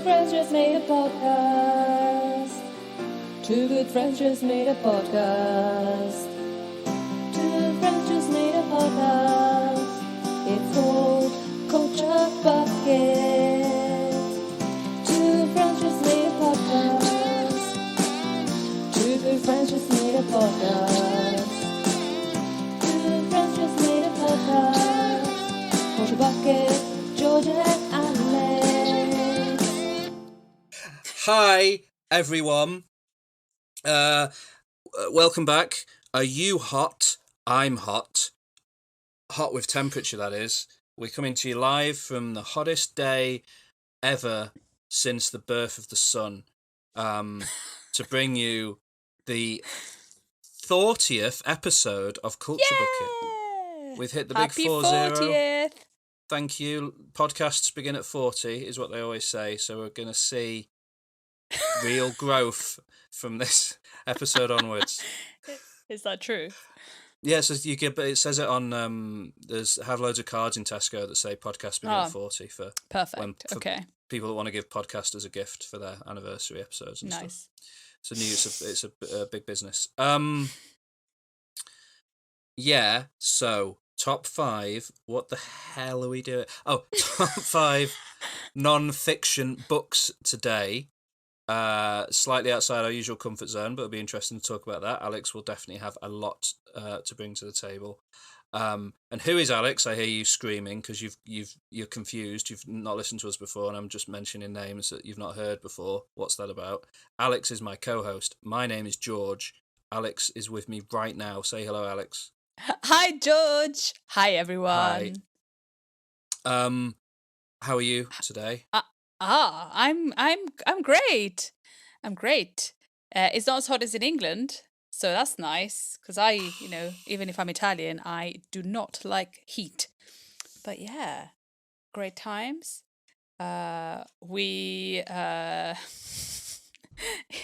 friends just made a podcast. Two good friends just made a podcast. Two good friends just made a podcast. It's called Culture Bucket. Two good friends just made a podcast. Two good friends just made a podcast. Two good friends just made a podcast. Culture Bucket, Georgia and Alex. Hi, everyone. Welcome back. Are you hot? I'm hot. Hot with temperature, that is. We're coming to you live from the hottest day ever since the birth of the sun, to bring you the 40th episode of Culture Bucket. We've hit the Happy big 40. 40th. Thank you. Podcasts begin at 40, is what they always say. So we're going to see real growth from this episode onwards. Is that true? Yeah, so you get, but it says it on. Have loads of cards in Tesco that say podcast begin at 40 for Perfect. Okay. people that want to give podcast as a gift for their anniversary episodes and Nice. stuff. It's a big business. Yeah. So top 5. What the hell are we doing? Oh, top 5 non-fiction books today. Slightly outside our usual comfort zone, but it'll be interesting to talk about that. Alex will definitely have a lot to bring to the table. And who is Alex? I hear you screaming because you're confused. You've not listened to us before, and I'm just mentioning names that you've not heard before. What's that about? Alex is my co-host. My name is George. Alex is with me right now. Say hello, Alex. Hi, George. Hi, everyone. Hi. How are you today? I'm great. I'm great. It's not as hot as in England, so that's nice. Because even if I'm Italian, I do not like heat. But yeah, great times.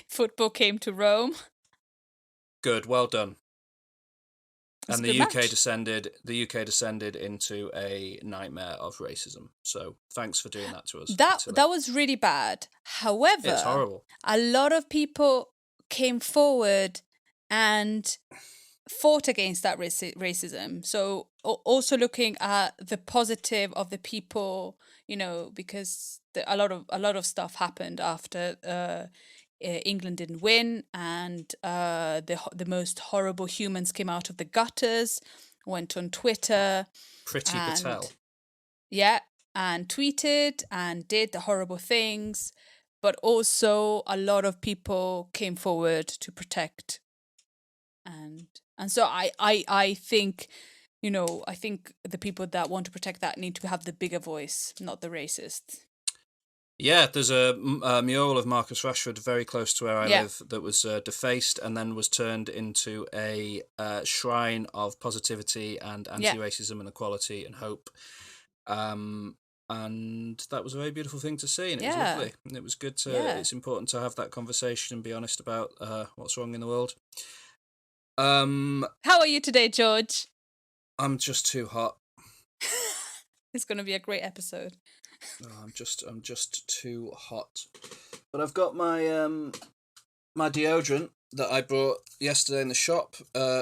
Football came to Rome. Good. Well done. It's And a the good UK match. descended into a nightmare of racism. So thanks for doing that to us. That was really bad. However, It's horrible. a lot of people came forward and fought against that racism. So also looking at the positive of the people, because a lot of stuff happened after England didn't win, and the most horrible humans came out of the gutters, went on Twitter. Pretty Patel. Yeah, and tweeted and did the horrible things, but also a lot of people came forward to protect. And so I think, I think the people that want to protect that need to have the bigger voice, not the racist. Yeah, there's a mural of Marcus Rashford very close to where I live that was defaced and then was turned into a shrine of positivity and anti-racism and equality and hope. And that was a very beautiful thing to see, and it was lovely. And it was good to. It's important to have that conversation and be honest about what's wrong in the world. How are you today, George? I'm just too hot. It's going to be a great episode. Oh, I'm just too hot. But I've got my my deodorant that I bought yesterday in the shop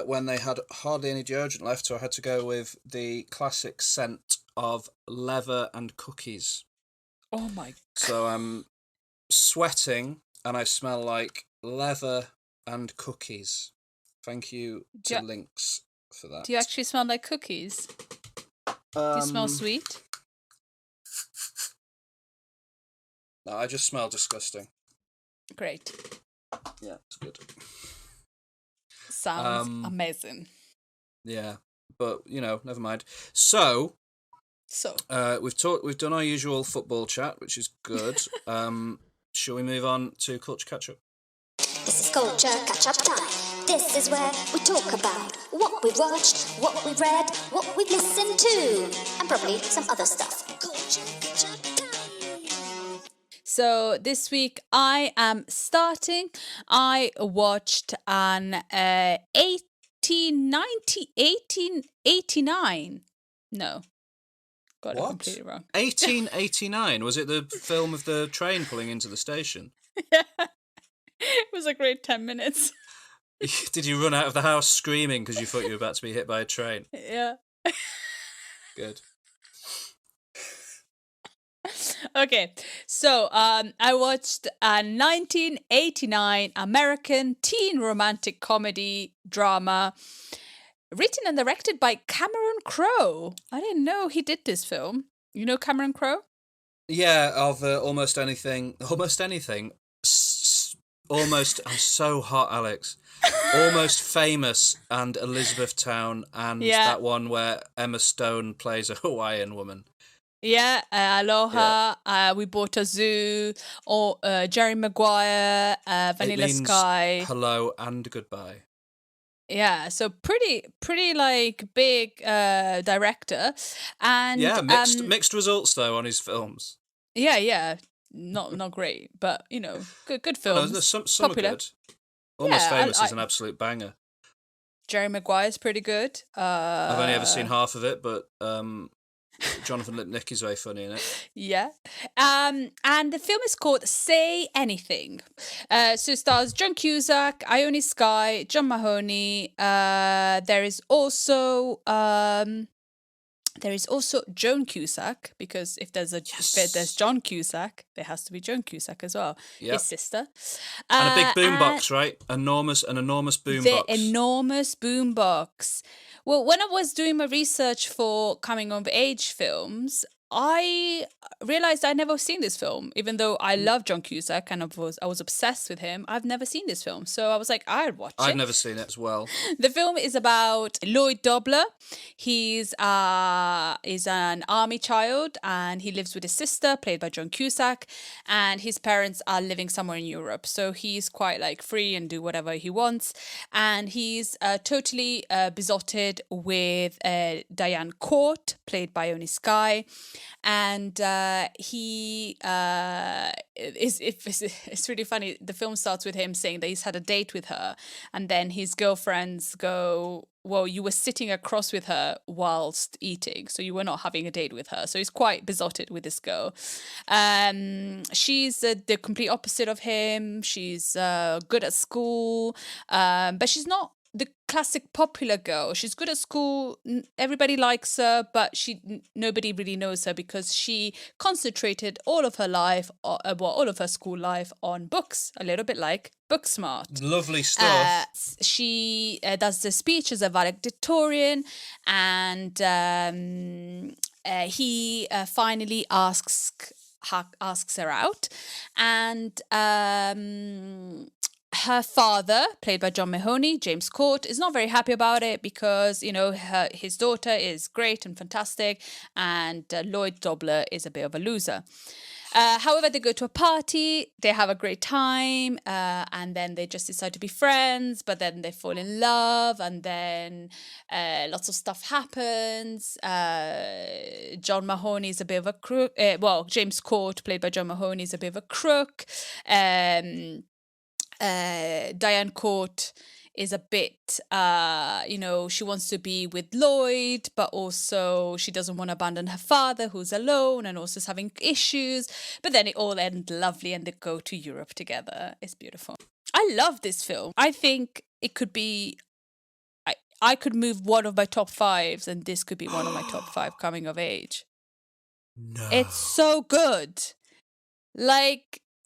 when they had hardly any deodorant left, so I had to go with the classic scent of leather and cookies. Oh my God. So I'm sweating and I smell like leather and cookies. Thank you to Lynx for that. Do you actually smell like cookies? Do you smell sweet? No, I just smell disgusting. Great. Yeah, it's good. Sounds amazing. Yeah, but never mind. So we've done our usual football chat, which is good. Shall we move on to culture catch up? This is culture catch up time. This is where we talk about what we've watched, what we've read, what we've listened to, and probably some other stuff. Culture catch up time. So this week I am starting. I watched an 1889. No. Got it completely wrong. 1889? Was it the film of the train pulling into the station? Yeah. It was a great 10 minutes. Did you run out of the house screaming because you thought you were about to be hit by a train? Yeah. Good. Okay, so I watched a 1989 American teen romantic comedy drama written and directed by Cameron Crowe. I didn't know he did this film. You know Cameron Crowe? Yeah, of almost anything. Almost anything. Almost. I'm so hot, Alex. Almost Famous and Elizabethtown and that one where Emma Stone plays a Hawaiian woman. Yeah, Aloha, We Bought a Zoo, or Jerry Maguire, Vanilla Sky. Hello and goodbye. Yeah, so pretty like big director, and mixed results though on his films. Yeah, not great, but good films. No, some popular. are good. Almost Famous is an absolute banger. Jerry Maguire's pretty good. I've only ever seen half of it, but Jonathan Lipnick is very funny in it. Yeah. And the film is called Say Anything. So it stars John Cusack, Ione Skye, John Mahoney. There is also Joan Cusack, because if there's there's John Cusack, there has to be Joan Cusack as well. His sister. And a big boombox, right? An enormous boombox. The enormous boombox. Well, when I was doing my research for coming of age films, I realized I'd never seen this film, even though I love John Cusack and I was obsessed with him. I've never seen this film, so I was like, I'd watch it. I've never seen it as well. The film is about Lloyd Dobler. He's an army child and he lives with his sister, played by John Cusack, and his parents are living somewhere in Europe. So he's quite like free and do whatever he wants. And he's totally besotted with Diane Court, played by Ione Skye. And it's really funny. The film starts with him saying that he's had a date with her, and then his girlfriends go, well, you were sitting across with her whilst eating, so you were not having a date with her. So he's quite besotted with this girl. She's the complete opposite of him. She's good at school, but she's not the classic popular girl. She's good at school. Everybody likes her, but nobody really knows her because she concentrated all of her life, all of her school life, on books. A little bit like Booksmart. Lovely stuff. She does the speech as a valedictorian, and he finally asks her out, and her father, played by John Mahoney, James Court, is not very happy about it because, his daughter is great and fantastic, and Lloyd Dobler is a bit of a loser. However, they go to a party, they have a great time, and then they just decide to be friends, but then they fall in love, and then lots of stuff happens. John Mahoney is a bit of a crook. James Court, played by John Mahoney, is a bit of a crook. Diane Court is a bit, she wants to be with Lloyd, but also she doesn't want to abandon her father, who's alone and also is having issues. But then it all ends lovely and they go to Europe together. It's beautiful. I love this film. I think it could be, I could move one of my top fives, and this could be one of my top five coming of age. No. It's so good.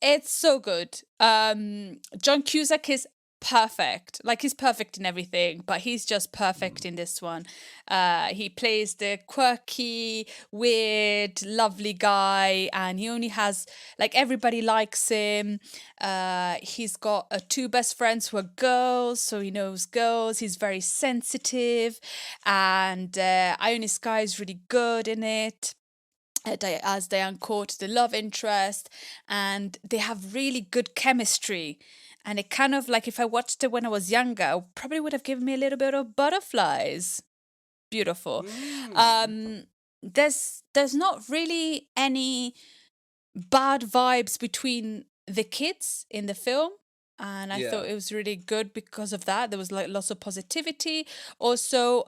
It's so good. John Cusack is perfect. He's perfect in everything, but he's just perfect in this one. He plays the quirky, weird, lovely guy, and he only has, everybody likes him. He's got two best friends who are girls, so he knows girls. He's very sensitive, and Ione Skye is really good in it. As Diane Court, the love interest, and they have really good chemistry. And it kind of if I watched it when I was younger, probably would have given me a little bit of butterflies. Beautiful. There's not really any bad vibes between the kids in the film. And I thought it was really good because of that. There was lots of positivity. Also,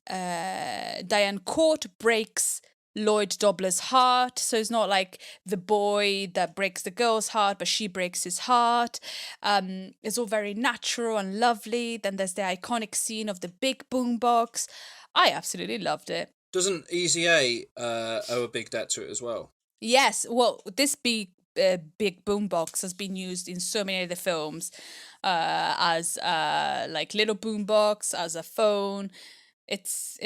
Diane Court breaks Lloyd Dobler's heart. So it's not like the boy that breaks the girl's heart, but she breaks his heart. It's all very natural and lovely. Then there's the iconic scene of the big boombox. I absolutely loved it. Doesn't Easy A owe a big debt to it as well? Yes, well, this big boombox has been used in so many of the films as like little boombox, as a phone. It's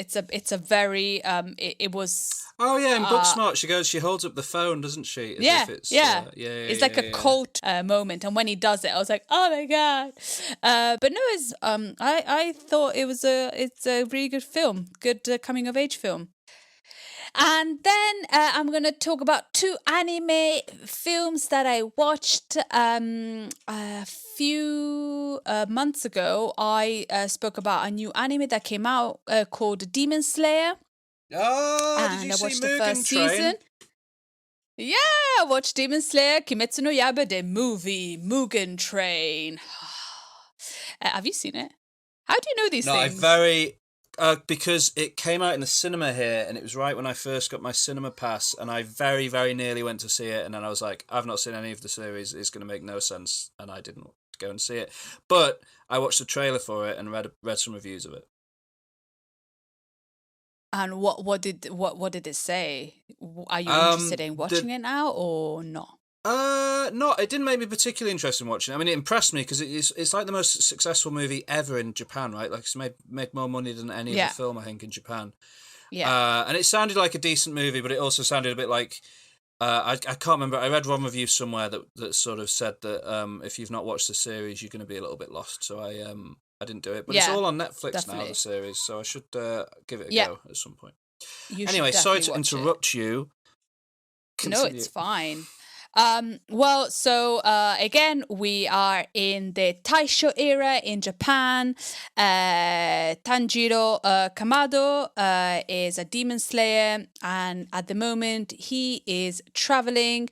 a very it was Oh yeah, in Booksmart, she holds up the phone, doesn't she? As yeah, if it's, yeah. yeah. It's like a cult moment, and when he does it, I was like, oh my god! But no, it's I thought it's a really good film, good coming of age film. And then I'm going to talk about 2 anime films that I watched a few months ago. I spoke about a new anime that came out called Demon Slayer. Oh, And did you I see watched the Mugen first Train? season. Yeah, I watched Demon Slayer, Kimetsu no Yaiba, the movie, Mugen Train. Have you seen it? How do you know these No, things? because it came out in the cinema here, and it was right when I first got my cinema pass, and I very, very nearly went to see it, and then I was like, I've not seen any of the series, it's going to make no sense, and I didn't go and see it. But I watched the trailer for it and read some reviews of it. And what did it say? Are you interested in watching it now or not? No, it didn't make me particularly interested in watching it. I mean, it impressed me because it's like the most successful movie ever in Japan, right? Like, it's made more money than any other film, I think, in Japan. Yeah. And it sounded like a decent movie, but it also sounded a bit like I can't remember. I read one review somewhere that sort of said that if you've not watched the series, you're going to be a little bit lost. So I didn't do it, but it's Yeah, all on Netflix now, definitely. the series. So I should give it a Yeah. go at some point. You should Anyway, sorry to definitely watch it. interrupt you. No, Continue. it's fine. Well, so again, we are in the Taisho era in Japan. Tanjiro Kamado is a demon slayer, and at the moment he is traveling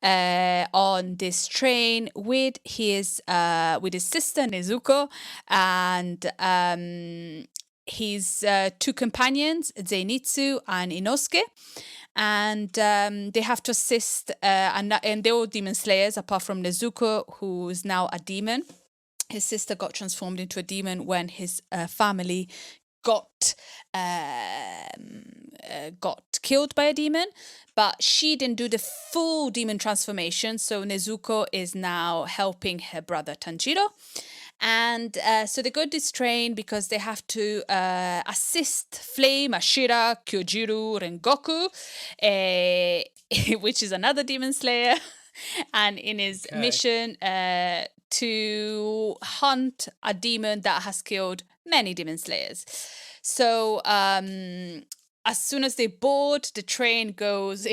on this train with his sister Nezuko and his 2 companions, Zenitsu and Inosuke. And they have to assist, and they're all demon slayers, apart from Nezuko, who's now a demon. His sister got transformed into a demon when his family got killed by a demon, but she didn't do the full demon transformation. So Nezuko is now helping her brother Tanjiro. And so they go this train because they have to assist Flame, Ashira, Kyojiru, Rengoku, which is another demon slayer, and in his mission to hunt a demon that has killed many demon slayers. So as soon as they board, the train goes...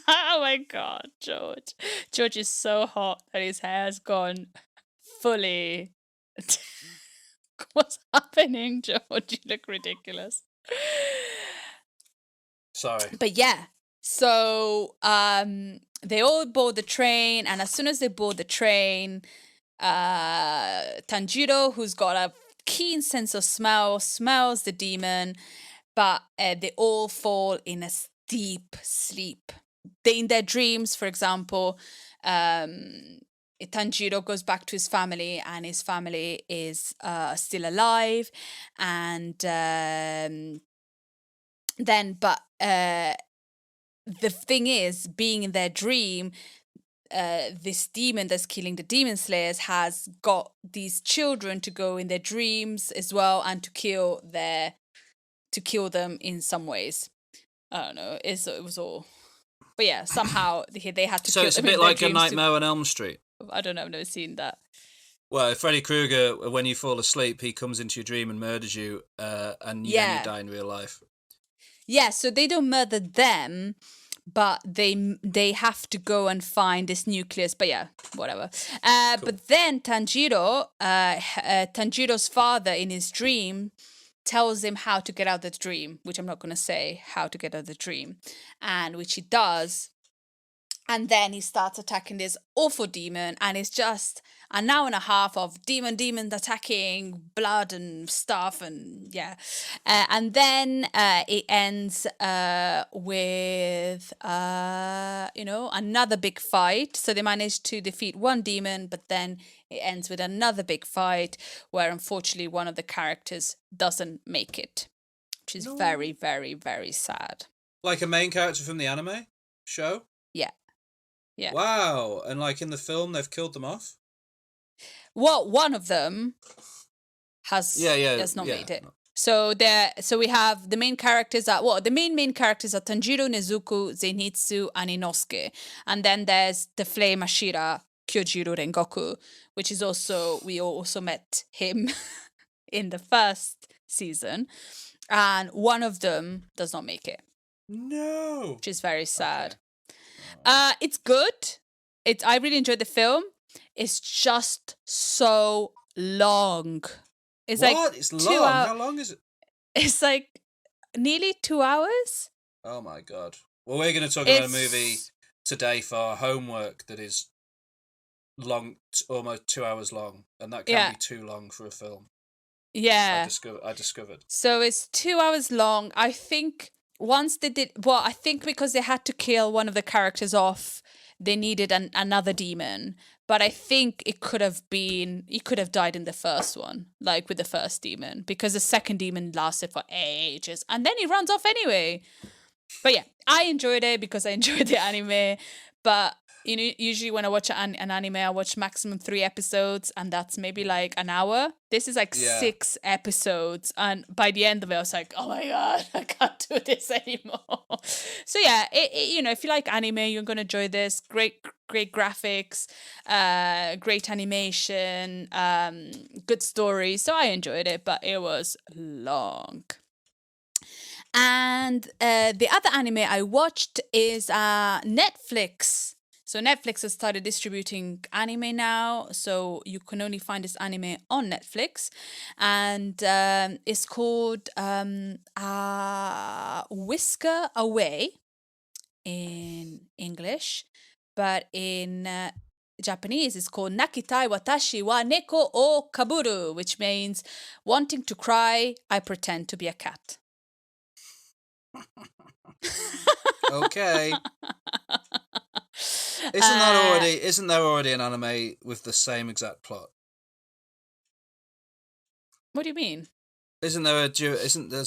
Oh my god, George. George is so hot that his hair has gone fully. What's happening, George? You look ridiculous. Sorry. But yeah, so they all board the train, and as soon as they board the train, Tanjiro, who's got a keen sense of smell, smells the demon, but they all fall in a deep sleep. In their dreams, for example, Tanjiro goes back to his family, and his family is still alive, and then the thing is, being in their dream, this demon that's killing the demon slayers has got these children to go in their dreams as well, and to kill them in some ways. I don't know. It was all, but yeah, somehow they had to. So kill it's a them in bit their like A dreams Nightmare on Elm Street. I don't know. I've never seen that. Well, Freddy Krueger, when you fall asleep, he comes into your dream and murders you, and then you die in real life. Yeah, so they don't murder them, but they have to go and find this nucleus. But yeah, whatever. Cool. But then Tanjiro's father in his dream tells him how to get out of the dream, which I'm not going to say how to get out of the dream, and which he does. And then he starts attacking this awful demon, and it's just an hour and a half of demon attacking, blood and stuff, and yeah. And then it ends with another big fight. So they managed to defeat one demon, but then it ends with another big fight where unfortunately one of the characters doesn't make it, which is very, very, very sad. Like a main character from the anime show? Yeah. Yeah. Wow. And like in the film, they've killed them off? Well, one of them has not made it. So we have the main characters the main characters are Tanjiro, Nezuko, Zenitsu, and Inosuke. And then there's the Flame Ashira, Kyojiro Rengoku, which is we also met him in the first season. And one of them does not make it. No. Which is very sad. Okay. It's good. I really enjoyed the film. It's just so long. It's what? Like It's long. How long is it? It's like nearly 2 hours. Oh my god. Well, we're going to talk about a movie today for our homework that is long, almost 2 hours long, and that can be too long for a film. Yeah. I discovered. So it's 2 hours long. I think once they did, I think because they had to kill one of the characters off, they needed another demon. But I think he could have died in the first one, like with the first demon, because the second demon lasted for ages, and then he runs off anyway. But yeah, I enjoyed it because I enjoyed the anime. But usually when I watch an anime, I watch maximum 3 episodes, and that's maybe like an hour. This is like 6 episodes, and by the end of it, I was like, oh my god, I can't do this anymore. So yeah, if you like anime, you're gonna enjoy this. Great graphics, great animation, good story. So I enjoyed it, but it was long. And the other anime I watched is Netflix. So Netflix has started distributing anime now, so you can only find this anime on Netflix, and it's called Whisker Away in English, but in Japanese it's called Nakitai Watashi wa Neko o Kaburu, which means wanting to cry, I pretend to be a cat. Okay. Isn't there already an anime with the same exact plot? What do you mean? There's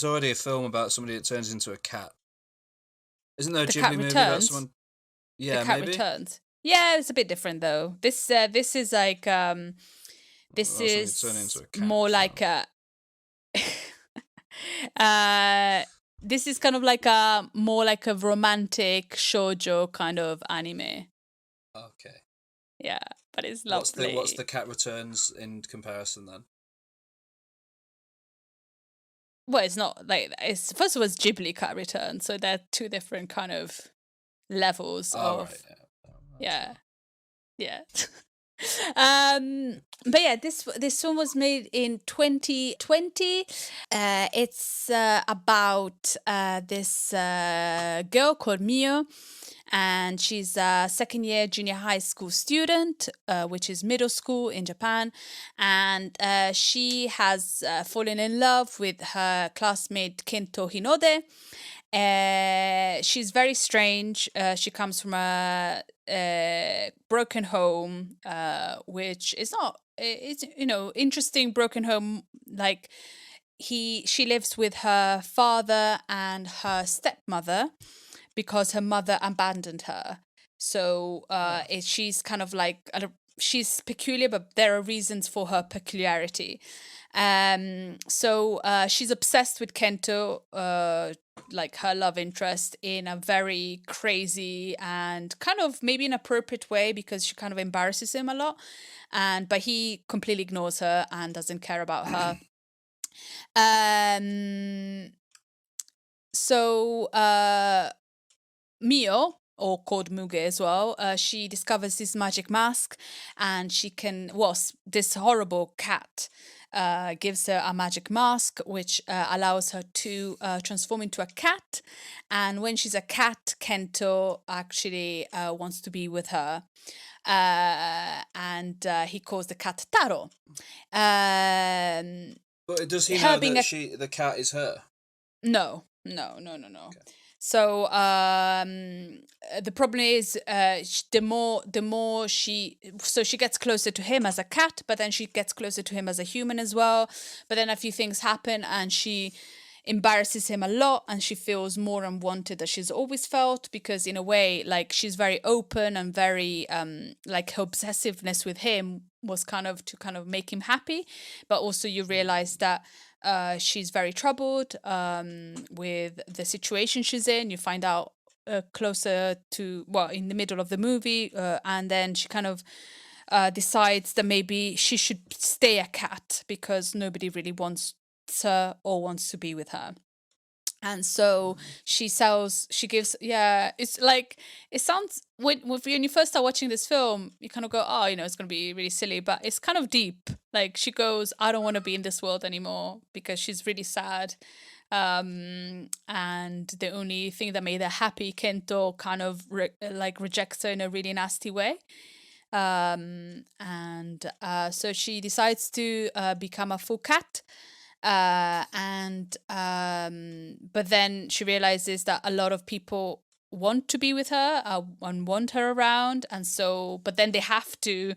already a film about somebody that turns into a cat? Isn't there a The Ghibli Cat movie Returns? about someone? Yeah, The Cat maybe. Returns. Yeah, it's a bit different though. This is like this is turn into a cat, more so. like a this is kind of like more like a romantic shoujo kind of anime. Okay. Yeah, but it's lovely. What's the Cat Returns in comparison then? Well, it's not like it's first of all it's Ghibli Cat Returns, so they're two different kind of levels of right, yeah. But yeah, this one was made in 2020. It's about this girl called Mio, and she's a second year junior high school student, which is middle school in Japan, and she has fallen in love with her classmate Kento Hinode. She's very strange. She comes from a broken home, which is not. It's interesting broken home. Like she lives with her father and her stepmother because her mother abandoned her. So she's kind of like she's peculiar, but there are reasons for her peculiarity. So she's obsessed with Kento, like her love interest, in a very crazy and kind of maybe inappropriate way because she kind of embarrasses him a lot, but he completely ignores her and doesn't care about her. So Mio or called Mugen as well. She discovers this magic mask, and she can. Well, this horrible cat gives her a magic mask, which allows her to transform into a cat. And when she's a cat, Kento actually wants to be with her. And he calls the cat Taro. But does he her know being that a- the cat is her? No. So the problem is, the more she gets closer to him as a cat, but then she gets closer to him as a human as well. But then a few things happen, and she embarrasses him a lot, and she feels more unwanted than she's always felt, because in a way, like, she's very open and very like, her obsessiveness with him was kind of to kind of make him happy, but also you realize that she's very troubled with the situation she's in. You find out closer to, well, in the middle of the movie, and then she kind of decides that maybe she should stay a cat because nobody really wants her or wants to be with her. And so she gives, it's like, it sounds, when you first start watching this film, you kind of go, oh, it's going to be really silly, but it's kind of deep. Like, she goes, I don't want to be in this world anymore, because she's really sad. And the only thing that made her happy, Kento kind of rejects her in a really nasty way. So she decides to become a full cat. But then she realizes that a lot of people want to be with her and want her around, and so, but then they have to.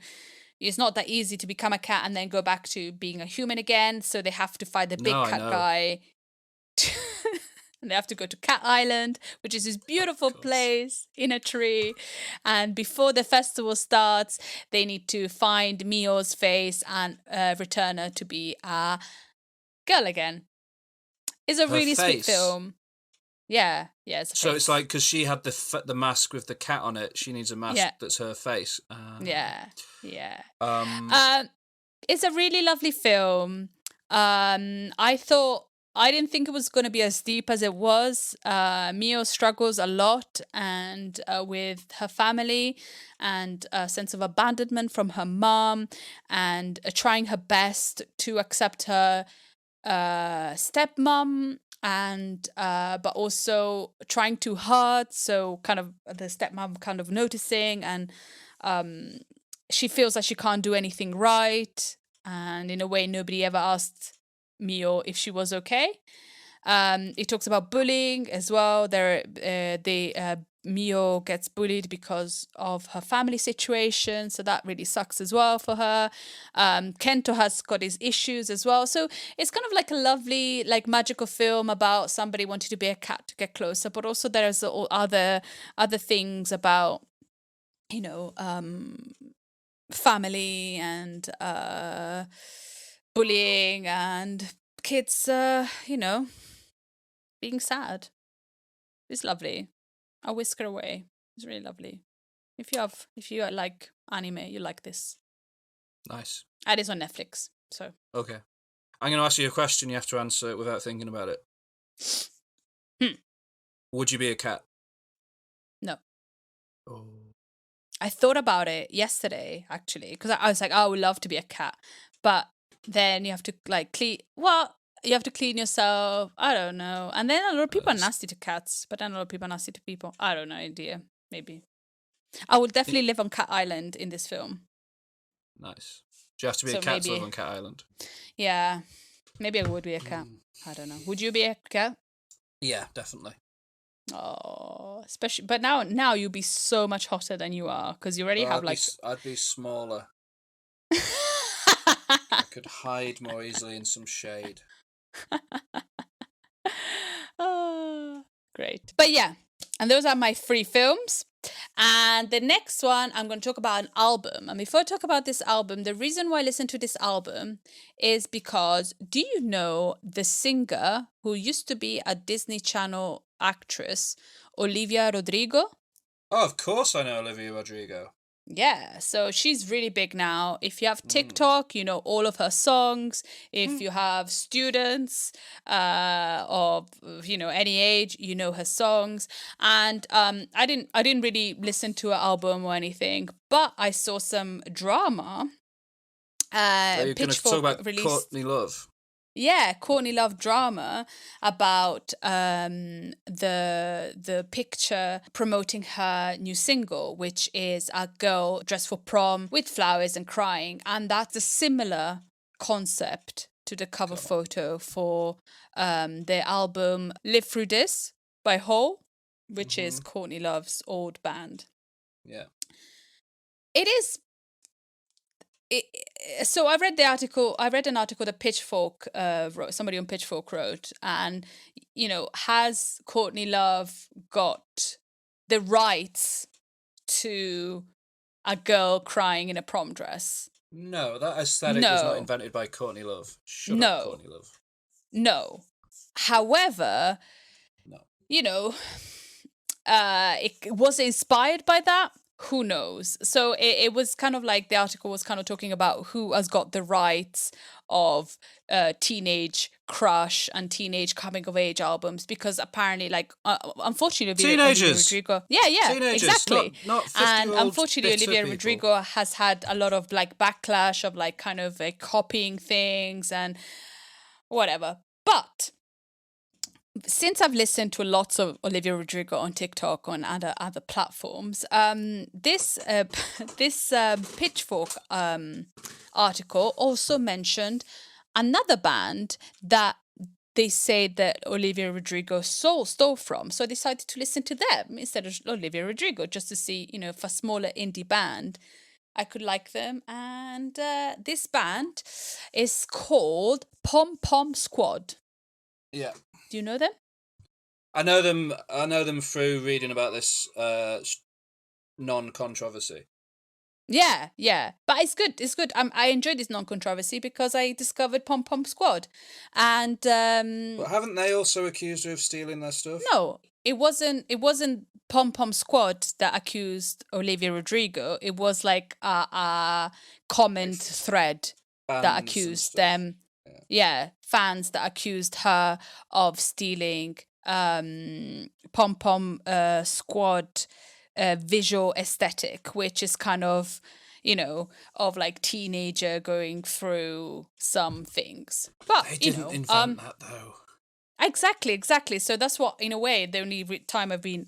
It's not that easy to become a cat and then go back to being a human again. So they have to find the big cat guy. And they have to go to Cat Island, which is this beautiful place in a tree. And before the festival starts, they need to find Mio's face and return her to be a girl again. It's a really sweet film. Yeah, it's a so face. it's like, because she had the mask with the cat on it, she needs a mask that's her face. Yeah. It's a really lovely film. I didn't think it was going to be as deep as it was. Mio struggles a lot and with her family, and a sense of abandonment from her mom, and trying her best to accept her stepmom, and but also trying too hard. So kind of the stepmom kind of noticing, and she feels like she can't do anything right. And in a way, nobody ever asked Mio if she was okay. It talks about bullying as well. Mio gets bullied because of her family situation, so that really sucks as well for her. Kento has got his issues as well, so it's kind of like a lovely, like, magical film about somebody wanting to be a cat to get closer, but also there's all other things about, family and bullying and kids, being sad. It's lovely. A Whisker away. It's really lovely. If you like anime, you like this. Nice. And it's on Netflix. So okay, I'm going to ask you a question. You have to answer it without thinking about it. Would you be a cat? No. Oh. I thought about it yesterday, actually, because I was like, I would love to be a cat, but then you have to clean. Well, you have to clean yourself. I don't know. And then a lot of people are nasty to cats, but then a lot of people are nasty to people. I don't know, idea. Maybe. I would definitely live on Cat Island in this film. Nice. Do you have to be a cat to live on Cat Island? Yeah. Maybe I would be a cat. I don't know. Would you be a cat? Yeah, definitely. Oh, especially, but now you'll be so much hotter than you are, because you already have I'd be smaller. I could hide more easily in some shade. Oh, great. But yeah, and those are my 3 films. And the next one, I'm going to talk about an album. And before I talk about this album, the reason why I listen to this album is because, do you know the singer who used to be a Disney Channel actress, Olivia Rodrigo? Oh, of course I know Olivia Rodrigo. Yeah, so she's really big now. If you have TikTok, you know all of her songs. If you have students of any age, you know her songs. And I didn't really listen to her album or anything, but I saw some drama. Are you going to talk Pitchfork about released. Courtney Love? Yeah, Courtney Love drama about the picture promoting her new single, which is a girl dressed for prom with flowers and crying, and that's a similar concept to the cover photo for the album "Live Through This" by Hole, which is Courtney Love's old band. Yeah. It is. So I read the article. I read an article that Pitchfork wrote. Somebody on Pitchfork wrote, and has Courtney Love got the rights to a girl crying in a prom dress? No, that aesthetic was not No, invented by Courtney Love. Shut up, no, Courtney Love. no. However, No. it was inspired by that. Who knows? So it was kind of like the article was kind of talking about who has got the rights of teenage crush and teenage coming of age albums, because apparently, like, unfortunately, Teenagers. Olivia Rodrigo, yeah, Teenagers, exactly, not 50-year-old and unfortunately, bitter Olivia people. Rodrigo has had a lot of like backlash of like kind of like copying things and whatever, but. Since I've listened to lots of Olivia Rodrigo on TikTok on other platforms, this Pitchfork article also mentioned another band that they say that Olivia Rodrigo stole from. So I decided to listen to them instead of Olivia Rodrigo, just to see, if a smaller indie band I could like them. And this band is called Pom Pom Squad. Yeah. Do you know them? I know them through reading about this non-controversy. Yeah, but it's good. It's good. I enjoyed this non-controversy because I discovered Pom Pom Squad, and But haven't they also accused her of stealing their stuff? no, it wasn't Pom Pom Squad that accused Olivia Rodrigo. It was like a comment thread that Fans and accused stuff. them. Yeah, fans that accused her of stealing Pom Pom Squad visual aesthetic, which is kind of, of like teenager going through some things. But They didn't invent that though. Exactly. So that's what, in a way, the only time I've been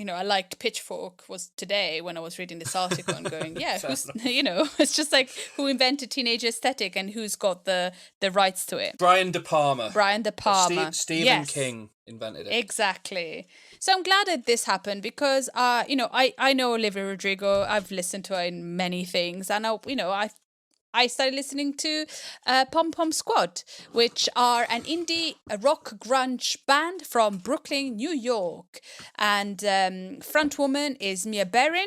I liked Pitchfork was today when I was reading this article and going, yeah, who's, it's just like who invented teenage aesthetic and who's got the rights to it. Brian De Palma. Stephen Yes. King invented it. Exactly. So I'm glad that this happened because, I know Olivia Rodrigo. I've listened to her in many things, and I started listening to Pom Pom Squad, which are an indie rock grunge band from Brooklyn, New York. And frontwoman is Mia Berin.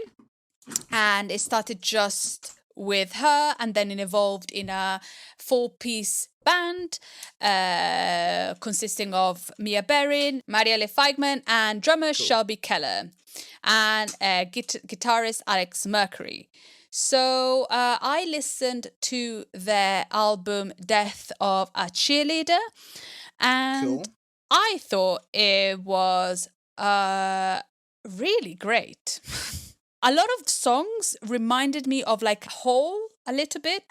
And it started just with her, and then it evolved in a 4-piece band consisting of Mia Berin, Marielle Feigman, and drummer Shelby Keller, and guitarist Alex Mercury. So I listened to their album Death of a Cheerleader, and I thought it was really great. A lot of songs reminded me of like Hole a little bit.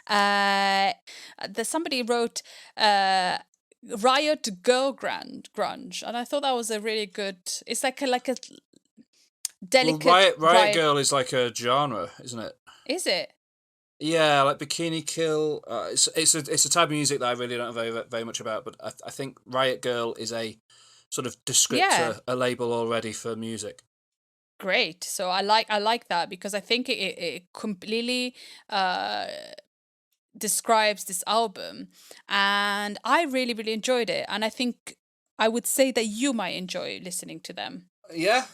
Somebody wrote Riot Girl Grunge, and I thought that was a really good. It's like a delicate. Well, Riot Girl is like a genre, isn't it? Is it? Yeah, like Bikini Kill. It's a type of music that I really don't know very much about, but I think Riot Girl is a sort of descriptor, a label already for music. Great. So I like that because I think it completely describes this album, and I really, really enjoyed it, and I think I would say that you might enjoy listening to them. Yeah,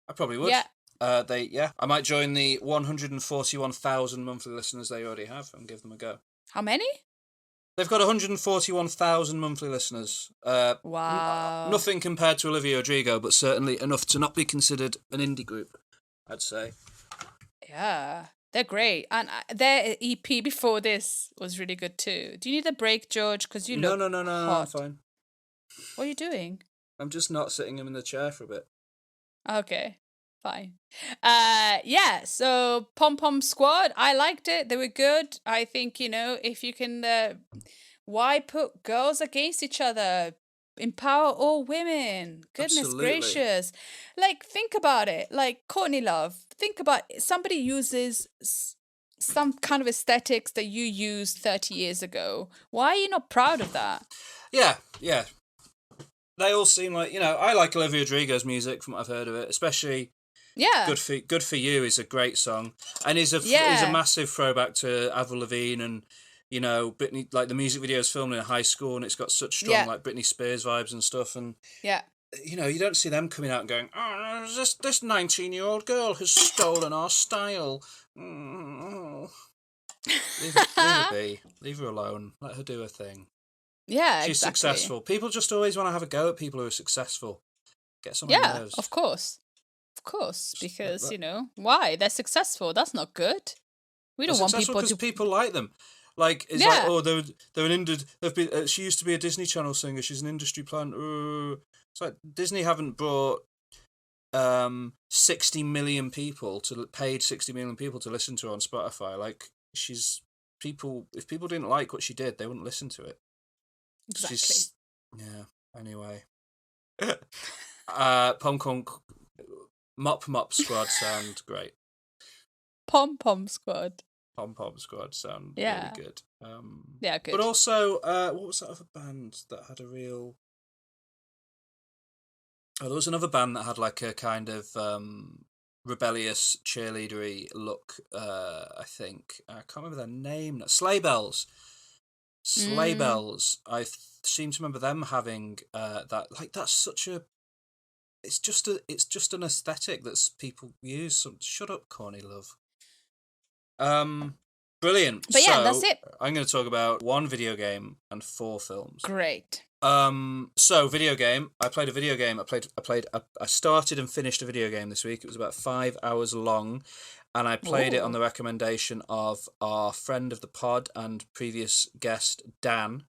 I probably would. Yeah. I might join the 141,000 monthly listeners they already have and give them a go. How many? They've got 141,000 monthly listeners. Wow. Nothing compared to Olivia Rodrigo, but certainly enough to not be considered an indie group. I'd say. Yeah, they're great. And their EP before this was really good too. Do you need a break, George? Because you No, look no, no, no, no, I'm hot. fine. What are you doing? I'm just not sitting him in the chair for a bit. Okay, fine. Yeah, so Pom Pom Squad, I liked it. They were good. I think, if you can, why put girls against each other? Empower all women. Goodness Absolutely. gracious. Like, think about it. Like, Courtney Love, think about somebody uses some kind of aesthetics that you used 30 years ago. Why are you not proud of that? Yeah. They all seem like, I like Olivia Rodrigo's music from what I've heard of it, especially Yeah. Good for You is a great song, and is a Yeah. massive throwback to Avril Lavigne, and Britney. Like the music video is filmed in a high school, and it's got such strong Yeah. like Britney Spears vibes and stuff. And Yeah. you don't see them coming out and going, "Oh, this 19-year-old girl has stolen our style." Mm. Leave her be. Leave her alone. Let her do her thing. Yeah, She's exactly. successful. People just always want to have a go at people who are successful. Get on my Yeah, nerves. of course. Of course, because, why? They're successful. That's not good. We don't want people because to... people like them. Like, it's Yeah. like, they're an they've been, she used to be a Disney Channel singer. She's an industry plant. It's like Disney haven't brought 60 million people paid 60 million people to listen to her on Spotify. Like, if people didn't like what she did, they wouldn't listen to it. Exactly. Yeah. Anyway, Mop Squad sound great. Pom Pom Squad. Pom Pom Squad sound Yeah. really good. Yeah, good. But also, what was that other band that had a real? Oh, there was another band that had like a kind of rebellious cheerleadery look. I think I can't remember their name. Sleigh Bells. Sleigh Bells. I seem to remember them having that. Like that's such a. It's just an aesthetic that people use. So shut up, corny love. Brilliant. But yeah, that's it. I'm going to talk about one video game and 4 films. Great. So video game. I played a video game. I started and finished a video game this week. It was about 5 hours long, and I played it on the recommendation of our friend of the pod and previous guest Dan.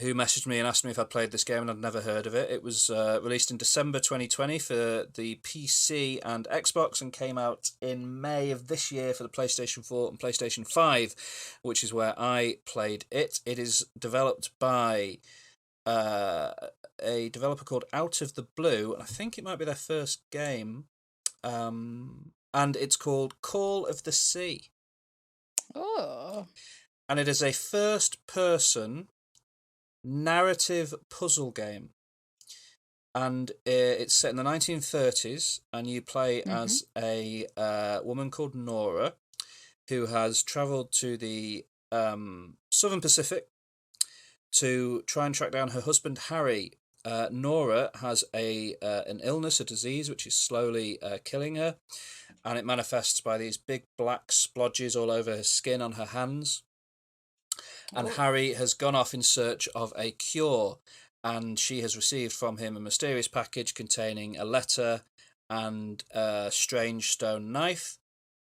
Who messaged me and asked me if I'd played this game, and I'd never heard of it. It was released in December 2020 for the PC and Xbox, and came out in May of this year for the PlayStation 4 and PlayStation 5, which is where I played it. It is developed by a developer called Out of the Blue, and I think it might be their first game, and it's called Call of the Sea. Oh. And it is a first-person narrative puzzle game, and it's set in the 1930s, and you play as a woman called Nora, who has travelled to the Southern Pacific to try and track down her husband Harry. Nora has an illness, a disease, which is slowly killing her, and it manifests by these big black splodges all over her skin on her hands. And Harry has gone off in search of a cure, and she has received from him a mysterious package containing a letter and a strange stone knife,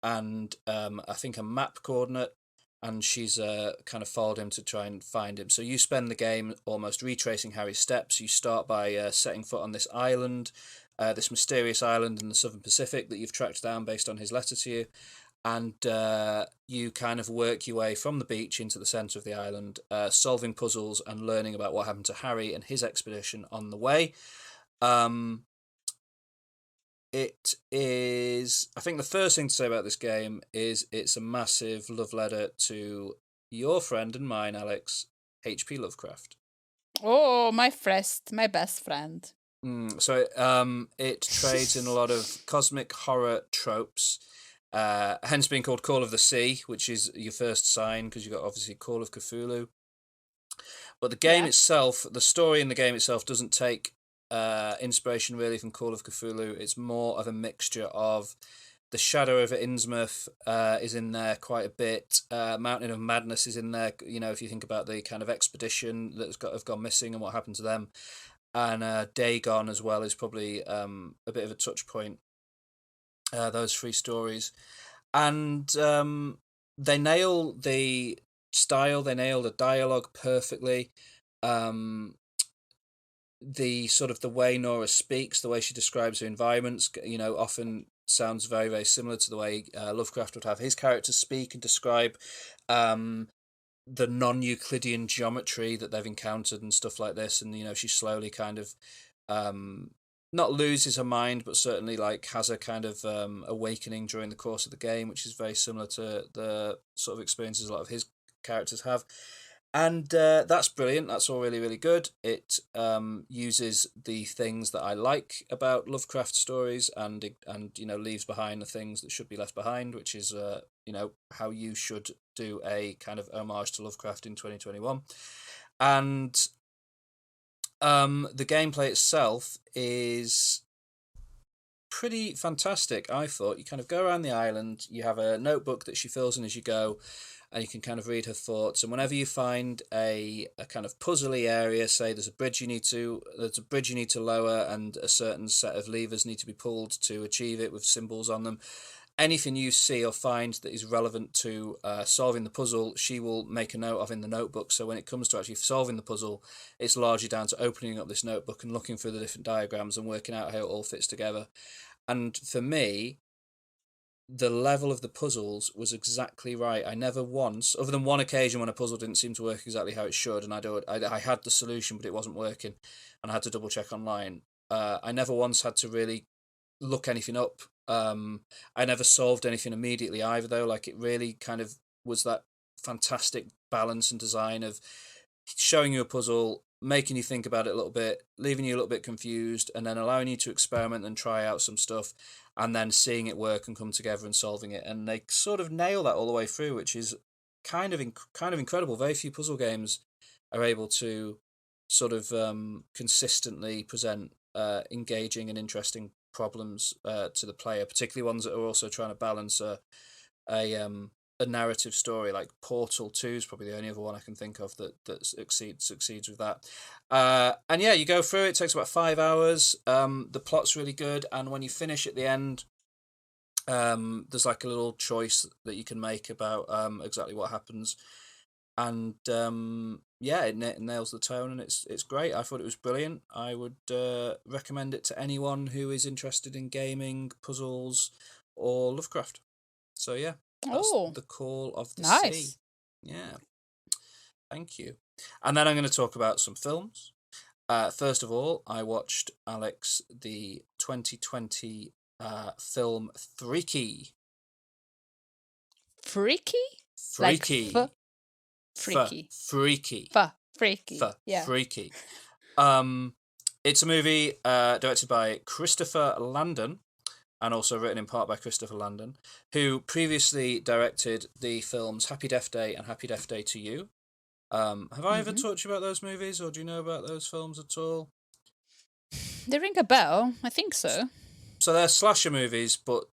and I think a map coordinate, and she's kind of followed him to try and find him. So you spend the game almost retracing Harry's steps. You start by setting foot on this island, this mysterious island in the Southern Pacific that you've tracked down based on his letter to you. And you kind of work your way from the beach into the centre of the island, solving puzzles and learning about what happened to Harry and his expedition on the way. It is... I think the first thing to say about this game is it's a massive love letter to your friend and mine, Alex, H.P. Lovecraft. Oh, my best friend. So it trades in a lot of cosmic horror tropes, hence being called Call of the Sea, which is your first sign, because you've got obviously Call of Cthulhu. But the game itself, the story in the game itself doesn't take inspiration really from Call of Cthulhu. It's more of a mixture of the Shadow over Innsmouth is in there quite a bit. Mountain of Madness is in there, if you think about the kind of expedition that's have gone missing and what happened to them. and Day Gone as well is probably a bit of a touch point. Those three stories, and they nail the style, they nail the dialogue perfectly. The sort of the way Nora speaks, the way she describes her environments, often sounds very, very similar to the way Lovecraft would have his characters speak and describe the non-Euclidean geometry that they've encountered and stuff like this. And she slowly kind of not loses her mind, but certainly like has a kind of awakening during the course of the game, which is very similar to the sort of experiences a lot of his characters have. And that's brilliant. That's all really, really good. It uses the things that I like about Lovecraft stories, and leaves behind the things that should be left behind, which is how you should do a kind of homage to Lovecraft in 2021. And the gameplay itself is pretty fantastic. I thought you kind of go around the island. You have a notebook that she fills in as you go, and you can kind of read her thoughts. And whenever you find a kind of puzzly area, say there's a bridge you need to lower, and a certain set of levers need to be pulled to achieve it with symbols on them. Anything you see or find that is relevant to solving the puzzle, she will make a note of in the notebook. So when it comes to actually solving the puzzle, it's largely down to opening up this notebook and looking through the different diagrams and working out how it all fits together. And for me, the level of the puzzles was exactly right. I never once, other than one occasion when a puzzle didn't seem to work exactly how it should, and I had the solution but it wasn't working, and I had to double check online. I never once had to really look anything up. I never solved anything immediately either, though. Like, it really kind of was that fantastic balance and design of showing you a puzzle, making you think about it a little bit, leaving you a little bit confused, and then allowing you to experiment and try out some stuff, and then seeing it work and come together and solving it. And they sort of nail that all the way through, which is kind of incredible. Very few puzzle games are able to sort of consistently present engaging and interesting problems to the player, particularly ones that are also trying to balance a narrative story. Like Portal 2 is probably the only other one I can think of that succeeds with that. And yeah, you go through it. It takes about 5 hours. The plot's really good, and when you finish at the end, there's like a little choice that you can make about exactly what happens. And yeah, it nails the tone, and it's great. I thought it was brilliant. I would recommend it to anyone who is interested in gaming, puzzles, or Lovecraft. So yeah, that's The Call of the Sea. Yeah, thank you. And then I'm going to talk about some films. First of all, I watched, Alex, the 2020 film Freaky. Freaky? Freaky. Like freaky. Freaky. Freaky. Yeah. Freaky. It's a movie directed by Christopher Landon, and also written in part by Christopher Landon, who previously directed the films Happy Death Day and Happy Death Day to You. Have I ever talked to you about those movies, or do you know about those films at all? They ring a bell. I think so. So they're slasher movies, but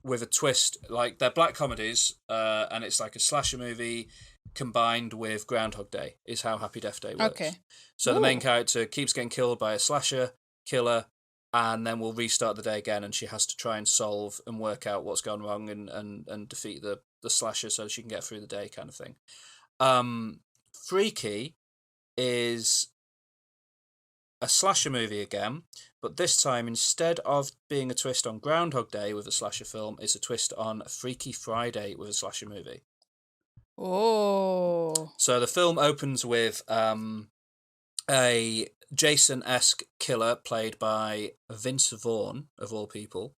with a twist. Like, they're black comedies, and it's like a slasher movie combined with Groundhog Day, is how Happy Death Day works. Okay. So the main character keeps getting killed by a slasher killer, and then we'll restart the day again, and she has to try and solve and work out what's gone wrong and defeat the slasher so she can get through the day, kind of thing. Freaky is a slasher movie again, but this time, instead of being a twist on Groundhog Day with a slasher film, it's a twist on Freaky Friday with a slasher movie. Oh. So the film opens with a Jason-esque killer played by Vince Vaughn, of all people,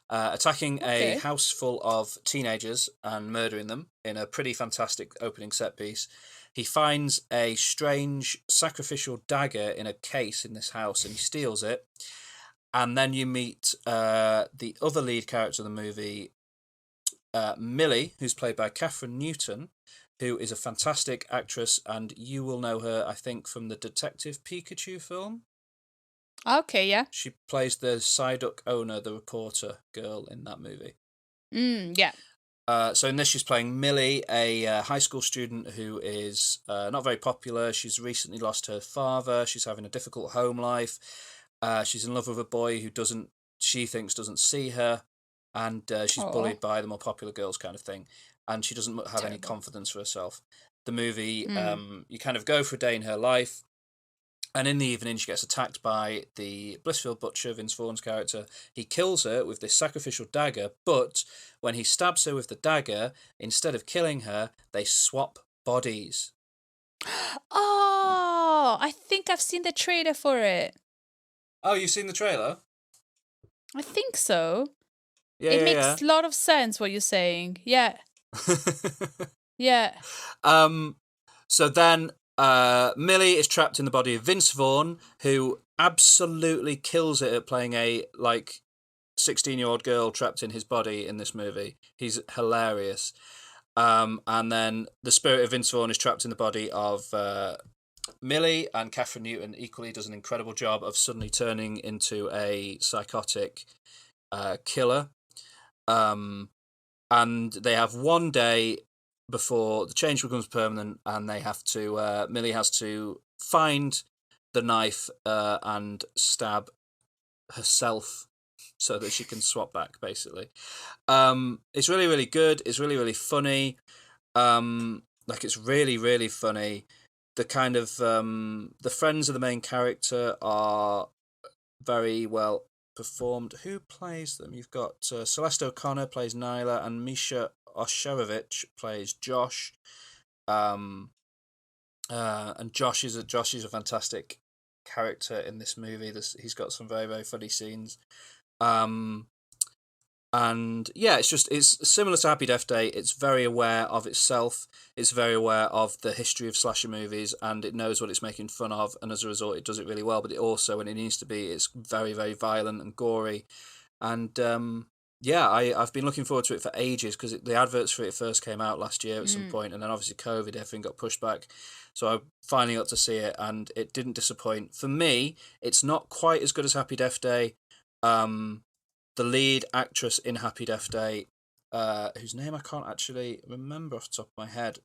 attacking a house full of teenagers and murdering them in a pretty fantastic opening set piece. He finds a strange sacrificial dagger in a case in this house, and he steals it. And then you meet the other lead character of the movie, Millie, who's played by Catherine Newton, who is a fantastic actress, and you will know her, I think, from the Detective Pikachu film. Okay, yeah. She plays the Psyduck owner, the reporter girl in that movie. Yeah. So in this, she's playing Millie, a high school student who is not very popular. She's recently lost her father. She's having a difficult home life. She's in love with a boy who she thinks doesn't see her, and she's Aw. bullied by the more popular girls, kind of thing. And she doesn't have any Terrible. confidence for herself. The movie, Mm. you kind of go for a day in her life. And in the evening, she gets attacked by the Blissfield Butcher, Vince Vaughn's character. He kills her with this sacrificial dagger, but when he stabs her with the dagger, instead of killing her, they swap bodies. Oh, I think I've seen the trailer for it. Oh, you've seen the trailer? I think so. Yeah, It yeah, makes a lot of sense what you're saying. Yeah. Yeah. So then Millie is trapped in the body of Vince Vaughn, who absolutely kills it at playing a 16-year-old girl trapped in his body in this movie. He's hilarious. And then the spirit of Vince Vaughn is trapped in the body of Millie, and Catherine Newton equally does an incredible job of suddenly turning into a psychotic killer. And they have one day before the change becomes permanent, and they have to Millie has to find the knife and stab herself so that she can swap back, basically. It's really, really good. It's really, really funny. It's really, really funny. The kind of the friends of the main character are very well performed. Who plays them? You've got Celeste O'Connor plays Nyla, and Misha Osherovich plays Josh. And Josh is a fantastic character in this movie. He's got some very, very funny scenes. And yeah, it's similar to Happy Death Day. It's very aware of itself. It's very aware of the history of slasher movies, and it knows what it's making fun of, and as a result, it does it really well. But it also, when it needs to be, it's very, very violent and gory. And I've been looking forward to it for ages, because the adverts for it first came out last year at some point, and then obviously COVID, everything got pushed back. So I finally got to see it, and it didn't disappoint. For me, it's not quite as good as Happy Death Day. The lead actress in Happy Death Day, whose name I can't actually remember off the top of my head,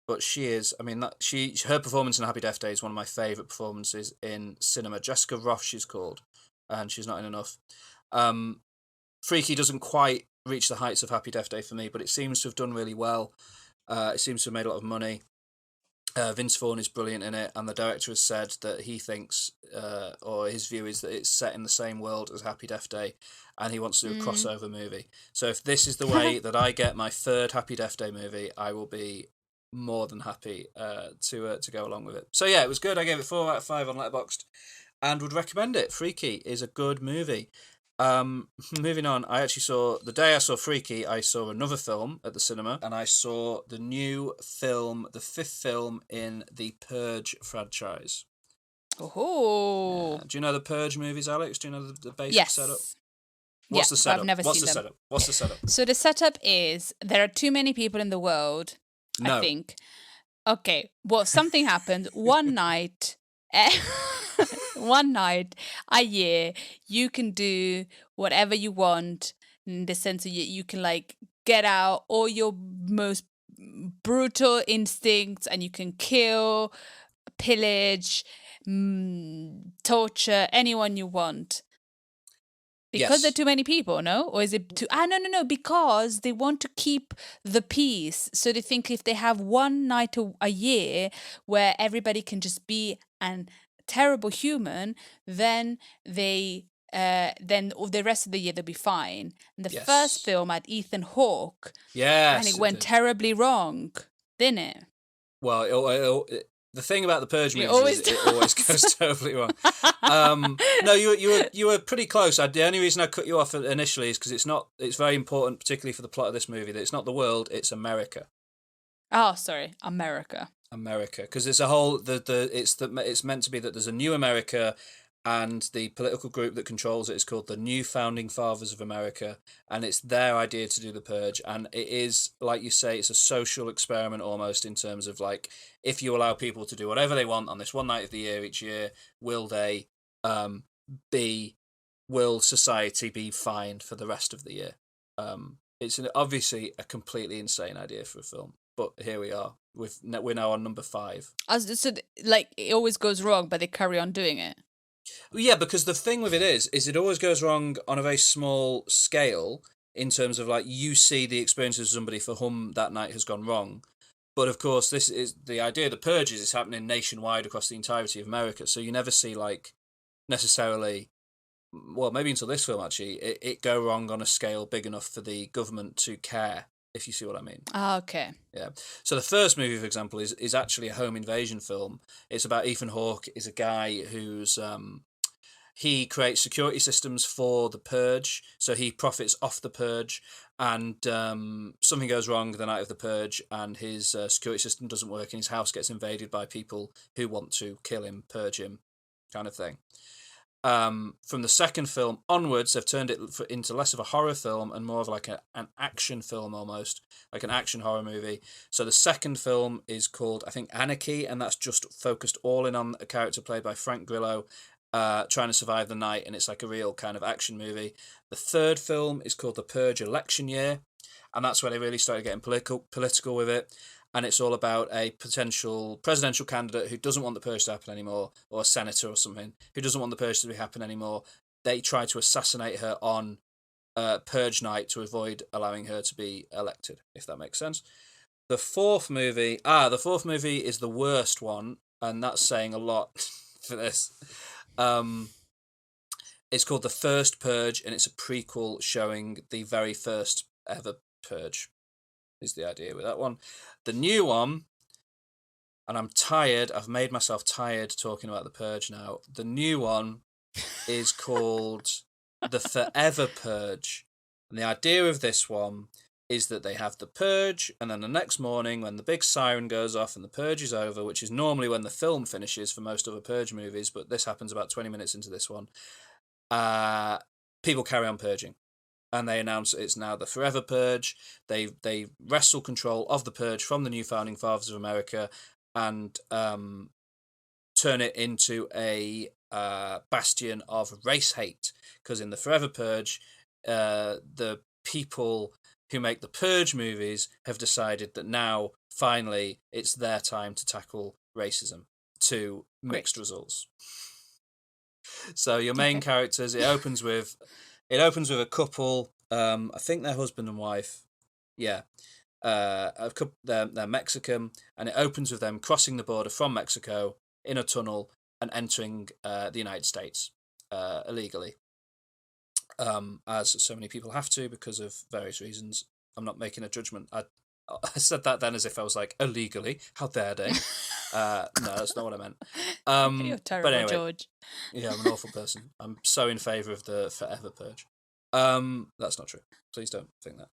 but she is. I mean, her performance in Happy Death Day is one of my favourite performances in cinema. Jessica Roth, she's called, and she's not in enough. Freaky doesn't quite reach the heights of Happy Death Day for me, but it seems to have done really well. It seems to have made a lot of money. Vince Vaughn is brilliant in it, and the director has said that he thinks, or his view is that it's set in the same world as Happy Death Day, and he wants to do a crossover movie. So if this is the way that I get my third Happy Death Day movie, I will be more than happy to go along with it. So yeah, it was good. I gave it 4 out of 5 on Letterboxd, and would recommend it. Freaky is a good movie. Moving on, the day I saw Freaky, I saw another film at the cinema, and I saw the new film, the 5th film in the Purge franchise. Oh. Do you know the Purge movies, Alex? Do you know the basic setup? What's the setup? I've never seen them. What's the setup? So the setup is there are too many people in the world, No. I think. Okay, well, something happened one night. One night a year, you can do whatever you want, in the sense that you can get out all your most brutal instincts, and you can kill, pillage, torture anyone you want. Because there are too many people, no? Or is it too... No. Because they want to keep the peace. So they think if they have one night a year where everybody can just be an terrible human, then the rest of the year they'll be fine. And the first film had Ethan Hawke. Yes. And it went terribly wrong, didn't it? Well, the thing about the Purge movies is it always goes terribly wrong. No, you were pretty close. The only reason I cut you off initially is because it's very important, particularly for the plot of this movie, that it's not the world, it's America. Oh, sorry, America, because there's a whole it's meant to be that there's a new America, and the political group that controls it is called the New Founding Fathers of America, and it's their idea to do the Purge, and it is, like you say, it's a social experiment almost, in terms of if you allow people to do whatever they want on this one night of the year each year, will society be fine for the rest of the year? It's obviously a completely insane idea for a film, but here we are. We're now on number 5. Like it always goes wrong, but they carry on doing it. Yeah, because the thing with it is it always goes wrong on a very small scale in terms of like you see the experience of somebody for whom that night has gone wrong. But of course, this is the idea of the purges is happening nationwide across the entirety of America. So you never see like necessarily, well, maybe until this film actually, it go wrong on a scale big enough for the government to care, if you see what I mean. Ah, okay. Yeah. So the first movie, for example, is actually a home invasion film. It's about Ethan Hawke is a guy who's he creates security systems for the Purge, so he profits off the Purge, and something goes wrong the night of the Purge, and his security system doesn't work, and his house gets invaded by people who want to kill him, purge him, kind of thing. From the second film onwards, they've turned it into less of a horror film and more of like an action film almost, like an action horror movie. So the second film is called, I think, Anarchy, and that's just focused all in on a character played by Frank Grillo, trying to survive the night, and it's like a real kind of action movie. The third film is called The Purge Election Year, and that's where they really started getting political with it. And it's all about a potential presidential candidate who doesn't want the purge to happen anymore, or a senator or something who doesn't want the purge to happen anymore. They try to assassinate her on purge night to avoid allowing her to be elected, if that makes sense. The fourth movie is the worst one, and that's saying a lot for this. It's called The First Purge, and it's a prequel showing the very first ever purge, is the idea with that one. The new one, and I'm tired, I've made myself tired talking about the Purge now. The new one is called The Forever Purge. And the idea of this one is that they have the Purge, and then the next morning when the big siren goes off and the Purge is over, which is normally when the film finishes for most other Purge movies, but this happens about 20 minutes into this one, people carry on purging. And they announce it's now the Forever Purge. They wrestle control of the Purge from the new founding fathers of America and turn it into a bastion of race hate. Because in the Forever Purge, the people who make the Purge movies have decided that now, finally, it's their time to tackle racism to mixed results. So your main characters, it opens with a couple. I think they're husband and wife. Yeah, a couple. They're Mexican, and it opens with them crossing the border from Mexico in a tunnel and entering the United States illegally, as so many people have to because of various reasons. I'm not making a judgment. I said that then as if I was like, illegally. How dare they? No, that's not what I meant. You're terrible, but anyway, George. Yeah, I'm an awful person. I'm so in favour of the Forever Purge. That's not true. Please don't think that.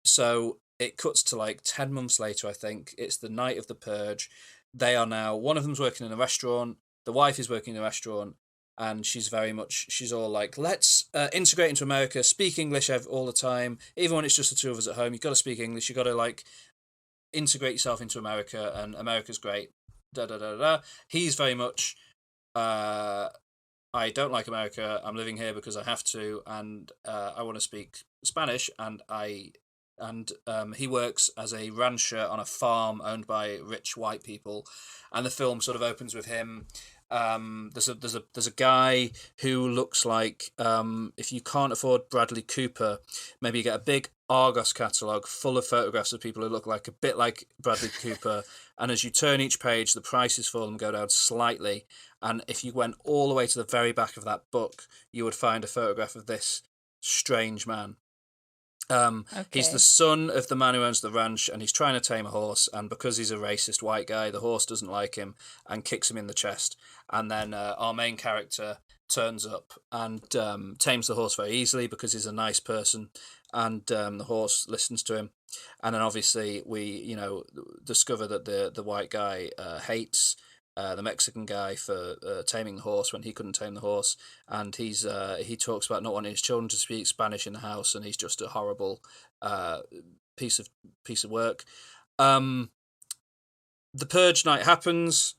So it cuts to like 10 months later, I think. It's the night of the Purge. They are now, one of them's working in a restaurant. The wife is working in a restaurant. And she's all like, let's integrate into America, speak English all the time. Even when it's just the two of us at home, you've got to speak English. You've got to like integrate yourself into America, and America's great. Da da da da. He's very much, I don't like America. I'm living here because I have to, and I want to speak Spanish. And he works as a rancher on a farm owned by rich white people, and the film sort of opens with him. There's a guy who looks like, if you can't afford Bradley Cooper, maybe you get a big Argos catalogue full of photographs of people who look like a bit like Bradley Cooper, and as you turn each page, the prices for them go down slightly, and if you went all the way to the very back of that book, you would find a photograph of this strange man. He's the son of the man who owns the ranch, and he's trying to tame a horse, and because he's a racist white guy, the horse doesn't like him and kicks him in the chest. And then our main character turns up and tames the horse very easily because he's a nice person, and the horse listens to him. And then obviously we discover that the white guy hates the Mexican guy for taming the horse when he couldn't tame the horse, and he talks about not wanting his children to speak Spanish in the house, and he's just a horrible piece of work. The Purge night happens.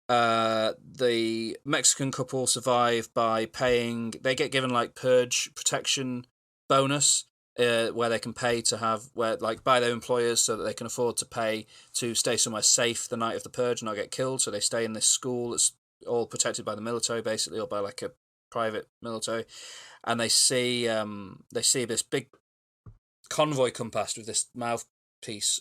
The Mexican couple survive by paying. They get given like Purge protection bonus where they can pay to have by their employers so that they can afford to pay to stay somewhere safe the night of the purge and not get killed. So they stay in this school that's all protected by the military, basically, or by like a private military. And they see this big convoy come past with this mouthpiece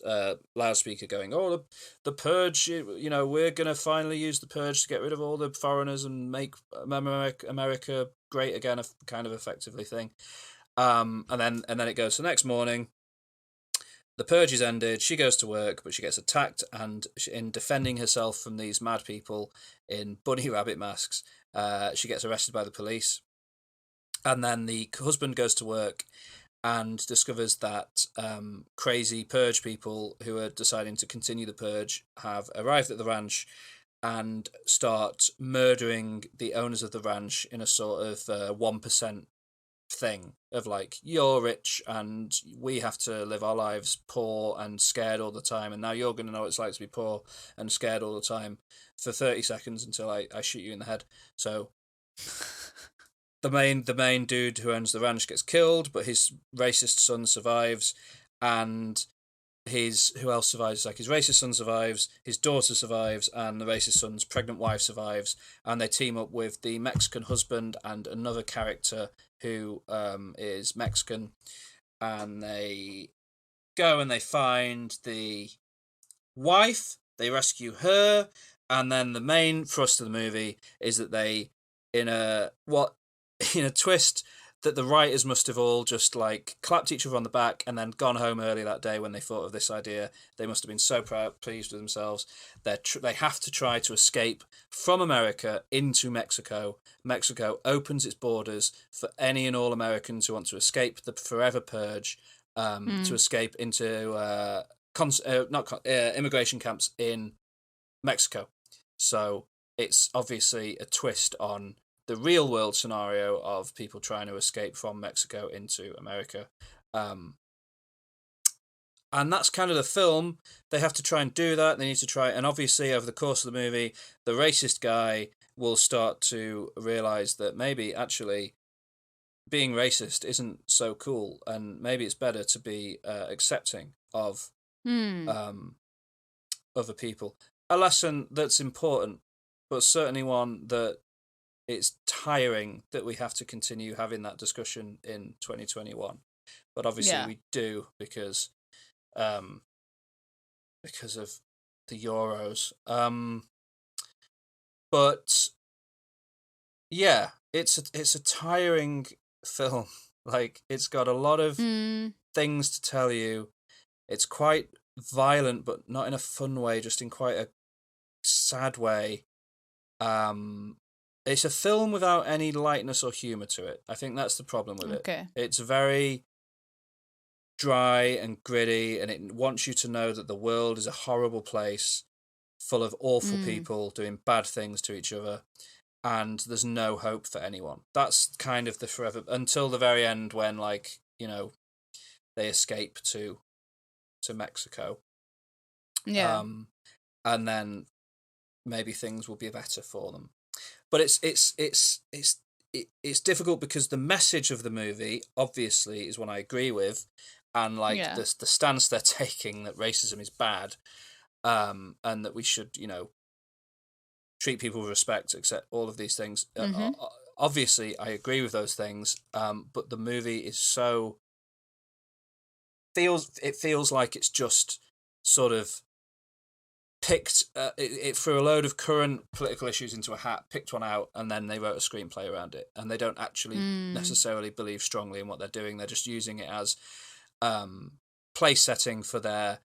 loudspeaker going, "Oh, the purge! We're gonna finally use the purge to get rid of all the foreigners and make America great again," a kind of effectively thing. And then it goes. So the next morning, the purge is ended. She goes to work, but she gets attacked, and in defending herself from these mad people in bunny rabbit masks, she gets arrested by the police. And then the husband goes to work and discovers that crazy purge people who are deciding to continue the purge have arrived at the ranch and start murdering the owners of the ranch in a sort of 1% thing of like, you're rich and we have to live our lives poor and scared all the time, and now you're going to know what it's like to be poor and scared all the time for 30 seconds until I shoot you in the head. So the main dude who owns the ranch gets killed, but his racist son survives, and who else survives? Like, his racist son survives, his daughter survives, and the racist son's pregnant wife survives, and they team up with the Mexican husband and another character who is Mexican, and they go and they find the wife, they rescue her, and then the main thrust of the movie is that they, in a twist that the writers must have all just like clapped each other on the back and then gone home early that day when they thought of this idea. They must have been so pleased with themselves. They have to try to escape from America into Mexico. Mexico opens its borders for any and all Americans who want to escape the forever purge, to escape into immigration camps in Mexico. So it's obviously a twist on the real world scenario of people trying to escape from Mexico into America. And that's kind of the film. They have to try and do that. They need to try. And obviously, over the course of the movie, the racist guy will start to realize that maybe actually being racist isn't so cool. And maybe it's better to be accepting of other people. A lesson that's important, but certainly one that it's tiring that we have to continue having that discussion in 2021, but obviously we do because of the Euros. But yeah, it's a tiring film. Like, it's got a lot of things to tell you. It's quite violent, but not in a fun way, just in quite a sad way. It's a film without any lightness or humour to it. I think that's the problem with it. It's very dry and gritty, and it wants you to know that the world is a horrible place full of awful people doing bad things to each other, and there's no hope for anyone. That's kind of the forever, until the very end when, like, they escape to Mexico. Yeah. And then maybe things will be better for them. But it's difficult because the message of the movie obviously is one I agree with, and like the stance they're taking that racism is bad, and that we should treat people with respect, accept all of these things. Obviously, I agree with those things. But the movie is feels like it's just sort of picked it threw a load of current political issues into a hat, picked one out, and then they wrote a screenplay around it. And they don't actually necessarily believe strongly in what they're doing. They're just using it as place setting for their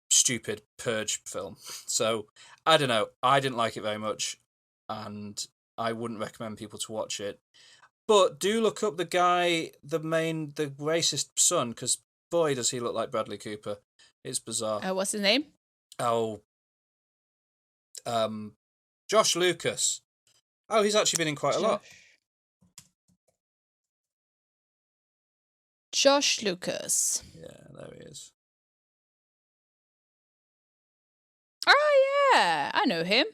stupid Purge film. So I don't know. I didn't like it very much, and I wouldn't recommend people to watch it. But do look up the guy, the racist son, because boy does he look like Bradley Cooper. It's bizarre. What's his name? Josh Lucas. Oh, he's actually been in quite a lot. Josh Lucas. Yeah, there he is. Oh, yeah, I know him.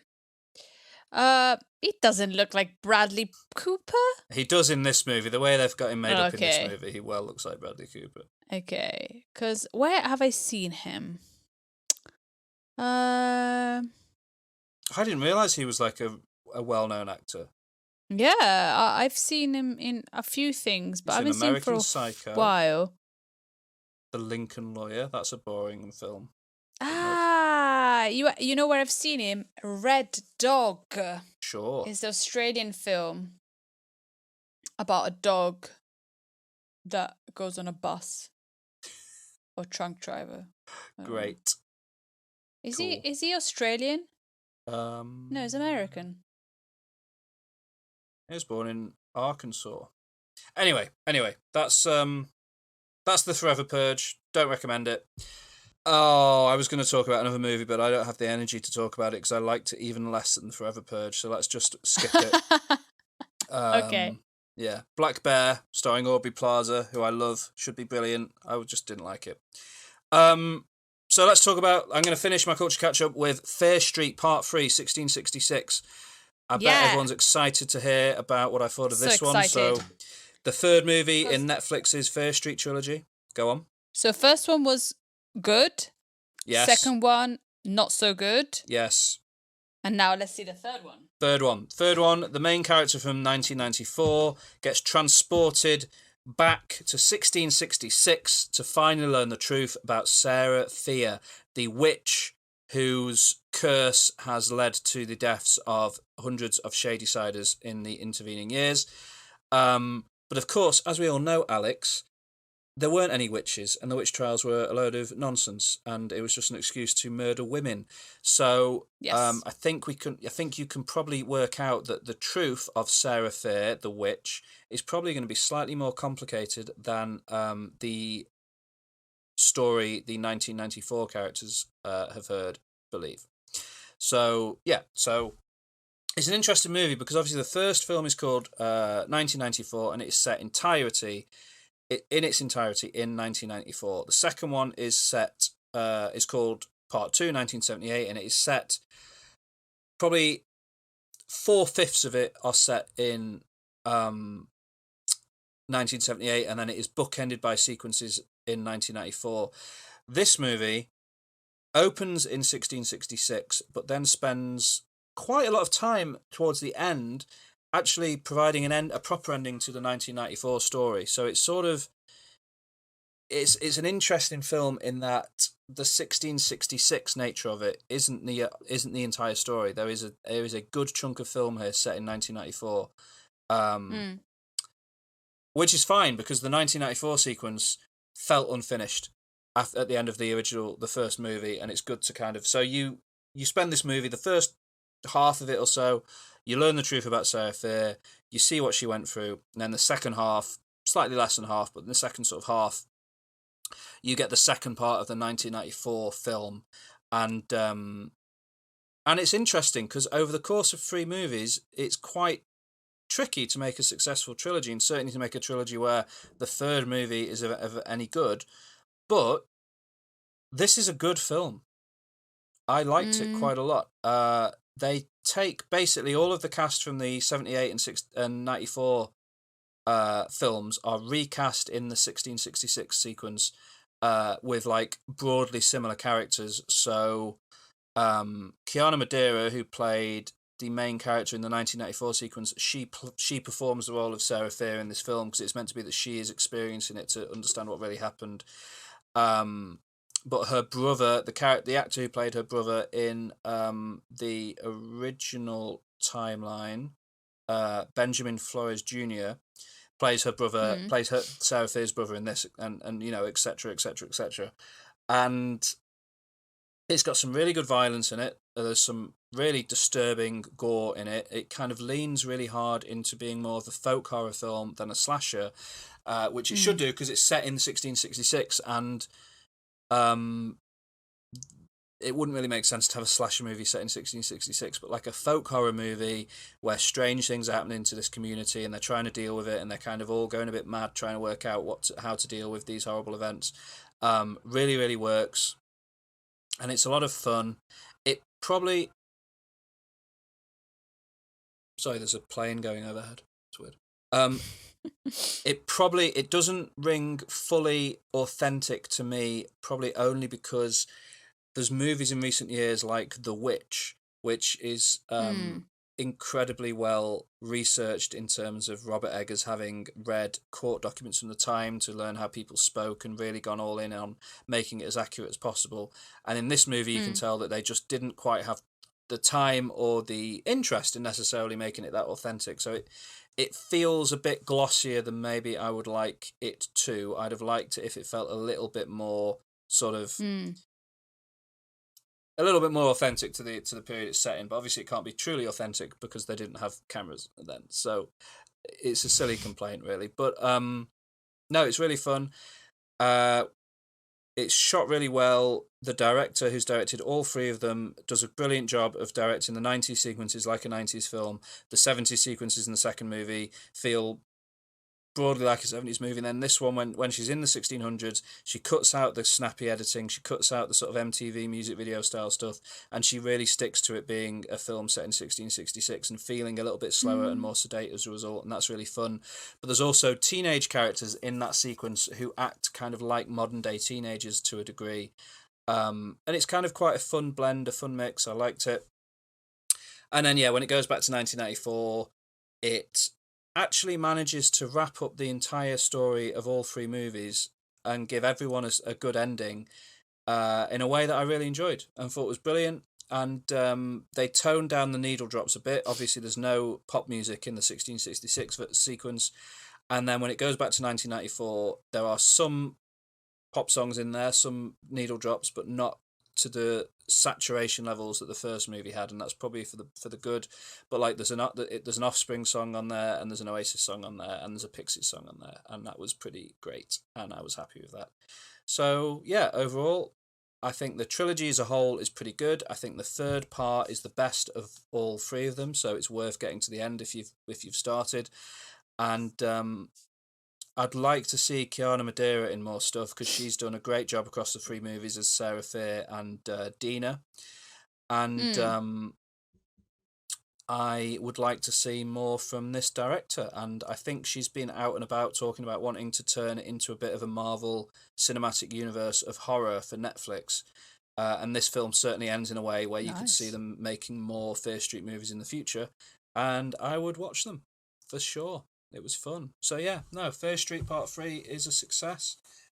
He doesn't look like Bradley Cooper. He does in this movie. The way they've got him made up in this Okay. movie, he well looks like Bradley Cooper. Okay, because where have I seen him? Uh, I didn't realise he was like a well-known actor. yeah, I've seen him in a few things, but I He's in haven't seen him for American a Psycho. while. The Lincoln Lawyer. That's a boring film. Ah, you know where I've seen him? Red Dog Sure. is the Australian film about a dog that goes on a bus or trunk driver. I don't know. Great. Is Cool. he Australian? No, No, he's American. He was born in Arkansas. Anyway, that's the Forever Purge. Don't recommend it. Oh, I was going to talk about another movie, but I don't have the energy to talk about it because I liked it even less than the Forever Purge. So let's just skip it. Okay. Yeah, Black Bear, starring Aubrey Plaza, who I love, should be brilliant. I just didn't like it. So let's talk about. I'm going to finish my culture catch up with Fair Street Part 3, 1666. I bet everyone's excited to hear about what I thought of this one. So, the third movie in Netflix's Fair Street trilogy. Go on. So first one was good. Yes. Second one, not so good. Yes. And now let's see the third one. Third one, the main character from 1994 gets transported back to 1666 to finally learn the truth about Sarah Fear, the witch whose curse has led to the deaths of hundreds of Shadysiders in the intervening years. But of course, as we all know, Alex, there weren't any witches, and the witch trials were a load of nonsense, and it was just an excuse to murder women. So, Yes. I think you can probably work out that the truth of Sarah Fear, the witch, is probably going to be slightly more complicated than the story the 1994 characters have believe. So, yeah, it's an interesting movie because obviously the first film is called 1994, and it's set in its entirety in 1994. The second one is set is called Part 2, 1978, and it is set probably 4/5 of it are set in 1978, and then it is bookended by sequences in 1994. This movie opens in 1666, but then spends quite a lot of time towards the end actually providing a proper ending to the 1994 story. So it's sort of it's an interesting film in that the 1666 nature of it isn't the entire story. There is a good chunk of film here set in 1994, which is fine because the 1994 sequence felt unfinished at the end of the first movie, and it's good to kind of you spend this movie, the first half of it or so, you learn the truth about Sarah Fear, you see what she went through, and then the second half, slightly less than half, but in the second sort of half, you get the second part of the 1994 film, and it's interesting because over the course of 3 movies, it's quite tricky to make a successful trilogy, and certainly to make a trilogy where the third movie is of any good. But this is a good film. I liked it quite a lot. They take basically all of the cast from the 78 and 94 films are recast in the 1666 sequence with like broadly similar characters. So Kiana Madeira, who played the main character in the 1994 sequence, she performs the role of Sarah Fear in this film because it's meant to be that she is experiencing it to understand what really happened. But her brother, the actor who played her brother in the original timeline, Benjamin Flores Jr., plays her brother, plays her Sarah Fear's brother in this, and you know, etc., etc., etc. And it's got some really good violence in it. There's some really disturbing gore in it. It kind of leans really hard into being more of a folk horror film than a slasher, which it should do because it's set in 1666, and it wouldn't really make sense to have a slasher movie set in 1666, but like a folk horror movie where strange things are happening to this community and they're trying to deal with it, and they're kind of all going a bit mad trying to work out how to deal with these horrible events. Really, really works. And it's a lot of fun. It probably Sorry, there's a plane going overhead. It's weird. It doesn't ring fully authentic to me, probably only because there's movies in recent years like The Witch, which is incredibly well researched in terms of Robert Eggers having read court documents from the time to learn how people spoke and really gone all in on making it as accurate as possible. And in this movie, you can tell that they just didn't quite have the time or the interest in necessarily making it that authentic. So it feels a bit glossier than maybe I would like it to. I'd have liked it if it felt a little bit more sort of a little bit more authentic to the period it's set in, but obviously it can't be truly authentic because they didn't have cameras then. So it's a silly complaint, really. But no, it's really fun. It's shot really well. The director, who's directed all three of them, does a brilliant job of directing the 90s sequences like a 90s film. The 70s sequences in the second movie feel broadly like a 70s movie. And then this one, when she's in the 1600s, she cuts out the snappy editing, she cuts out the sort of MTV music video style stuff, and she really sticks to it being a film set in 1666 and feeling a little bit slower and more sedate as a result, and that's really fun. But there's also teenage characters in that sequence who act kind of like modern day teenagers to a degree, and it's kind of quite a fun blend, a fun mix. I liked it. And then when it goes back to 1994, it actually manages to wrap up the entire story of all three movies and give everyone a good ending in a way that I really enjoyed and thought was brilliant. And they toned down the needle drops a bit. Obviously, there's no pop music in the 1666 sequence. And then when it goes back to 1994, there are some pop songs in there, some needle drops, but not to the saturation levels that the first movie had, and that's probably for the good. But like there's an Offspring song on there, and there's an Oasis song on there, and there's a Pixies song on there, and that was pretty great, and I was happy with that. So yeah, overall, I think the trilogy as a whole is pretty good. I think the third part is the best of all three of them, so it's worth getting to the end if you've started. And I'd like to see Kiana Madeira in more stuff because she's done a great job across the three movies as Sarah Fear and Dina. And I would like to see more from this director. And I think she's been out and about talking about wanting to turn it into a bit of a Marvel cinematic universe of horror for Netflix. And this film certainly ends in a way where you could see them making more Fear Street movies in the future. And I would watch them for sure. It was fun. So yeah, no, Fear Street Part 3 is a success,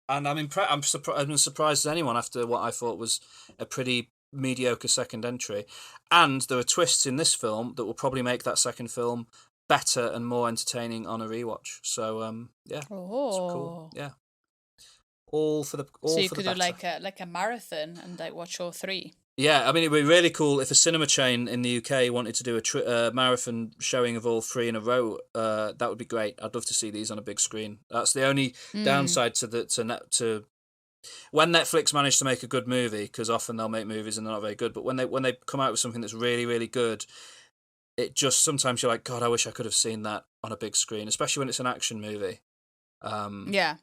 and I'm surprised as anyone after what I thought was a pretty mediocre second entry. And there are twists in this film that will probably make that second film better and more entertaining on a rewatch. So yeah, it's cool. Yeah, all for the so you for could the do better. like a marathon and like watch all three. Yeah, I mean, it'd be really cool if a cinema chain in the UK wanted to do a marathon showing of all three in a row. That would be great. I'd love to see these on a big screen. That's the only downside to when Netflix manage to make a good movie, because often they'll make movies and they're not very good. But when they come out with something that's really, really good, it just sometimes you're like, God, I wish I could have seen that on a big screen, especially when it's an action movie. Yeah,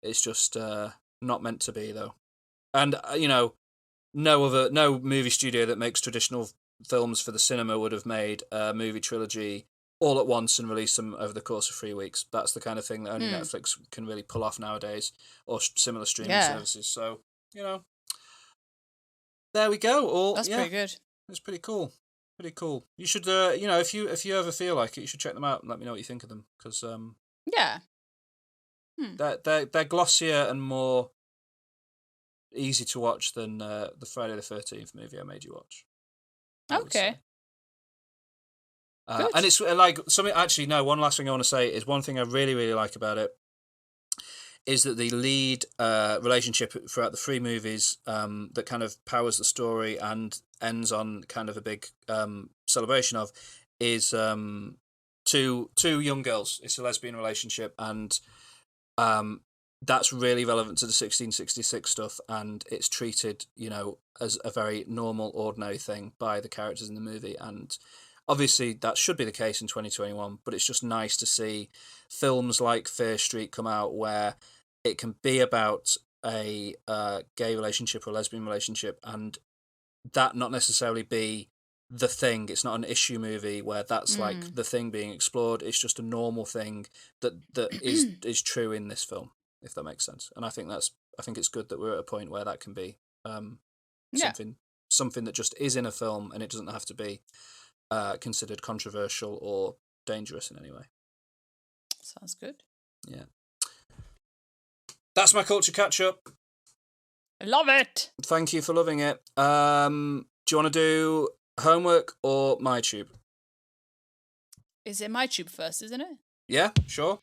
it's just not meant to be though, and no movie studio that makes traditional films for the cinema would have made a movie trilogy all at once and release them over the course of 3 weeks. That's the kind of thing that only Netflix can really pull off nowadays, or similar streaming services. So, there we go. That's pretty good. It's pretty cool. Pretty cool. You should, if you ever feel like it, you should check them out and let me know what you think of them. Because they're glossier and more easy to watch than the Friday the 13th movie I made you watch. Okay. And it's like something. Actually, no. One last thing I want to say is one thing I really, really like about it is that the lead relationship throughout the three movies that kind of powers the story and ends on kind of a big celebration of is two young girls. It's a lesbian relationship, and that's really relevant to the 1666 stuff, and it's treated, as a very normal, ordinary thing by the characters in the movie. And obviously that should be the case in 2021, but it's just nice to see films like Fear Street come out where it can be about a gay relationship or lesbian relationship, and that not necessarily be the thing. It's not an issue movie where that's like the thing being explored. It's just a normal thing that is true in this film, if that makes sense. And I think it's good that we're at a point where that can be something that just is in a film, and it doesn't have to be considered controversial or dangerous in any way. Sounds good. Yeah. That's my culture catch up. I love it. Thank you for loving it. Do you want to do homework or MyTube? Is it MyTube first, isn't it? Yeah, sure.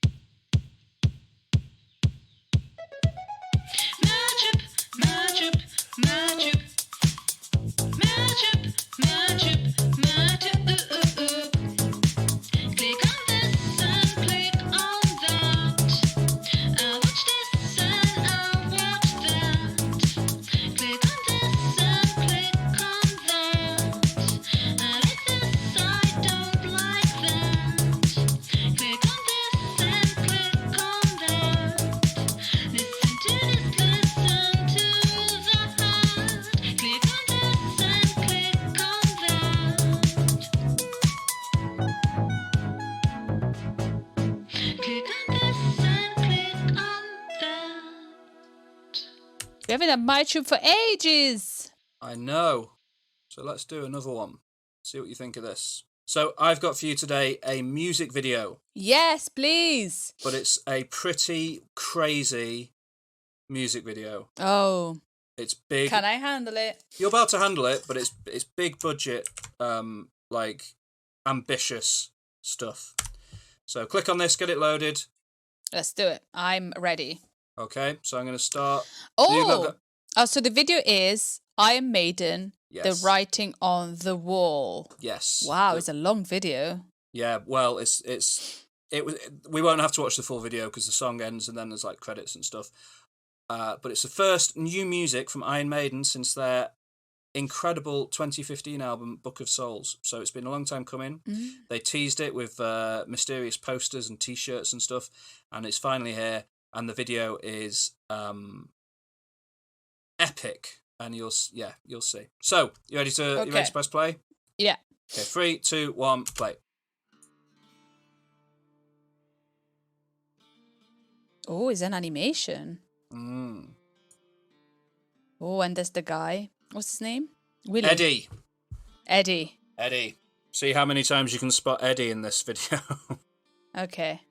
We haven't had MyTube for ages. I know. So let's do another one. See what you think of this. So I've got for you today a music video. Yes, please. But it's a pretty crazy music video. Oh. It's big. Can I handle it? You're about to handle it, but it's big budget, like ambitious stuff. So click on this, get it loaded. Let's do it. I'm ready. Okay, so I'm going to start. So the video is Iron Maiden, Yes. the writing on the wall. Yes. Wow, it's a long video. Yeah, well, we won't have to watch the full video because the song ends and then there's like credits and stuff. But it's the first new music from Iron Maiden since their incredible 2015 album Book of Souls. So it's been a long time coming. They teased it with mysterious posters and t-shirts and stuff, and it's finally here. And the video is epic, and you'll see. So you ready to press play? Yeah. Okay, 3, 2, 1, play. Oh, it's an animation. Oh, and there's the guy. What's his name? Willie. Eddie. See how many times you can spot Eddie in this video. Okay.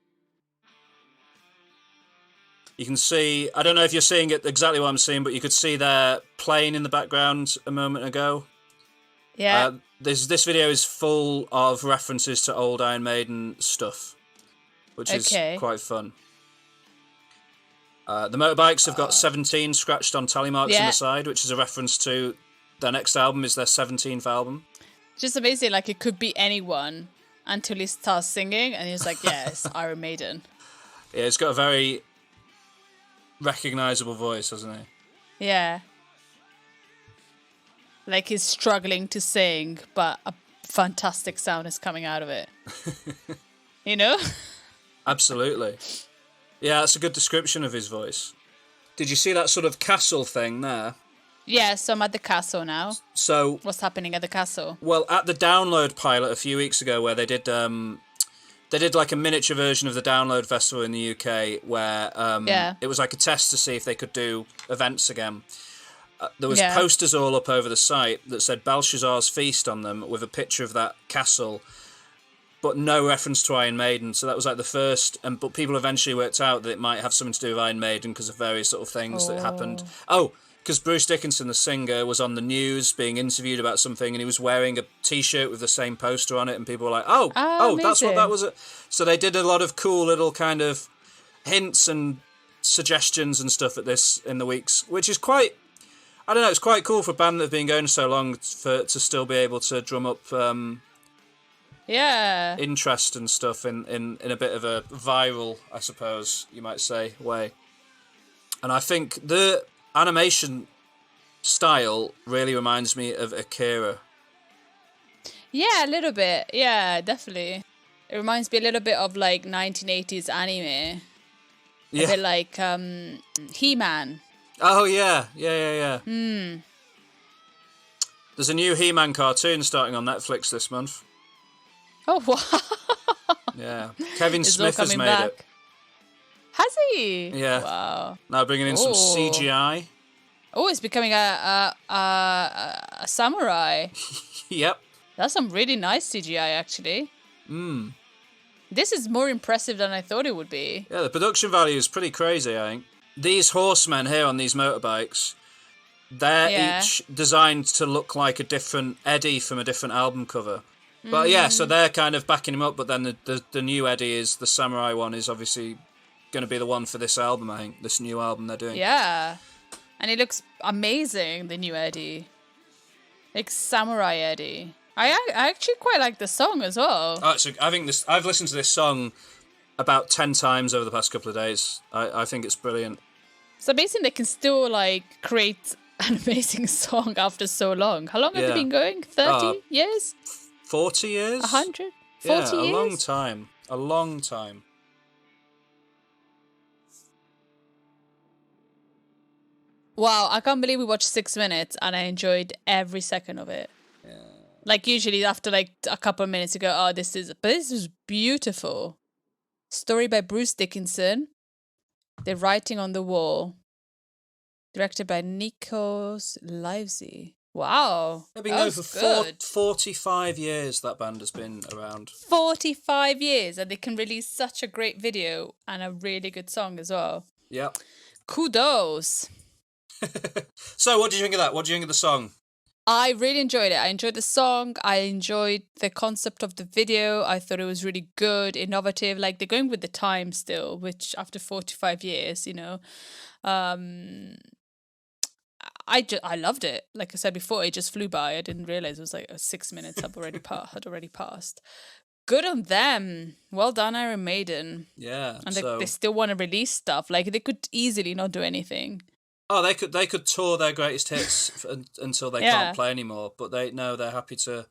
You can see, I don't know if you're seeing it exactly what I'm seeing, but you could see their plane in the background a moment ago. Yeah. This video is full of references to old Iron Maiden stuff, which is quite fun. The motorbikes have got 17 scratched on tally marks on the side, which is a reference to their next album is their 17th album. Just amazing, like it could be anyone until he starts singing and he's like, yeah, it's Iron Maiden. Yeah, it's got a very recognisable voice, hasn't he? Yeah. Like he's struggling to sing, but a fantastic sound is coming out of it. You know? Absolutely. Yeah, that's a good description of his voice. Did you see that sort of castle thing there? Yeah, so I'm at the castle now. So what's happening at the castle? Well, at the Download pilot a few weeks ago, where they did like a miniature version of the Download Festival in the UK, where it was like a test to see if they could do events again. There was posters all up over the site that said Belshazzar's Feast on them with a picture of that castle, but no reference to Iron Maiden. So that was like the first, but people eventually worked out that it might have something to do with Iron Maiden because of various sort of things that happened. Oh, because Bruce Dickinson, the singer, was on the news being interviewed about something, and he was wearing a T-shirt with the same poster on it, and people were like, oh, that's what that was. So they did a lot of cool little kind of hints and suggestions and stuff at this in the weeks, which is quite, I don't know, it's quite cool for a band that have been going so long to still be able to drum up interest and stuff in a bit of a viral, I suppose you might say, way. And I think the animation style really reminds me of Akira. Yeah, a little bit. Yeah, definitely. It reminds me a little bit of like 1980s anime. Yeah. A bit like He-Man. Oh, yeah. There's a new He-Man cartoon starting on Netflix this month. Oh, wow. Yeah. Kevin It's Smith all has coming made back. it. Has he? Yeah. Wow. Now bringing in some Oh. CGI. Oh, it's becoming a samurai. Yep. That's some really nice CGI, actually. This is more impressive than I thought it would be. Yeah, the production value is pretty crazy, I think. These horsemen here on these motorbikes, they're each designed to look like a different Eddie from a different album cover. But yeah, so they're kind of backing him up, but then the new Eddie is, the samurai one is obviously going to be the one for this album, I think, this new album they're doing. Yeah. And it looks amazing, the new Eddie. Like Samurai Eddie. I actually quite like the song as well. Oh, I think I've listened to this song about 10 times over the past couple of days. I think it's brilliant. It's amazing they can still like create an amazing song after so long. How long have they been going? 30 years? 40 years? 100? 40 yeah, years? a long time. A long time. Wow, I can't believe we watched 6 minutes and I enjoyed every second of it. Yeah. Like usually after like a couple of minutes you go, oh, this is beautiful. Story by Bruce Dickinson. The Writing on the Wall. Directed by Nikos Livesey. Wow. They've been going for 45 years, that band has been around. 45 years, and they can release such a great video and a really good song as well. Yep. Kudos. So, what did you think of that? What did you think of the song? I really enjoyed it. I enjoyed the song. I enjoyed the concept of the video. I thought it was really good, innovative. Like, they're going with the time still, which after 45 years, you know. I loved it. Like I said before, it just flew by. I didn't realize it was like 6 minutes had already passed. Good on them. Well done, Iron Maiden. Yeah. And they still want to release stuff. Like they could easily not do anything. Oh, they could tour their greatest hits until they can't play anymore. But they're happy to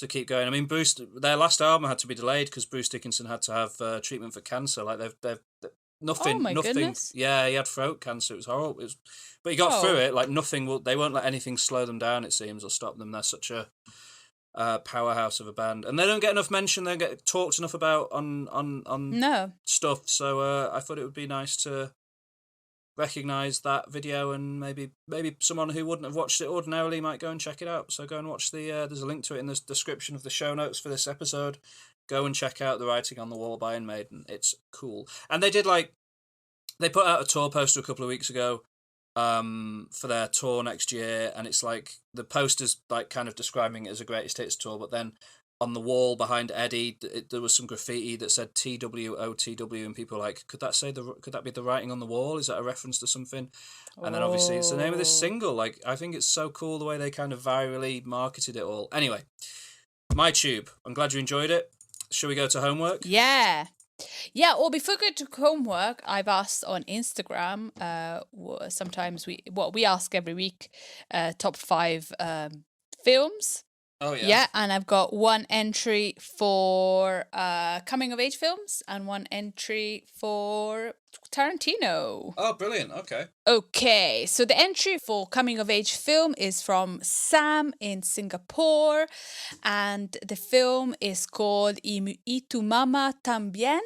keep going. I mean, their last album had to be delayed because Bruce Dickinson had to have treatment for cancer. Like they've nothing. Oh my nothing. goodness. Yeah, he had throat cancer. It was horrible. But he got through it. Like nothing. They won't let anything slow them down. It seems, or stop them. They're such a powerhouse of a band, and they don't get enough mention. They don't get talked enough about on stuff. So I thought it would be nice to recognise that video, and maybe someone who wouldn't have watched it ordinarily might go and check it out. So go and watch there's a link to it in the description of the show notes for this episode. Go and check out The Writing on the Wall by Iron Maiden. It's cool. And they put out a tour poster a couple of weeks ago for their tour next year, and it's like the poster's like kind of describing it as a greatest hits tour, but then on the wall behind Eddie there was some graffiti that said TWOTW, and people were like, could that be the writing on the wall? Is that a reference to something? And then obviously it's the name of this single. Like, I think it's so cool the way they kind of virally marketed it all. Anyway, MyTube, I'm glad you enjoyed it. Shall we go to homework? Yeah. Yeah, or before we go to homework, I've asked on Instagram, sometimes we ask every week, top 5 films. Oh, yeah. Yeah, and I've got one entry for coming of age films and one entry for Tarantino. Oh, brilliant. Okay. Okay, so the entry for coming of age film is from Sam in Singapore, and the film is called Y tu mamá también,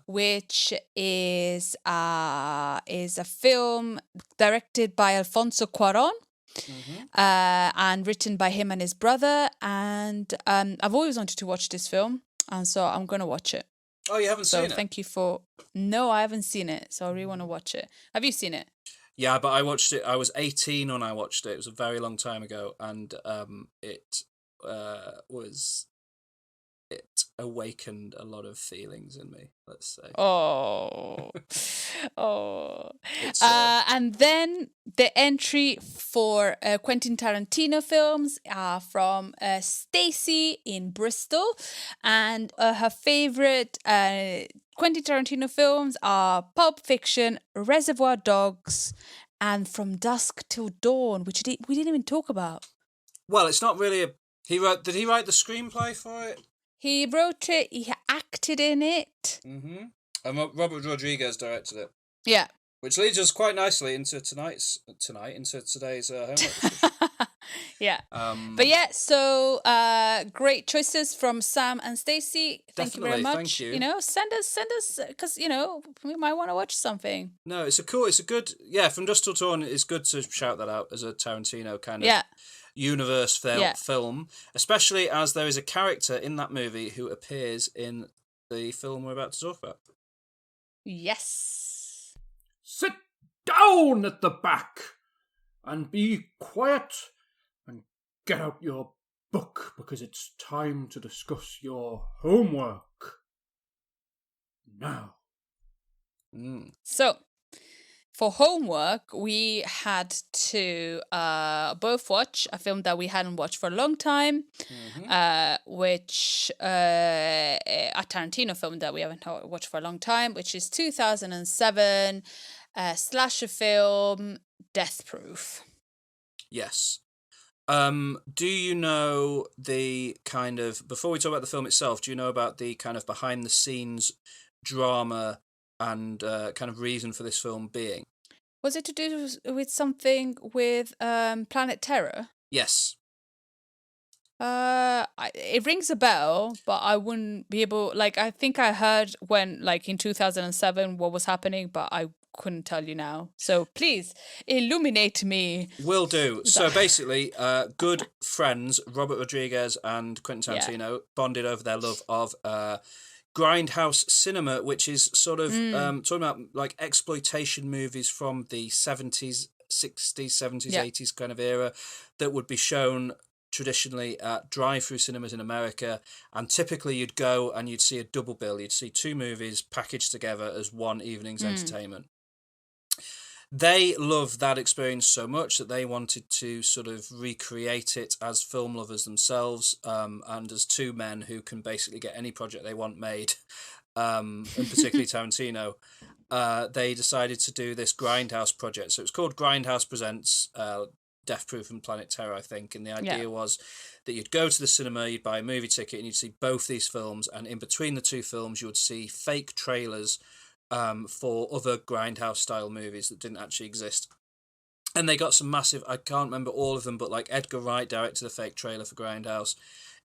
which is a film directed by Alfonso Cuarón. Mm-hmm. And written by him and his brother, and I've always wanted to watch this film, and so I'm gonna watch it. Oh, you haven't seen it? Thank you for... No, I haven't seen it, so I really want to watch it. Have you seen it? Yeah, but I watched it. I was 18 when I watched it. It was a very long time ago, and it awakened a lot of feelings in me, let's say. And then the entry for Quentin Tarantino films are from Stacy in Bristol, and her favorite Quentin Tarantino films are Pulp Fiction, Reservoir Dogs, and From Dusk Till Dawn, which we didn't even talk about. Well, it's not really did he write the screenplay for it? He wrote it, he acted in it. Mm-hmm. And Robert Rodriguez directed it. Yeah. Which leads us quite nicely into today's homework discussion. Yeah. But yeah, so great choices from Sam and Stacey. Thank you very Definitely, much. thank you. You know, send us because we might want to watch something. No, it's a good, from Dusk Till Dawn, it's good to shout that out as a Tarantino kind of universe film, especially as there is a character in that movie who appears in the film we're about to talk about. Yes. Sit down at the back and be quiet and get out your book because it's time to discuss your homework. Now. So, for homework, we had to both watch a film that we hadn't watched for a long time, which a Tarantino film that we haven't watched for a long time, which is 2007 slasher film Death Proof. Yes. Do you know the kind of, before we talk about the film itself, do you know about the kind of behind the scenes drama and kind of reason for this film being? Was it to do with something with Planet Terror? Yes. It rings a bell, but I wouldn't be able. Like, I think I heard when, like, in 2007, what was happening, but I couldn't tell you now. So please illuminate me. Will do. So basically, good friends Robert Rodriguez and Quentin Tarantino bonded over their love of grindhouse cinema, which is sort of talking about like exploitation movies from the 70s, 60s, 70s, 80s kind of era that would be shown traditionally at drive-through cinemas in America, and typically you'd go and you'd see a double bill. You'd see two movies packaged together as one evening's entertainment. They loved that experience so much that they wanted to sort of recreate it as film lovers themselves, and as two men who can basically get any project they want made, and particularly Tarantino. They decided to do this Grindhouse project. So it's called Grindhouse Presents Death Proof and Planet Terror, I think. And the idea was that you'd go to the cinema, you'd buy a movie ticket, and you'd see both these films. And in between the two films, you would see fake trailers for other Grindhouse style movies that didn't actually exist. And they got some massive, I can't remember all of them, but like Edgar Wright directed a fake trailer for Grindhouse.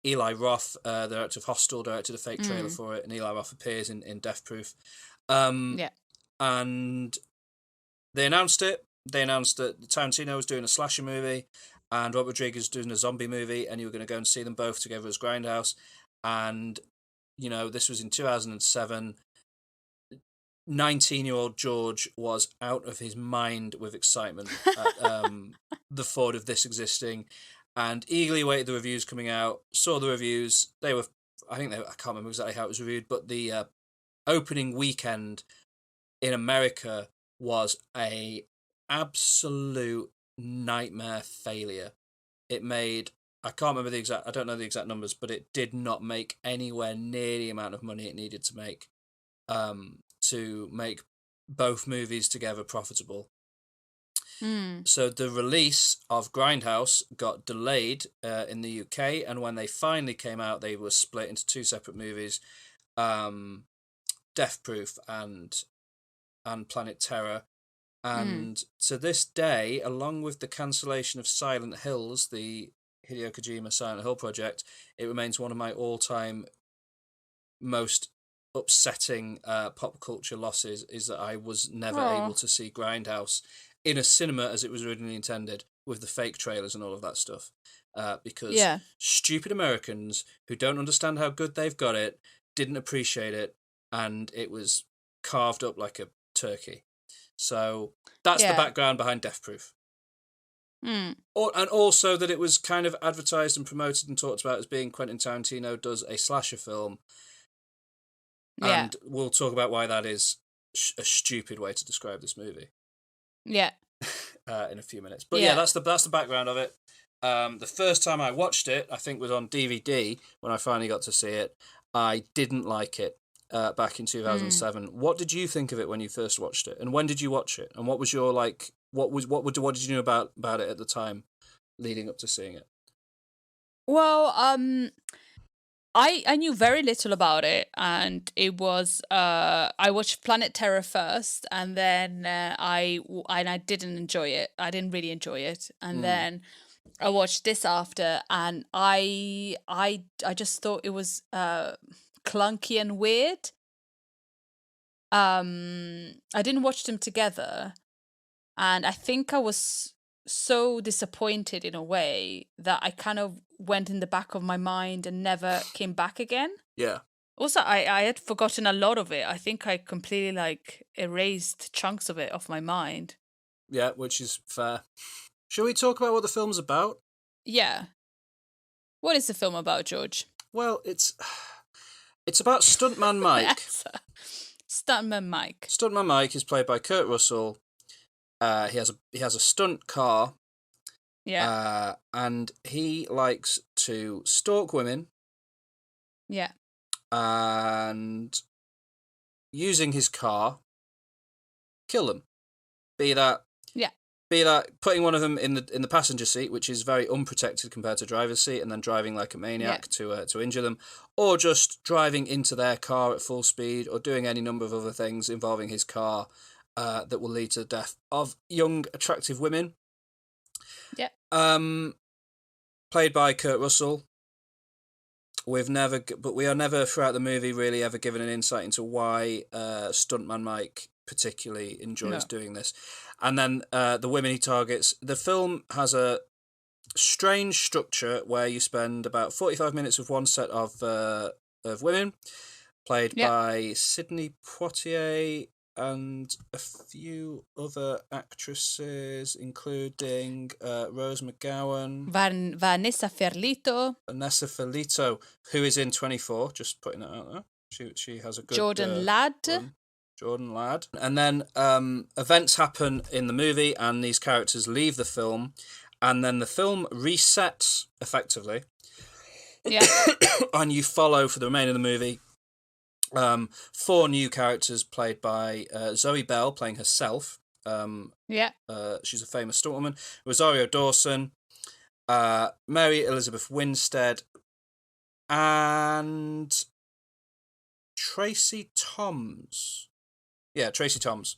Eli Roth, the director of Hostel, directed a fake trailer for it, and Eli Roth appears in Death Proof. And they announced it. They announced that Tarantino was doing a slasher movie and Robert Rodriguez was doing a zombie movie, and you were going to go and see them both together as Grindhouse. And, you know, this was in 2007. 19-year-old George was out of his mind with excitement at the thought of this existing, and eagerly waited the reviews coming out. Saw the reviews. They were, I can't remember exactly how it was reviewed, but the opening weekend in America was a absolute nightmare failure. It made, I don't know the exact numbers, but it did not make anywhere near the amount of money it needed to make both movies together profitable. So the release of Grindhouse got delayed in the UK, and when they finally came out, they were split into two separate movies, Death Proof and Planet Terror. And to this day, along with the cancellation of Silent Hills, the Hideo Kojima Silent Hill project, it remains one of my all-time most upsetting pop culture losses, is that I was never able to see Grindhouse in a cinema as it was originally intended, with the fake trailers and all of that stuff. Because stupid Americans who don't understand how good they've got it didn't appreciate it, and it was carved up like a turkey. So that's the background behind Death Proof. And also that it was kind of advertised and promoted and talked about as being Quentin Tarantino does a slasher film. And we'll talk about why that is a stupid way to describe this movie. In a few minutes. But that's the background of it. The first time I watched it, I think, was on DVD when I finally got to see it. I didn't like it. Back in 2007. What did you think of it when you first watched it, and when did you watch it, and what was your what did you know about it at the time leading up to seeing it? Well, I knew very little about it, and it was I watched Planet Terror first, and then I didn't enjoy it. I didn't really enjoy it, and then I watched this after, and I just thought it was clunky and weird. I didn't watch them together, and I think I was so disappointed in a way that I kind of went in the back of my mind and never came back again. Yeah. Also, I had forgotten a lot of it. I think I completely like erased chunks of it off my mind. Yeah, which is fair. Shall we talk about what the film's about? Yeah. What is the film about, George? Well, it's about Stuntman Mike. Stuntman Mike. Stuntman Mike is played by Kurt Russell. He has a stunt car. Yeah. And he likes to stalk women. Yeah. And using his car, kill them. Be that putting one of them in the passenger seat, which is very unprotected compared to driver's seat, and then driving like a maniac to injure them, or just driving into their car at full speed, or doing any number of other things involving his car that will lead to the death of young, attractive women. Yeah. Played by Kurt Russell. We are never throughout the movie really ever given an insight into why Stuntman Mike particularly enjoys doing this. And then the women he targets. The film has a strange structure where you spend about 45 minutes with one set of women, played by Sidney Poitier and a few other actresses, including Rose McGowan, Vanessa Ferlito, who is in 24. Just putting that out there. She has a good Jordan Ladd. Jordan Ladd. And then events happen in the movie, and these characters leave the film, and then the film resets effectively. Yeah. And you follow for the remainder of the movie 4 new characters played by Zoe Bell playing herself. She's a famous stuntwoman. Rosario Dawson, Mary Elizabeth Winstead, and Tracy Toms. Yeah, Tracy Toms.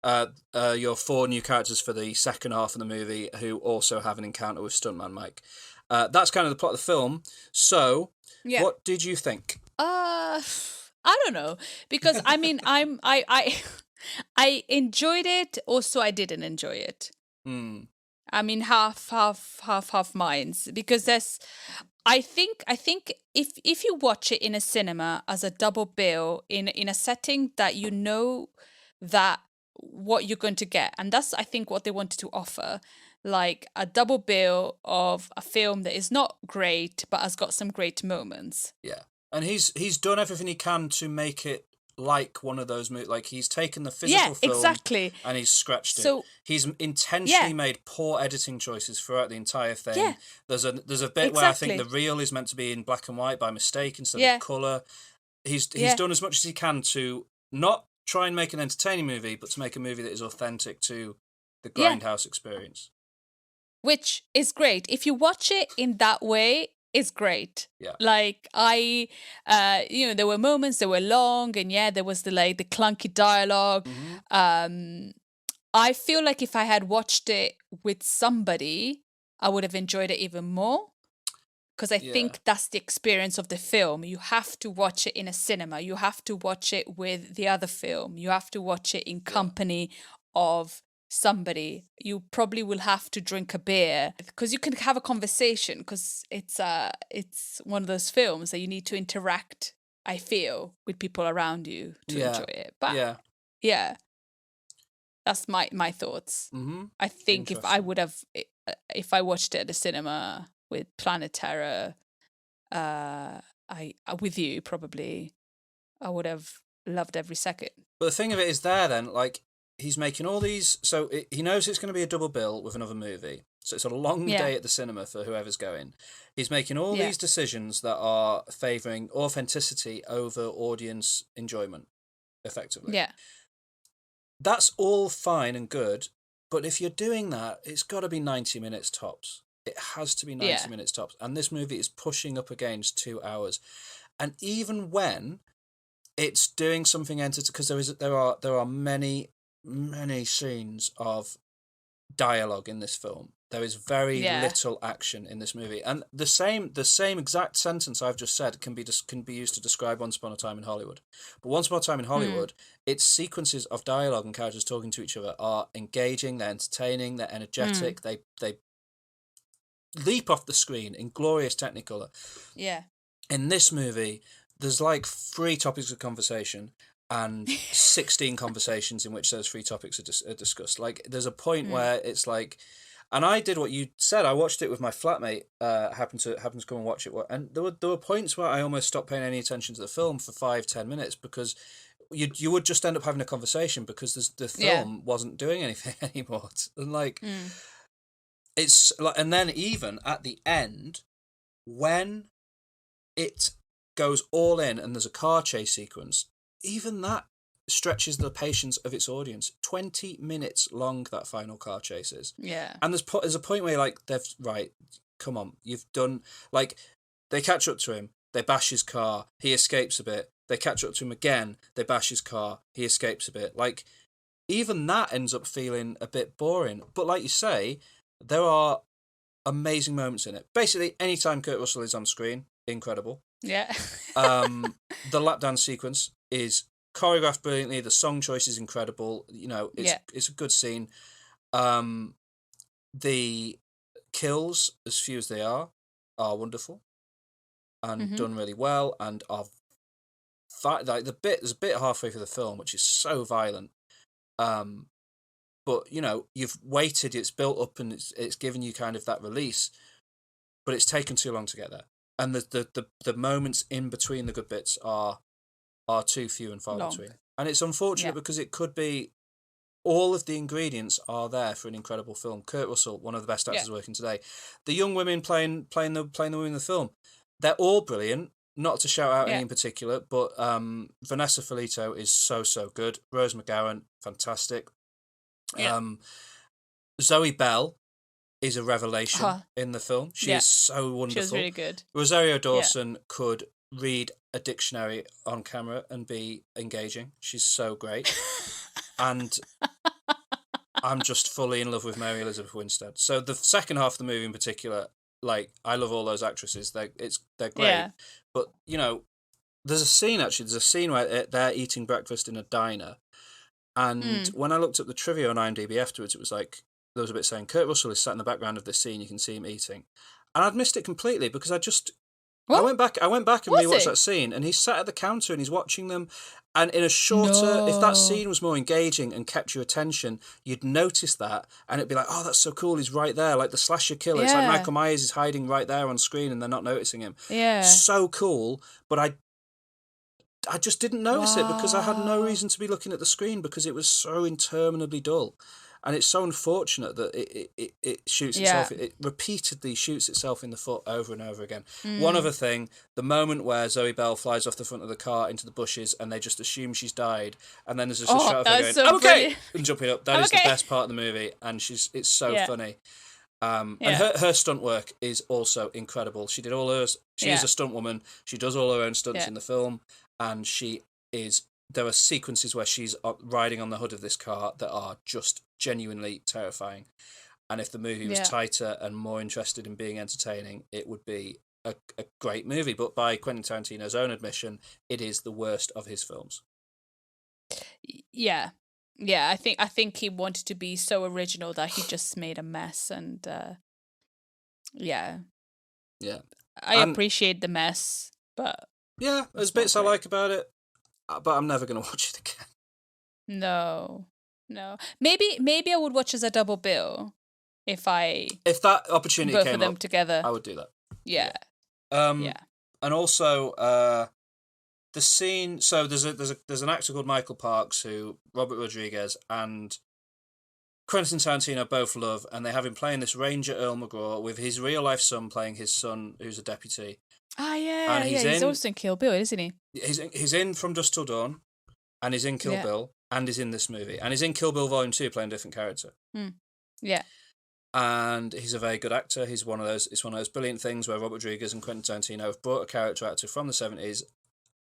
Your 4 new characters for the second half of the movie who also have an encounter with Stuntman Mike. That's kind of the plot of the film. So, what did you think? I don't know, because I mean I enjoyed it. Also, I didn't enjoy it. I mean, half minds, because I think if you watch it in a cinema as a double bill in a setting that you know that what you're going to get, and that's I think what they wanted to offer, like a double bill of a film that is not great but has got some great moments. Yeah. And he's done everything he can to make it like one of those movies. Like, he's taken the physical film and he's scratched it. He's intentionally made poor editing choices throughout the entire thing. Yeah. There's a bit where I think the reel is meant to be in black and white by mistake instead of colour. He's done as much as he can to not try and make an entertaining movie, but to make a movie that is authentic to the Grindhouse experience. Which is great. If you watch it in that way, it's great. Yeah. Like there were moments that were long, and there was the clunky dialogue. I feel like if I had watched it with somebody, I would have enjoyed it even more. Because I think that's the experience of the film. You have to watch it in a cinema. You have to watch it with the other film. You have to watch it in company of somebody. You probably will have to drink a beer because you can have a conversation, because it's one of those films that you need to interact, I feel, with people around you to enjoy it. But that's my thoughts. I think if I watched it at the cinema with Planet Terror, with you probably, I would have loved every second. But the thing of it is then, like, he's making all these, so he knows it's going to be a double bill with another movie. So it's a long day at the cinema for whoever's going. He's making all these decisions that are favouring authenticity over audience enjoyment, effectively. Yeah. That's all fine and good, but if you're doing that, it's got to be 90 minutes tops. It has to be 90 minutes tops. And this movie is pushing up against 2 hours. And even when it's doing something because there are many scenes of dialogue in this film. There is very little action in this movie, and the same exact sentence I've just said can be used to describe Once Upon a Time in Hollywood. But Once Upon a Time in Hollywood, its sequences of dialogue and characters talking to each other are engaging, they're entertaining, they're energetic, they leap off the screen in glorious Technicolor. Yeah. In this movie, there's like 3 topics of conversation and 16 conversations in which those 3 topics are discussed. Like, there's a point where it's like, and I did what you said. I watched it with my flatmate. Happened to come and watch it, and there were points where I almost stopped paying any attention to the film for 5-10 minutes because you would just end up having a conversation because the film wasn't doing anything anymore. And like, it's like, and then even at the end, when it goes all in and there's a car chase sequence, even that stretches the patience of its audience. 20 minutes long, that final car chase is. Yeah. And there's a point where you're like, come on, you've done, like, they catch up to him, they bash his car, he escapes a bit, they catch up to him again, they bash his car, he escapes a bit. Like, even that ends up feeling a bit boring. But like you say, there are amazing moments in it. Basically, anytime Kurt Russell is on screen, incredible. Yeah. The lap dance sequence is choreographed brilliantly. The song choice is incredible. You know, it's a good scene. The kills, as few as they are wonderful and done really well, and are like there's a bit halfway through the film which is so violent. But you know, you've waited, it's built up, and it's given you kind of that release, but it's taken too long to get there. And the moments in between the good bits are too few and far between. And it's unfortunate because it could be, all of the ingredients are there for an incredible film. Kurt Russell, one of the best actors working today. The young women playing the women in the film, they're all brilliant. Not to shout out any in particular, but Vanessa Felito is so good. Rose McGowan, fantastic. Zoe Bell is a revelation in the film. She is so wonderful. She was really good. Rosario Dawson could read a dictionary on camera and be engaging. She's so great. And I'm just fully in love with Mary Elizabeth Winstead. So the second half of the movie in particular, like, I love all those actresses. They're great. Yeah. But, you know, there's a scene where they're eating breakfast in a diner. And when I looked up the trivia on IMDb afterwards, it was like, there was a bit saying Kurt Russell is sat in the background of this scene. You can see him eating, and I'd missed it completely because I went back and rewatched that scene, and he's sat at the counter and he's watching them. And in a shorter, if that scene was more engaging and kept your attention, you'd notice that, and it'd be like, oh, that's so cool. He's right there, like the slasher killer. It's like Michael Myers is hiding right there on screen, and they're not noticing him. Yeah, so cool. But I just didn't notice it because I had no reason to be looking at the screen because it was so interminably dull. And it's so unfortunate that it shoots itself. It repeatedly shoots itself in the foot over and over again. One other thing, the moment where Zoe Bell flies off the front of the car into the bushes and they just assume she's died, and then there's just a shot of her going, "I'm okay," and jumping up. That is the best part of the movie, and it's so funny. And her stunt work is also incredible. She did all hers. She is a stunt woman. She does all her own stunts in the film, and there are sequences where she's riding on the hood of this car that are just genuinely terrifying. And if the movie was tighter and more interested in being entertaining, it would be a great movie. But by Quentin Tarantino's own admission, it is the worst of his films. Yeah. I think he wanted to be so original that he just made a mess. And I appreciate the mess, but there's bits I like about it, but I'm never going to watch it again. No. Maybe I would watch as a double bill if that opportunity both came of them up, together. I would do that. Yeah. And also the scene. So there's an actor called Michael Parks who Robert Rodriguez and Quentin Tarantino both love, and they have him playing this Ranger Earl McGraw with his real life son playing his son, who's a deputy. And he's also in Kill Bill, isn't he? He's in From Dusk Till Dawn, and he's in Kill Bill, and he's in this movie, and he's in Kill Bill Volume 2 playing a different character. Yeah. And he's a very good actor. He's one of those. It's one of those brilliant things where Robert Rodriguez and Quentin Tarantino have brought a character actor from the 70s,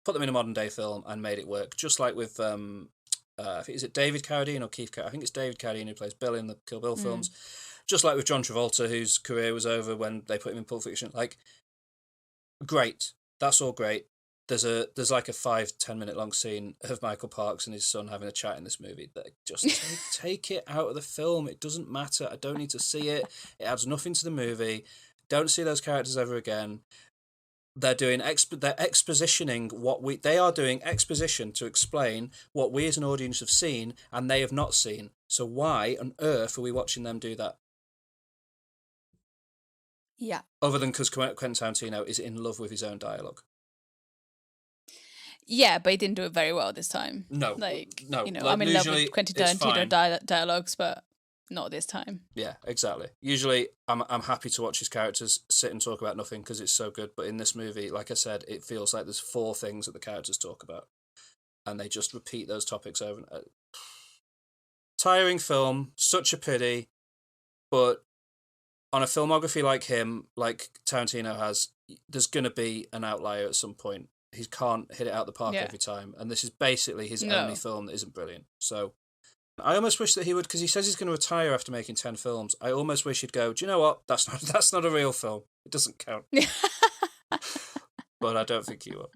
put them in a modern day film, and made it work. Just like with I think is it David Carradine or Keith? I think it's David Carradine who plays Bill in the Kill Bill films. Just like with John Travolta, whose career was over when they put him in Pulp Fiction. Like, great. That's all great. There's like a 5-10 minute long scene of Michael Parks and his son having a chat in this movie. That just take it out of the film. It doesn't matter. I don't need to see it. It adds nothing to the movie. Don't see those characters ever again. They're doing they're expositioning what they are doing exposition to explain what we as an audience have seen and they have not seen. So why on earth are we watching them do that? Yeah. Other than because Quentin Tarantino is in love with his own dialogue. Yeah, but he didn't do it very well this time. No, no. You know, Like, I'm in love with Quentin Tarantino dialogues, but not this time. Yeah, exactly. Usually, I'm happy to watch his characters sit and talk about nothing because it's so good. But in this movie, like I said, it feels like there's 4 things that the characters talk about, and they just repeat those topics over and over. Tiring film, such a pity. But on a filmography like him, like Tarantino has, there's going to be an outlier at some point. He can't hit it out the park every time, and this is basically his only film that isn't brilliant. So I almost wish that he would, because he says he's going to retire after making 10 films. I almost wish he'd go, do you know what? That's not a real film. It doesn't count. But I don't think he will.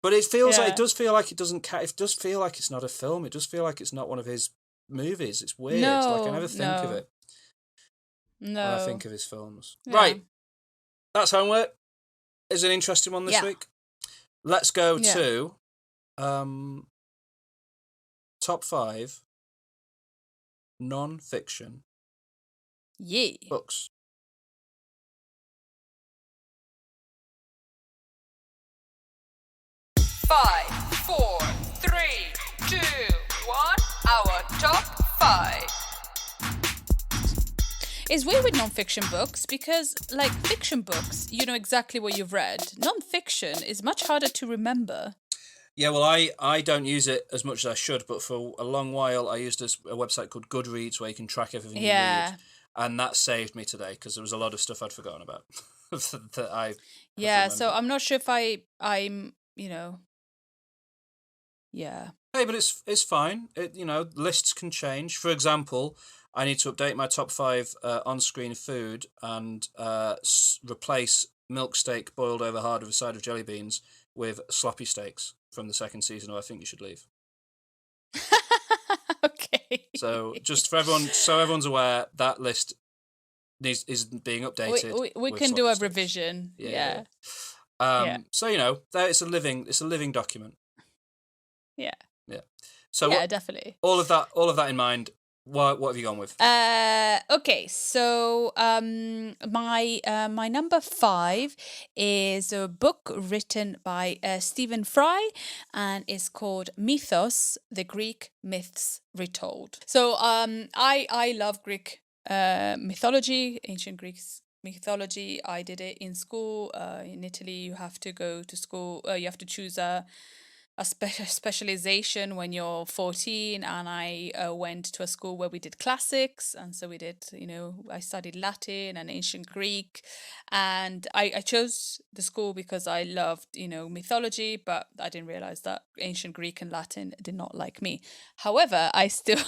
But it feels like, it does feel like it doesn't count. It does feel like it's not a film. It does feel like it's not one of his movies. It's weird. Like I never think of it. No. When I think of his films. Yeah. Right. That's homework. Is an interesting one this week. Let's go to top 5 non-fiction books. Five, 4, 3, 2, 1. Our top 5. It's weird with non-fiction books because, like, fiction books, you know exactly what you've read. Non-fiction is much harder to remember. Yeah, well, I don't use it as much as I should, but for a long while I used a website called Goodreads where you can track everything you read. And that saved me today because there was a lot of stuff I'd forgotten about that I so I'm not sure if I'm, you know... Yeah. Hey, but it's fine. Lists can change. For example, I need to update my top 5 on-screen food and replace milk steak boiled over hard with a side of jelly beans with sloppy steaks from the 2nd season of I Think You Should Leave. Okay. So just for everyone, so everyone's aware, that list is being updated. We can do a revision. Yeah. So it's a living document. Yeah. Yeah. So definitely. All of that in mind. What have you gone with? Okay, so my number 5 is a book written by Stephen Fry, and it's called Mythos: The Greek Myths Retold. So I love Greek mythology, ancient Greek mythology. I did it in school. In Italy, you have to go to school. You have to choose a specialization when you're 14, and I went to a school where we did classics, and so we did, I studied Latin and ancient Greek, and I chose the school because I loved, mythology, but I didn't realize that ancient Greek and Latin did not like me. However, I still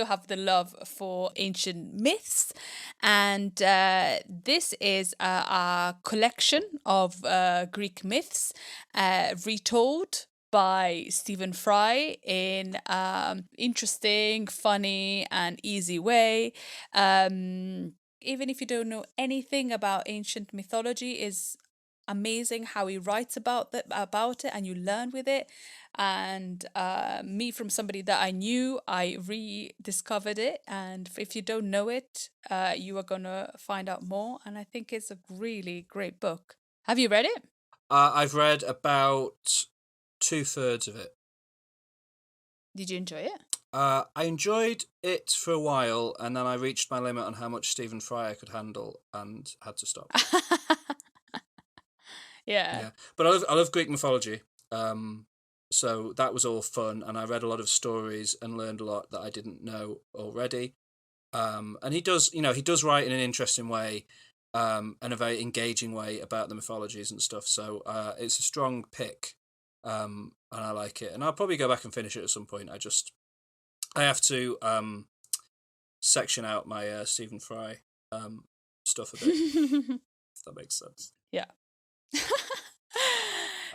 have the love for ancient myths, and this is a collection of Greek myths retold by Stephen Fry in interesting, funny, and easy way. Even if you don't know anything about ancient mythology, is amazing how he writes about it, and you learn with it. And me, from somebody that I knew, I rediscovered it. And if you don't know it, you are gonna find out more. And I think it's a really great book. Have you read it? I've read about 2/3 of it. Did you enjoy it? I enjoyed it for a while, and then I reached my limit on how much Stephen Fry I could handle and had to stop. Yeah. But I love Greek mythology. So that was all fun, and I read a lot of stories and learned a lot that I didn't know already. And he does, he does write in an interesting way, and a very engaging way about the mythologies and stuff. So it's a strong pick, and I like it. And I'll probably go back and finish it at some point. I have to section out my Stephen Fry stuff a bit, if that makes sense. Yeah.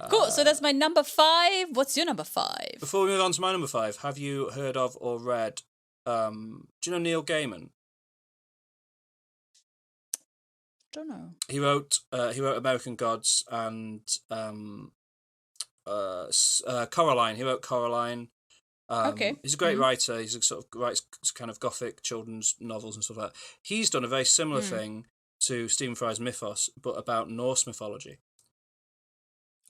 Cool. So that's my number 5. What's your number 5? Before we move on to my number 5, have you heard of or read? Do you know Neil Gaiman? Don't know. He wrote American Gods and Coraline. He wrote Coraline. Okay. He's a great writer. He's a sort of writes kind of gothic children's novels and stuff like that. He's done a very similar thing to Stephen Fry's Mythos, but about Norse mythology.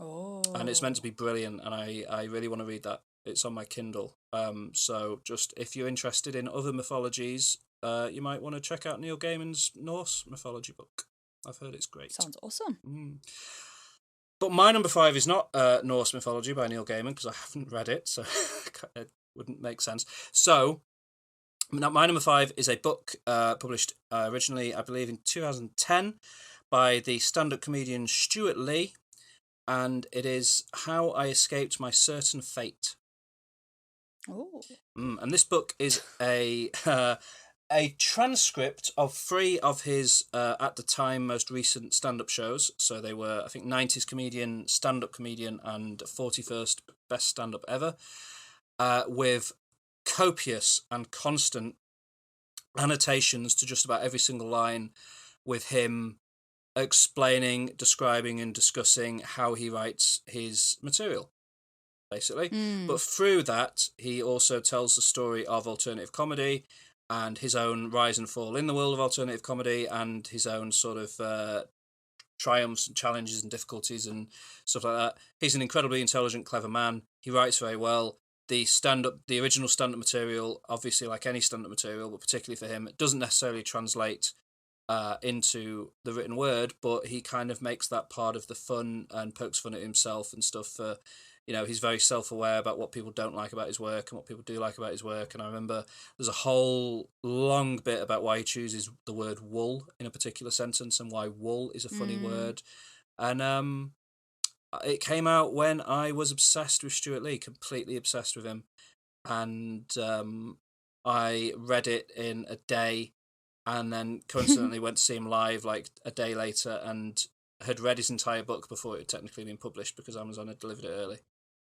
Oh. And it's meant to be brilliant, and I really want to read that. It's on my Kindle. So just if you're interested in other mythologies, you might want to check out Neil Gaiman's Norse mythology book. I've heard it's great. Sounds awesome. But my number 5 is not Norse mythology by Neil Gaiman, because I haven't read it, so it wouldn't make sense. So my number 5 is a book published originally, I believe, in 2010 by the stand-up comedian Stuart Lee, and it is How I Escaped My Certain Fate. Oh. And this book is a transcript of 3 of his, at the time, most recent stand-up shows. So they were, I think, 90s comedian, stand-up comedian, and 41st best stand-up ever, with copious and constant annotations to just about every single line, with him explaining, describing, and discussing how he writes his material, basically. But through that, he also tells the story of alternative comedy and his own rise and fall in the world of alternative comedy, and his own sort of triumphs and challenges and difficulties and stuff like that. He's an incredibly intelligent, clever man. He writes very well. The original stand-up material, obviously like any stand-up material, but particularly for him, it doesn't necessarily translate into the written word, but he kind of makes that part of the fun and pokes fun at himself and stuff. He's very self-aware about what people don't like about his work and what people do like about his work. And I remember there's a whole long bit about why he chooses the word wool in a particular sentence and why wool is a funny word. And it came out when I was obsessed with Stuart Lee, completely obsessed with him. And I read it in a day, and then coincidentally went to see him live like a day later, and had read his entire book before it had technically been published because Amazon had delivered it early.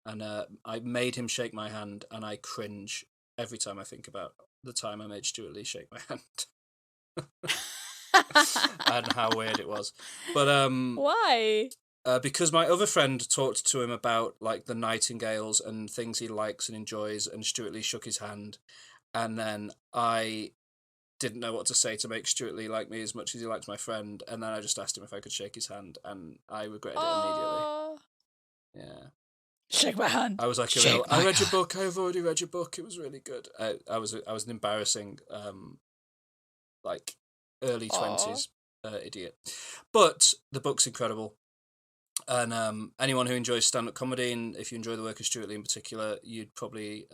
And I made him shake my hand, and I cringe every time I think about the time I made Stuart Lee shake my hand. And how weird it was. But Why? because my other friend talked to him about like the Nightingales and things he likes and enjoys, and Stuart Lee shook his hand, and then I didn't know what to say to make Stuart Lee like me as much as he liked my friend, and then I just asked him if I could shake his hand, and I regretted it immediately. Yeah. Shake my hand. I was like, I read your book. I've already read your book. It was really good. I was an embarrassing, like early 20s idiot, but the book's incredible. And anyone who enjoys stand-up comedy, and if you enjoy the work of Stuart Lee in particular, you'd probably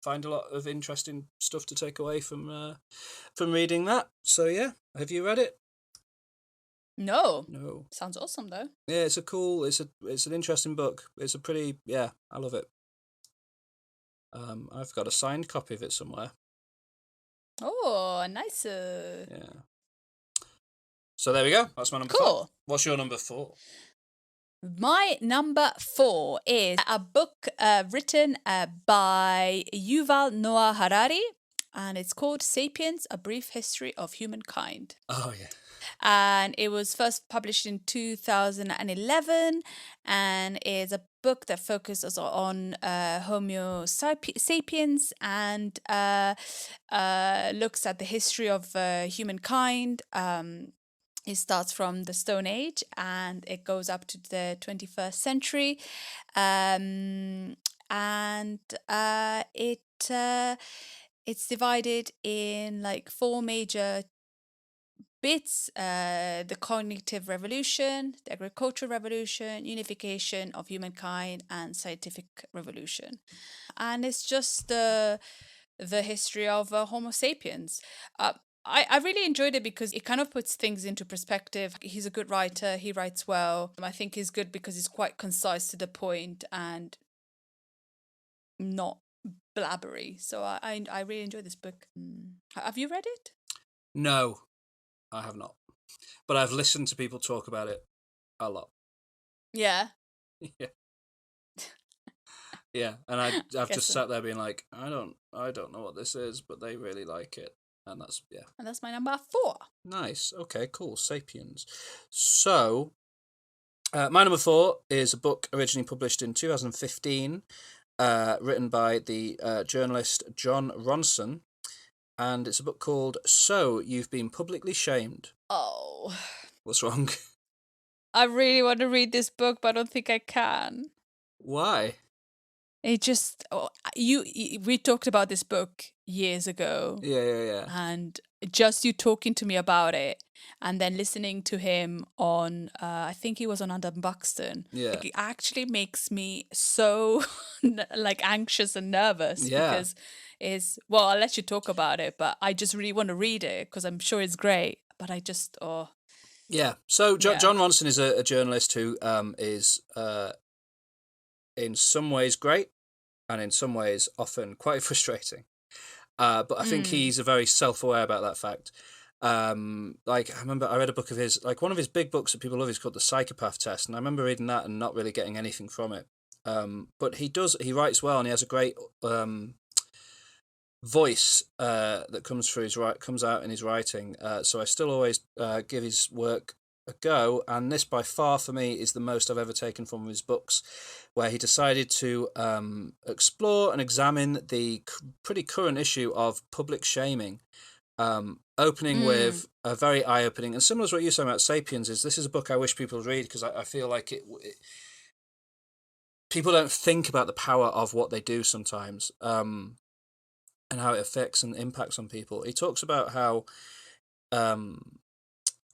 find a lot of interesting stuff to take away from reading that. So yeah, have you read it? No. Sounds awesome though. Yeah, it's an interesting book. It's a pretty, I love it. I've got a signed copy of it somewhere. Oh, nice. Yeah. So there we go. That's my number 4. What's your number 4? My number 4 is a book written by Yuval Noah Harari, and it's called Sapiens: A Brief History of Humankind. Oh, yeah. And it was first published in 2011, and is a book that focuses on Homo sapiens and looks at the history of humankind. It starts from the Stone Age and it goes up to the 21st century. It's divided in like 4 major bits: the cognitive revolution, the agricultural revolution, unification of humankind, and scientific revolution. And it's just the the history of Homo sapiens. I really enjoyed it because it kind of puts things into perspective. He's a good writer. He writes well. I think he's good because he's quite concise to the point and not blabbery. So I really enjoyed this book. Have you read it? No, I have not. But I've listened to people talk about it a lot. Yeah. Yeah. Yeah, and I've Guess just so. sat there being like, I don't know what this is, but they really like it, and that's And that's my number 4. nice. Okay, cool. Sapiens. So, my number 4 is a book originally published in 2015, written by the journalist John Ronson, and it's a book called "So You've Been Publicly Shamed." Oh, What's wrong? I really want to read this book, but I don't think I can. Why? It just we talked about this book years ago, Yeah. and just you talking to me about it, and then listening to him on I think he was on Under Buxton. Yeah. Like, it actually makes me so like anxious and nervous Yeah. because I'll let you talk about it, but I just really want to read it because I'm sure it's great. But I just Yeah. So Yeah. John Ronson is a journalist who is in some ways great and in some ways often quite frustrating. But I think he's very self-aware about that fact. Like, I remember I read a book of his, like one of his big books that people love is called The Psychopath Test, and I remember reading that and not really getting anything from it. But he writes well, and he has a great voice that comes out in his writing. So I still always give his work a go, and this by far for me is the most I've ever taken from his books, where he decided to explore and examine the pretty current issue of public shaming, opening with a very eye-opening, and similar to what you're saying about Sapiens, this is a book I wish people would read, because I feel like people don't think about the power of what they do sometimes, and how it affects and impacts on people. He talks about how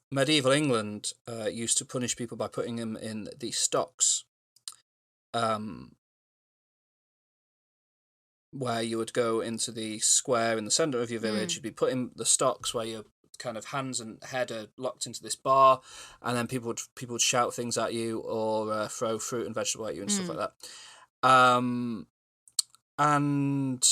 medieval England used to punish people by putting them in the stocks, where you would go into the square in the centre of your village. You'd be put in the stocks where your kind of hands and head are locked into this bar, and then people would shout things at you or throw fruit and vegetable at you and stuff like that. And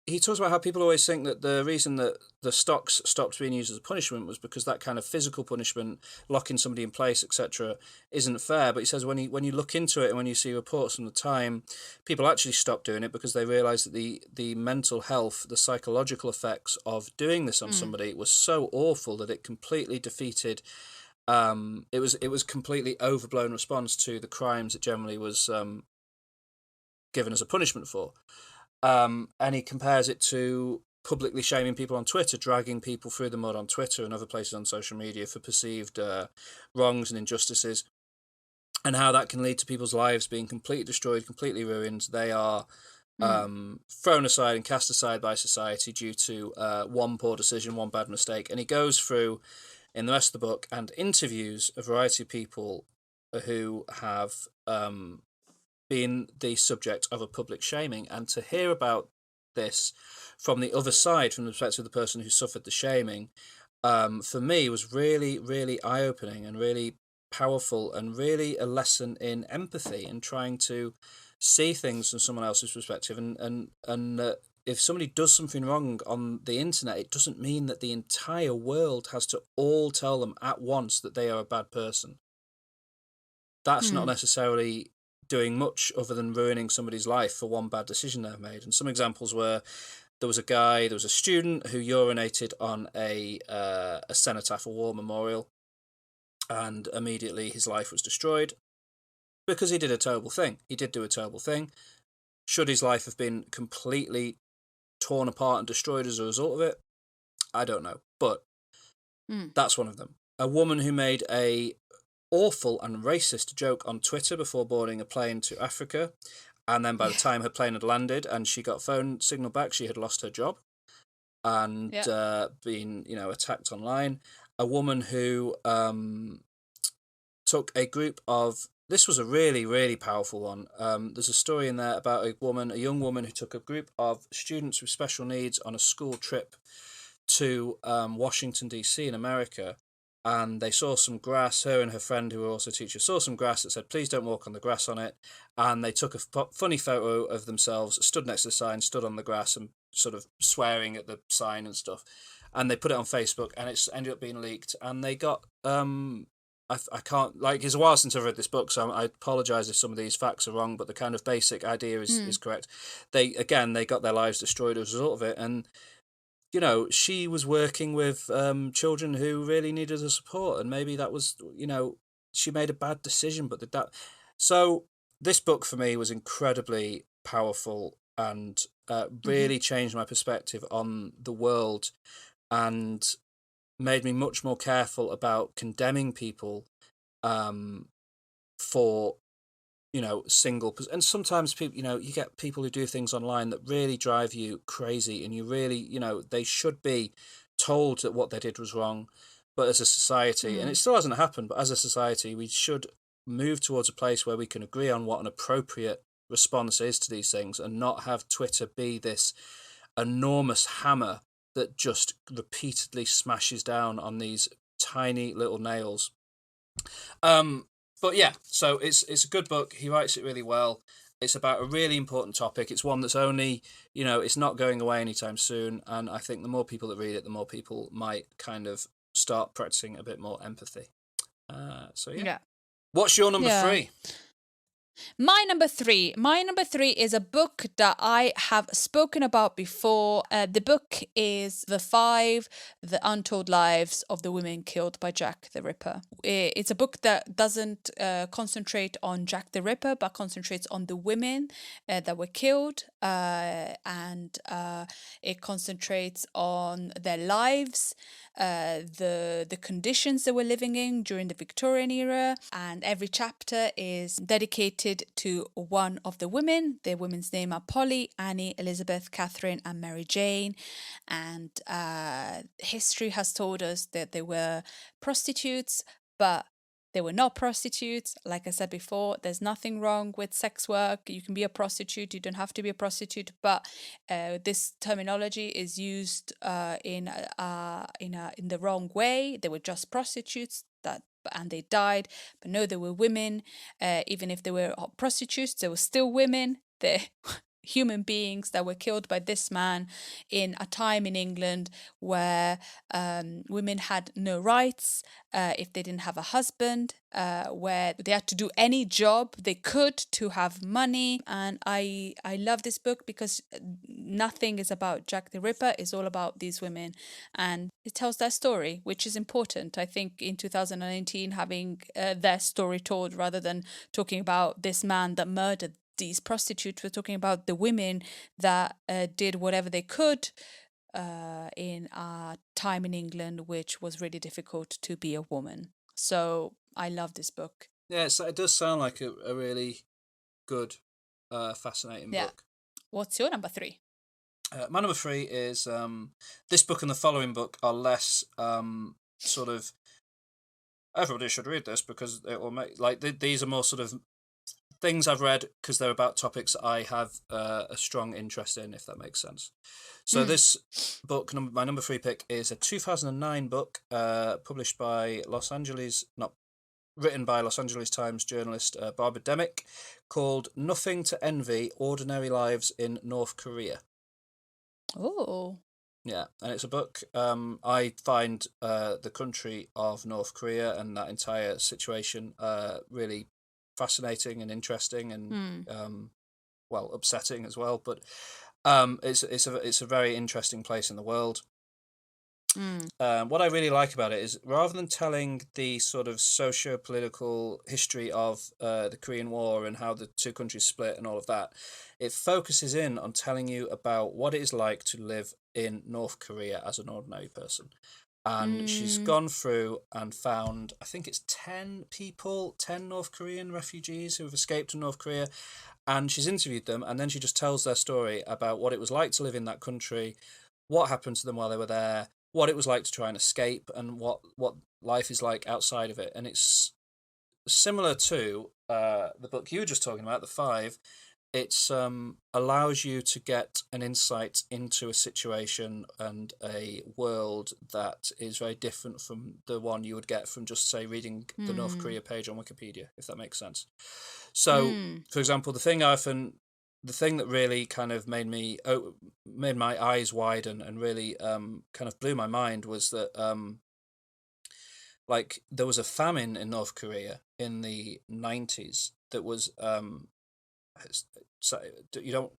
he talks about how people always think that the reason that the stocks stopped being used as a punishment was because that kind of physical punishment, locking somebody in place, etc., isn't fair. But he says when you look into it and when you see reports from the time, people actually stopped doing it because they realised that the mental health, the psychological effects of doing this on somebody was so awful that it completely defeated. It was completely overblown response to the crimes it generally was given as a punishment for. And he compares it to publicly shaming people on Twitter, dragging people through the mud on Twitter and other places on social media for perceived wrongs and injustices, and how that can lead to people's lives being completely destroyed, completely ruined. They are thrown aside and cast aside by society due to one poor decision, one bad mistake. And he goes through, in the rest of the book, and interviews a variety of people who have been the subject of a public shaming, and to hear about this from the other side, from the perspective of the person who suffered the shaming, for me was really, really eye-opening and really powerful, and really a lesson in empathy and trying to see things from someone else's perspective, and if somebody does something wrong on the internet, it doesn't mean that the entire world has to all tell them at once that they are a bad person. That's not necessarily doing much other than ruining somebody's life for one bad decision they've made. And some examples were, there was a student who urinated on a cenotaph, a war memorial, and immediately his life was destroyed because he did a terrible thing. He did do a terrible thing. Should his life have been completely torn apart and destroyed as a result of it? I don't know, but that's one of them. A woman who made a awful and racist joke on Twitter before boarding a plane to Africa, and then by the time her plane had landed and she got phone signal back, she had lost her job and been attacked online. A woman who took a group of this was a really, really powerful one. There's a story in there about a young woman who took a group of students with special needs on a school trip to Washington, D.C. in America. And they saw some grass. Her and her friend, who were also teachers, saw some grass that said, "Please don't walk on the grass" on it. And they took a funny photo of themselves, stood next to the sign, stood on the grass and sort of swearing at the sign and stuff. And they put it on Facebook, and it's ended up being leaked. And they got I can't, like, it's a while since I've read this book, so I apologise if some of these facts are wrong, but the kind of basic idea is correct. They got their lives destroyed as a result of it, and, you know, she was working with children who really needed the support, and maybe that was, you know, she made a bad decision, but so this book for me was incredibly powerful and really changed my perspective on the world, and made me much more careful about condemning people for, you know, and sometimes people, you know, you get people who do things online that really drive you crazy, and you really, you know, they should be told that what they did was wrong. But as a society, and it still hasn't happened, but as a society, we should move towards a place where we can agree on what an appropriate response is to these things, and not have Twitter be this enormous hammer that just repeatedly smashes down on these tiny little nails. But yeah, so it's a good book. He writes it really well. It's about a really important topic. It's one that's only, you know, it's not going away anytime soon. And I think the more people that read it, the more people might kind of start practicing a bit more empathy. So yeah. What's your number 3? My number three is a book that I have spoken about before. The book is The Untold Lives of the Women Killed by Jack the Ripper. It's a book that doesn't concentrate on Jack the Ripper, but concentrates on the women that were killed, and it concentrates on their lives, the conditions they were living in during the Victorian era, and every chapter is dedicated to one of the women. The women's name are Polly, Annie, Elizabeth, Catherine, and Mary Jane. And history has told us that they were prostitutes, but they were not prostitutes. Like I said before, there's nothing wrong with sex work. You can be a prostitute. You don't have to be a prostitute. But this terminology is used in the wrong way. They were just prostitutes and they died. But no, they were women. Even if they were prostitutes, they were still women. They're human beings that were killed by this man in a time in England where women had no rights if they didn't have a husband, where they had to do any job they could to have money. And I love this book because nothing is about Jack the Ripper. It's all about these women, and it tells their story, which is important, I think, in 2019, having their story told rather than talking about this man that murdered these prostitutes. We're talking about the women that did whatever they could in a time in England which was really difficult to be a woman. So I love this book. Yeah, it does sound like a really good, fascinating book. What's your number 3? My number 3 is this book and the following book are less sort of, everybody should read this because it will make, like, these are more sort of things I've read because they're about topics I have a strong interest in, if that makes sense. So this book, my number 3 pick, is a 2009 book written by Los Angeles Times journalist Barbara Demick, called Nothing to Envy: Ordinary Lives in North Korea. Oh. Yeah, and it's a book. I find the country of North Korea and that entire situation really fascinating and interesting and well, upsetting as well, but it's a very interesting place in the world. What I really like about it is, rather than telling the sort of socio-political history of the Korean War and how the two countries split and all of that, it focuses in on telling you about what it is like to live in North Korea as an ordinary person. And she's gone through and found, I think it's 10 North Korean refugees who have escaped to North Korea. And she's interviewed them, and then she just tells their story about what it was like to live in that country, what happened to them while they were there, what it was like to try and escape, and what life is like outside of it. And it's similar to the book you were just talking about, The Five. It's allows you to get an insight into a situation and a world that is very different from the one you would get from just, say, reading the North Korea page on Wikipedia, if that makes sense. So, for example, the thing that really kind of made my eyes widen and really kind of blew my mind was that like there was a famine in North Korea in the 90s that was so I don't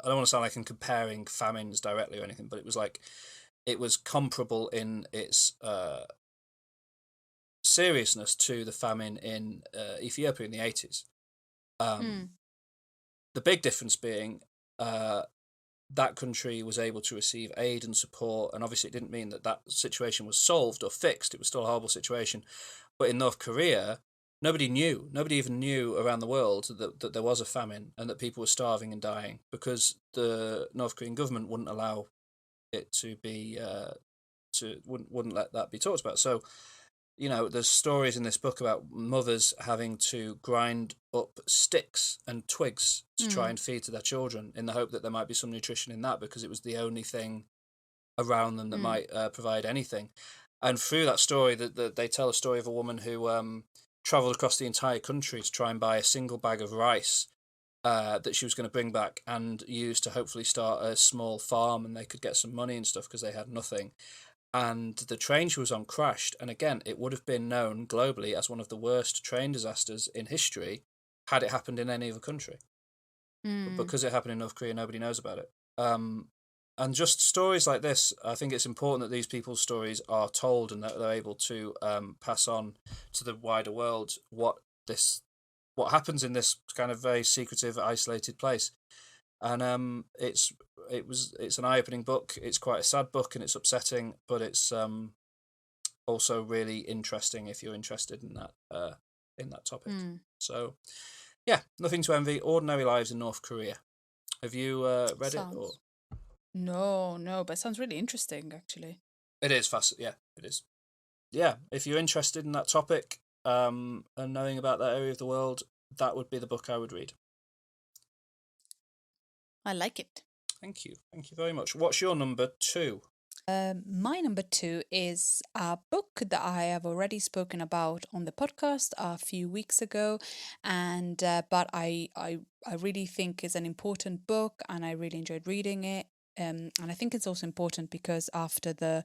want to sound like I'm comparing famines directly or anything, but it was comparable in its seriousness to the famine in Ethiopia in the 80s. The big difference being that country was able to receive aid and support, and obviously it didn't mean that situation was solved or fixed. It was still a horrible situation. But in North Korea, nobody even knew around the world that there was a famine and that people were starving and dying, because the North Korean government wouldn't allow it to be wouldn't let that be talked about. So, there's stories in this book about mothers having to grind up sticks and twigs to try and feed to their children in the hope that there might be some nutrition in that, because it was the only thing around them that might provide anything. And through that story, that they tell a story of a woman who travelled across the entire country to try and buy a single bag of rice that she was going to bring back and use to hopefully start a small farm, and they could get some money and stuff because they had nothing. And the train she was on crashed, and again, it would have been known globally as one of the worst train disasters in history had it happened in any other country. But because it happened in North Korea, nobody knows about it. And just stories like this, I think it's important that these people's stories are told and that they're able to pass on to the wider world what happens in this kind of very secretive, isolated place. And it's an eye-opening book. It's quite a sad book and it's upsetting, but it's also really interesting if you're interested in that topic. So, yeah, nothing to envy. Ordinary Lives in North Korea. Have you read it? Or? No, but it sounds really interesting, actually. It is fascinating. Yeah, it is. Yeah, if you're interested in that topic and knowing about that area of the world, that would be the book I would read. I like it. Thank you very much. What's your number 2? My number 2 is a book that I have already spoken about on the podcast a few weeks ago, and but I really think is an important book, and I really enjoyed reading it. And I think it's also important because after the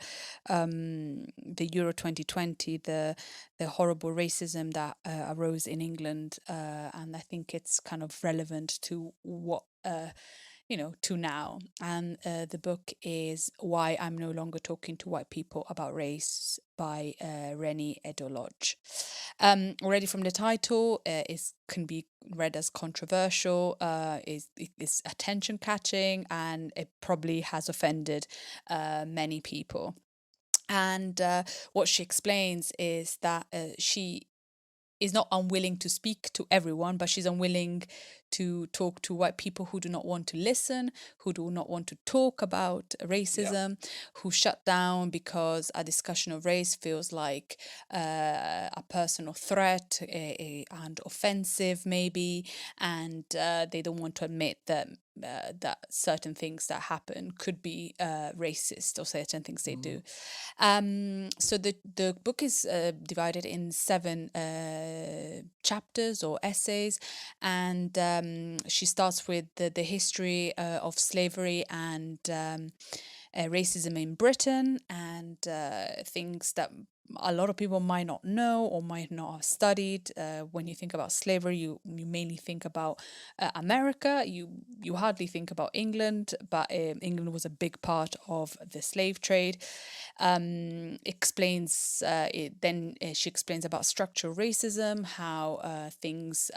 Euro 2020, the horrible racism that arose in England, and I think it's kind of relevant to what to now. And the book is Why I'm No Longer Talking to White People About Race by Rennie Eddo-Lodge. Already from the title, it can be read as controversial, it's attention catching, and it probably has offended many people. And what she explains is that she is not unwilling to speak to everyone, but she's unwilling to talk to white people who do not want to listen, who do not want to talk about racism, who shut down because a discussion of race feels like a personal threat and offensive maybe, and they don't want to admit that certain things that happen could be racist, or certain things they do. So the book is divided in 7 chapters or essays, and she starts with the history of slavery and racism in Britain, and things that a lot of people might not know or might not have studied. When you think about slavery, you mainly think about America. You hardly think about England, but England was a big part of the slave trade. Explains then she explains about structural racism, how things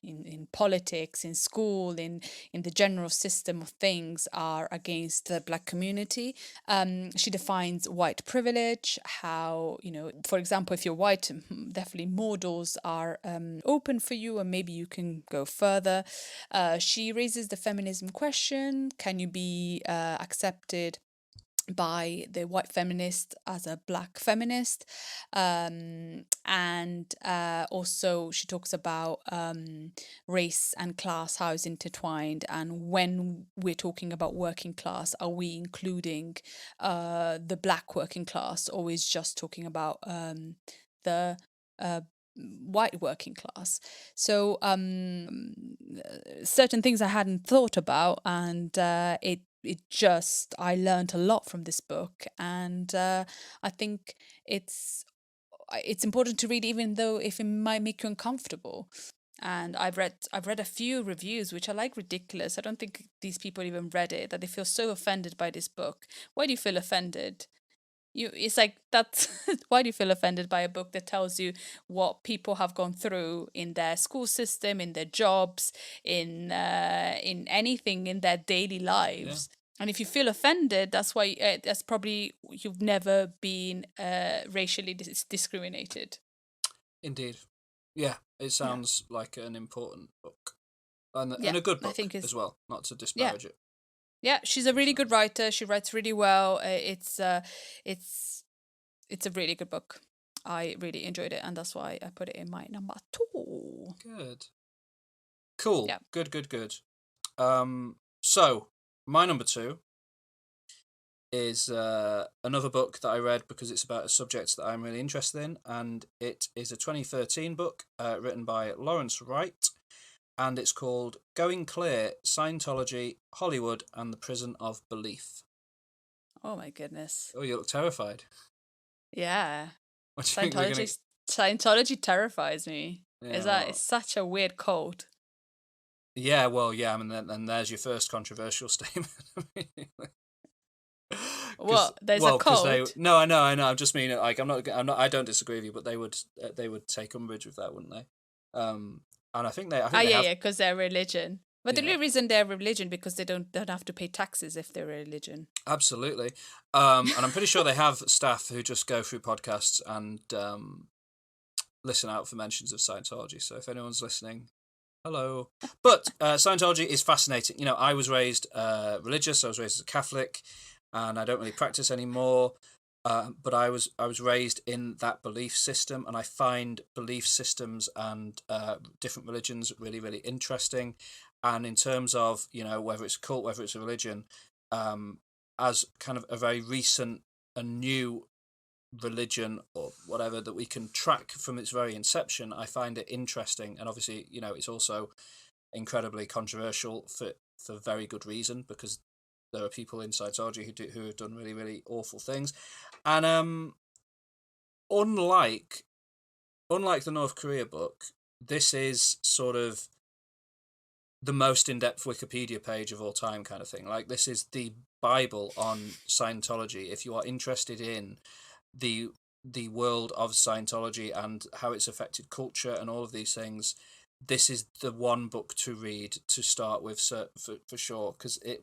in politics, in school, in the general system of things are against the Black community. She defines white privilege, how, for example, if you're white, definitely more doors are open for you, and maybe you can go further. She raises the feminism question: can you be accepted by the white feminist as a black feminist, and also she talks about race and class, how it's intertwined, and when we're talking about working class, are we including the black working class, or is just talking about the white working class? So certain things I hadn't thought about, and it just, I learned a lot from this book, and I think it's important to read, even though if it might make you uncomfortable. And I've read a few reviews which are like ridiculous. I don't think these people even read it, that they feel so offended by this book. Why do you feel offended? It's like that's why do you feel offended by a book that tells you what people have gone through in their school system, in their jobs, in anything in their daily lives? And if you feel offended, that's why that's probably you've never been racially discriminated. Indeed. Yeah, it Yeah. sounds like an important book. And Yeah, a good I book think it's as well, not to disparage it. yeah. She's a really good writer. She writes really well. It's a really good book. I really enjoyed it, and that's why I put it in my number 2. Good. Cool. Yeah. Good. So my number 2 is another book that I read because it's about a subject that I'm really interested in, and it is a 2013 book written by Lawrence Wright, and it's called Going Clear: Scientology, Hollywood, and the Prison of Belief. Oh my goodness. Oh, you look terrified. Yeah. What do you think we're gonna... Scientology terrifies me. Yeah, It's such a weird cult. yeah, well, yeah, I mean, then there's your first controversial statement. What? There's a cult? No, I know. I just mean, like, I'm not. I don't disagree with you, but they would take umbrage with that, wouldn't they? And I think they have... yeah, because they're religion. But the Yeah. only reason they're religion because they don't have to pay taxes if they're a religion. Absolutely. And I'm pretty sure they have staff who just go through podcasts and listen out for mentions of Scientology. So if anyone's listening, hello. But Scientology is fascinating. You know, I was raised religious. I was raised as a Catholic, and I don't really practice anymore. But I was raised in that belief system, and I find belief systems and different religions really, really interesting. And in terms of, you know, whether it's a cult, whether it's a religion, as kind of a very recent and new religion or whatever that we can track from its very inception, I find it interesting. And obviously, you know, it's also incredibly controversial for very good reason, because there are people in Scientology who have done really, really awful things. And unlike the North Korea book, this is sort of the most in-depth Wikipedia page of all time, kind of thing. Like, this is the Bible on Scientology. If you are interested in the world of Scientology and how it's affected culture and all of these things, this is the one book to read to start with, for sure, because it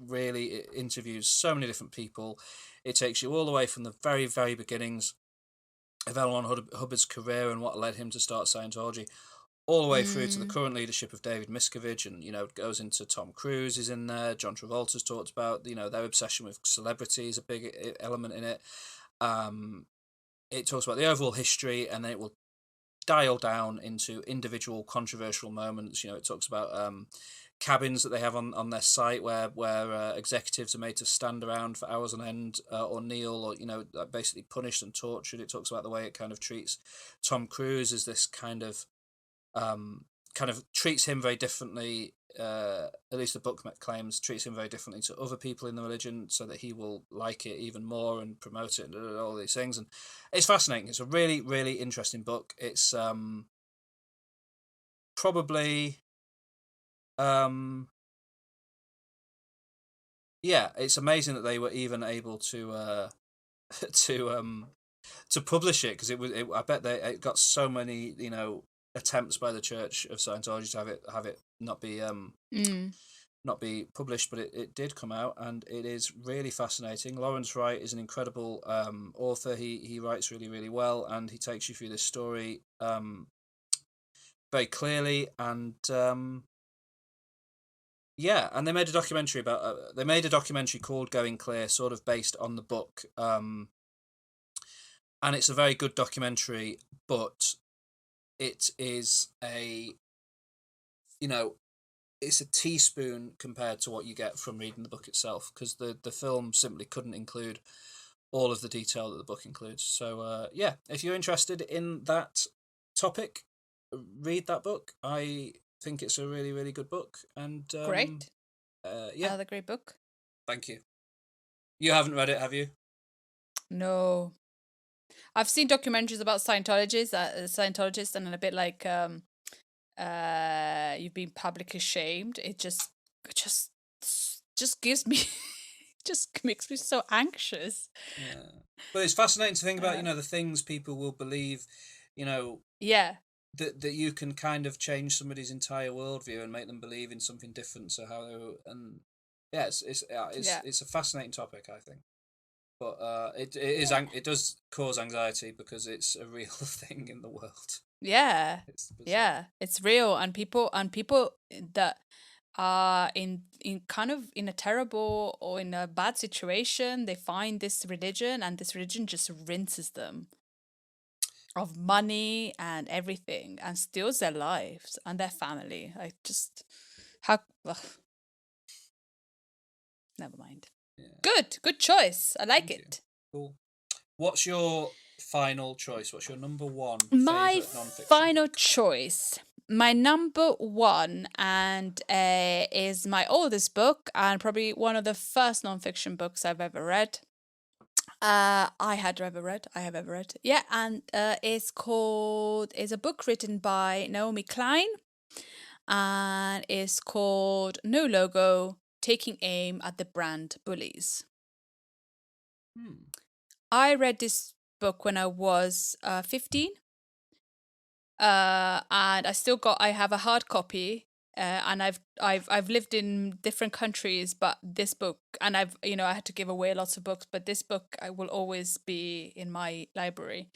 interviews so many different people. It takes you all the way from the very, very beginnings of L. Ron Hubbard's career and what led him to start Scientology, all the way through to the current leadership of David Miscavige, and, you know, it goes into Tom Cruise is in there, John Travolta's talked about, you know, their obsession with celebrity is a big element in it. It talks about the overall history, and then it will dial down into individual controversial moments. You know, it talks about cabins that they have on their site where executives are made to stand around for hours on end, or kneel, or, you know, basically punished and tortured. It talks about the way it kind of treats Tom Cruise as this kind of treats him very differently, at least the book claims, treats him very differently to other people in the religion, so that he will like it even more and promote it and all these things. And it's fascinating. It's a really, really interesting book. It's probably yeah, it's amazing that they were even able to to publish it, because I bet it got so many, you know, attempts by the Church of Scientology to have it not be published, but it did come out, and it is really fascinating. Lawrence Wright is an incredible author. He writes really, really well, and he takes you through this story very clearly, and Yeah, and they made a documentary called Going Clear, sort of based on the book. And it's a very good documentary, but it is it's a teaspoon compared to what you get from reading the book itself, because the film simply couldn't include all of the detail that the book includes. So if you're interested in that topic, read that book. I think it's a really, really good book. And Great. yeah, Another great book. thank you. You haven't read it, have you? No. I've seen documentaries about Scientologists, and a bit like you've been publicly shamed. It just gives me just makes me so anxious. Yeah. But it's fascinating to think about, the things people will believe, Yeah. that you can kind of change somebody's entire worldview and make them believe in something different. So it's a fascinating topic, I think. But it does cause anxiety because it's a real thing in the world. Yeah. Yeah, It's real, and people that are in kind of in a terrible or in a bad situation, they find this religion, and this religion just rinses them of money and everything and steals their lives and their family. Like, just how ugh. Never mind. Yeah. Good choice. I like Thank you. it. Cool. What's your final choice? What's your number one My favorite non-fiction final book? choice. My number one, and is my oldest book, and probably one of the first non-fiction books I've ever read. I have ever read. Yeah, and it's a book written by Naomi Klein, and it's called No Logo: Taking Aim at the Brand Bullies. I read this book when I was 15. And I have a hard copy, and I've lived in different countries, but this book, and I had to give away lots of books, but this book I will always be in my library.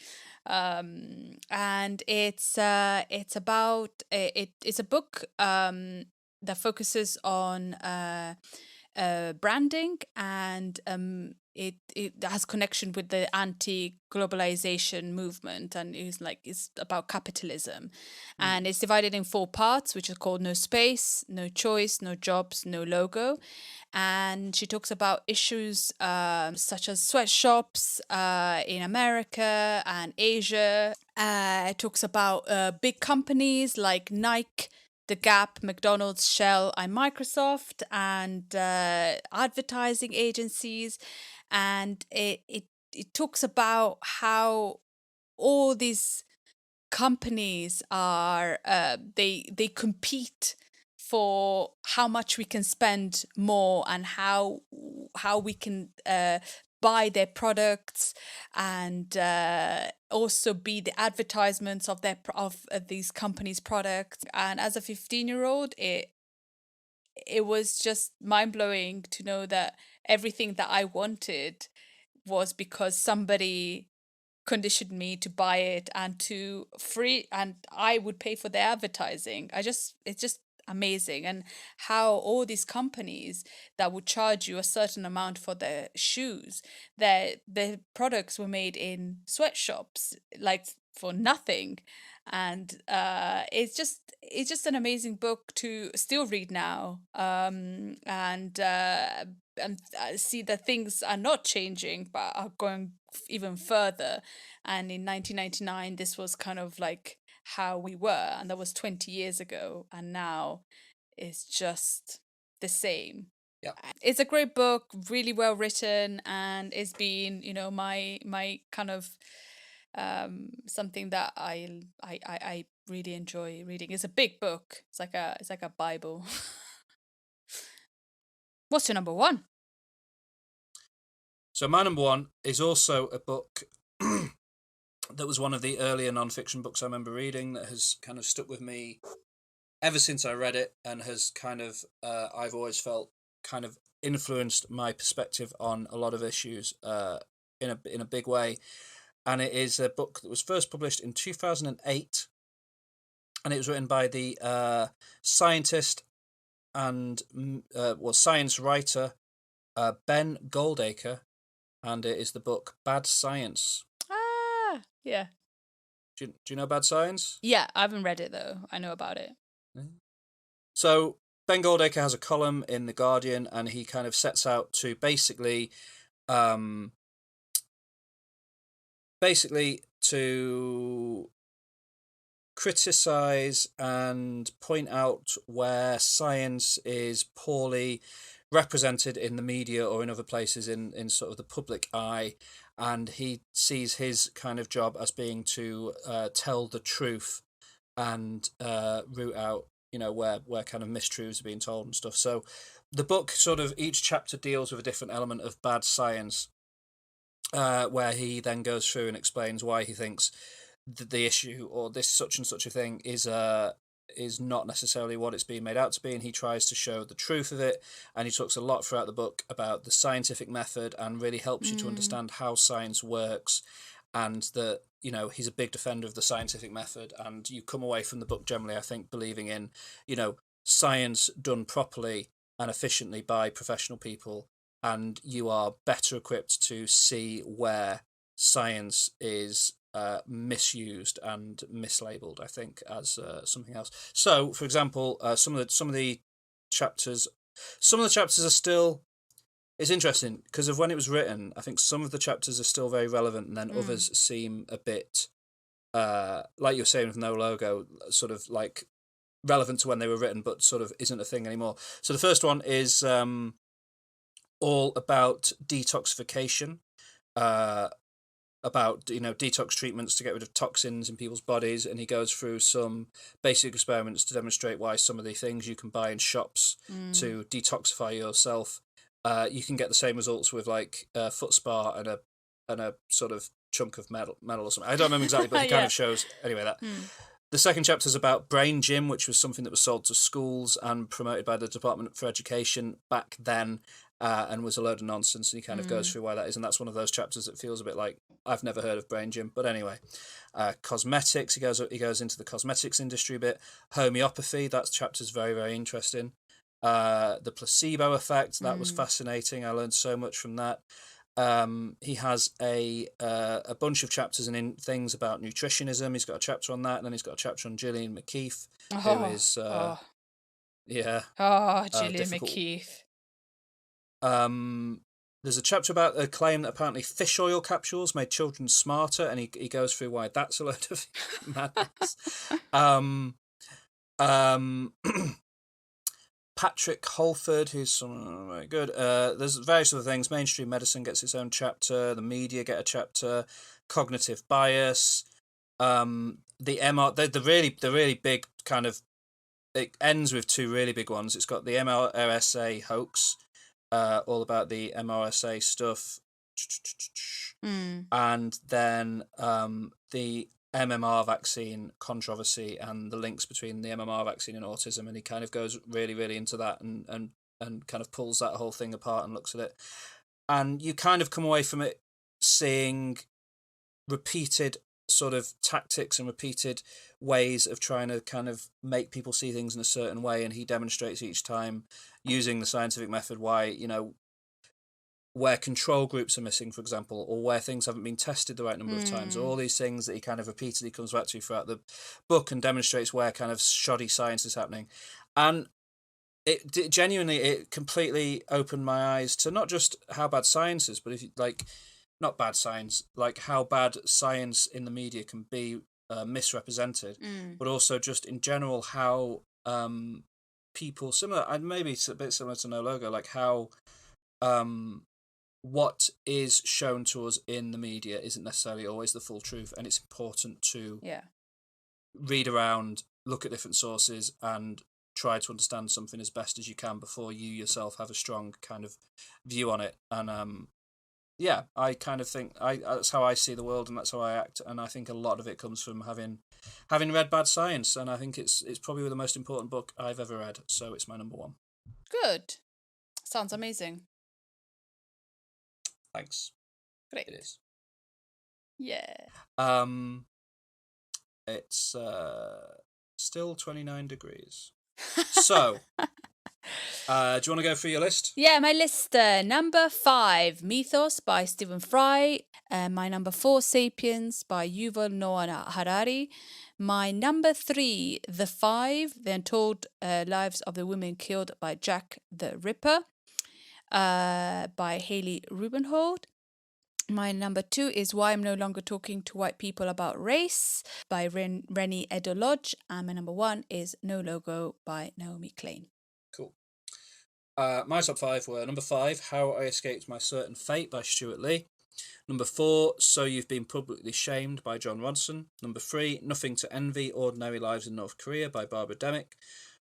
And it's about it's a book that focuses on branding, and it has connection with the anti-globalization movement, and it's about capitalism, and it's divided in 4 parts, which are called No Space, No Choice, No Jobs, No Logo. And she talks about issues such as sweatshops in America and Asia. It talks about big companies like Nike, The Gap, McDonald's, Shell, and Microsoft, and advertising agencies. And it talks about how all these companies are they compete for how much we can spend more, and how we can buy their products, and also be the advertisements of these companies' products. And as a 15-year-old, it was just mind-blowing to know that everything that I wanted was because somebody conditioned me to buy it, and I would pay for the advertising. It's just amazing. And how all these companies that would charge you a certain amount for their shoes, their products were made in sweatshops, like, for nothing. And it's just an amazing book to still read now, and see that things are not changing but are going even further. And in 1999, this was kind of like how we were, and that was 20 years ago, and now it's just the same. Yeah. It's a great book, really well written, and it's been, my kind of something that I really enjoy reading. It's a big book. It's like a Bible. What's your number one? So my number one is also a book that was one of the earlier non-fiction books I remember reading, that has kind of stuck with me ever since I read it, and has kind of I've always felt kind of influenced my perspective on a lot of issues in a big way. And it is a book that was first published in 2008, and it was written by the scientist and science writer Ben Goldacre, and it is the book Bad Science. Ah, yeah. Do you know Bad Science? Yeah, I haven't read it though. I know about it. So Ben Goldacre has a column in The Guardian, and he kind of sets out to basically to criticize and point out where science is poorly represented in the media or in other places in sort of the public eye, and he sees his kind of job as being to tell the truth and root out where kind of mistruths are being told and stuff. So the book, sort of each chapter deals with a different element of bad science, where he then goes through and explains why he thinks the issue or this such and such a thing is not necessarily what it's being made out to be, and he tries to show the truth of it. And he talks a lot throughout the book about the scientific method and really helps you to understand how science works, and that he's a big defender of the scientific method, and you come away from the book generally, I think, believing in science done properly and efficiently by professional people, and you are better equipped to see where science is misused and mislabeled, I think, as something else. So, for example, some of the chapters are still. It's interesting because of when it was written. I think some of the chapters are still very relevant, and then others seem a bit, like you were saying with No Logo, sort of like relevant to when they were written, but sort of isn't a thing anymore. So the first one is all about detoxification. About detox treatments to get rid of toxins in people's bodies, and he goes through some basic experiments to demonstrate why some of the things you can buy in shops to detoxify yourself, you can get the same results with like a foot spa and a sort of chunk of metal or something. I don't remember exactly, but he kind of shows anyway that. The second chapter is about Brain Gym, which was something that was sold to schools and promoted by the Department for Education back then, and was a load of nonsense. And he kind of goes through why that is, and that's one of those chapters that feels a bit like I've never heard of Brain Gym. But anyway, cosmetics. He goes into the cosmetics industry a bit. Homeopathy. That chapter's very, very interesting. The placebo effect. That was fascinating. I learned so much from that. He has a bunch of chapters and things about nutritionism. He's got a chapter on that, and then he's got a chapter on Gillian McKeith, who is Gillian difficult. McKeith. There's a chapter about a claim that apparently fish oil capsules made children smarter, and he goes through why that's a load of madness. Patrick Holford, who's very good. There's various other things. Mainstream medicine gets its own chapter. The media get a chapter. Cognitive bias. The really big kind of. It ends with two really big ones. It's got the MRSA hoax, all about the MRSA stuff, and then the MMR vaccine controversy and the links between the MMR vaccine and autism, and he kind of goes really, really into that and kind of pulls that whole thing apart and looks at it, and you kind of come away from it seeing repeated sort of tactics and repeated ways of trying to kind of make people see things in a certain way, and he demonstrates each time using the scientific method why where control groups are missing, for example, or where things haven't been tested the right number of times, or all these things that he kind of repeatedly comes back to throughout the book and demonstrates where kind of shoddy science is happening. And it completely opened my eyes to not just how bad science is, but if you like, not bad science, like how bad science in the media can be misrepresented, but also just in general how people similar, and maybe it's a bit similar to No Logo, like how what is shown to us in the media isn't necessarily always the full truth, and it's important to read around, look at different sources, and try to understand something as best as you can before you yourself have a strong kind of view on it. And I kind of think that's how I see the world, and that's how I act, and I think a lot of it comes from having read Bad Science, and I think it's probably the most important book I've ever read, so it's my number one. Good. Sounds amazing. Thanks. Great. It is. Yeah. It's still 29 degrees. So, do you want to go through your list? Yeah, my list. Number 5, Mythos by Stephen Fry. My number 4, Sapiens by Yuval Noah Harari. My number 3, The Five, The Untold Lives of the Women Killed by Jack the Ripper by Haley Rubenhold. My number 2 is Why I'm No Longer Talking to White People About Race by Rennie Edo-Lodge. And my number 1 is No Logo by Naomi Klein. Cool. My top 5 were number 5, How I Escaped My Certain Fate by Stuart Lee. Number 4, So You've Been Publicly Shamed by John Rodson. Number 3, Nothing to Envy, Ordinary Lives in North Korea by Barbara Demick.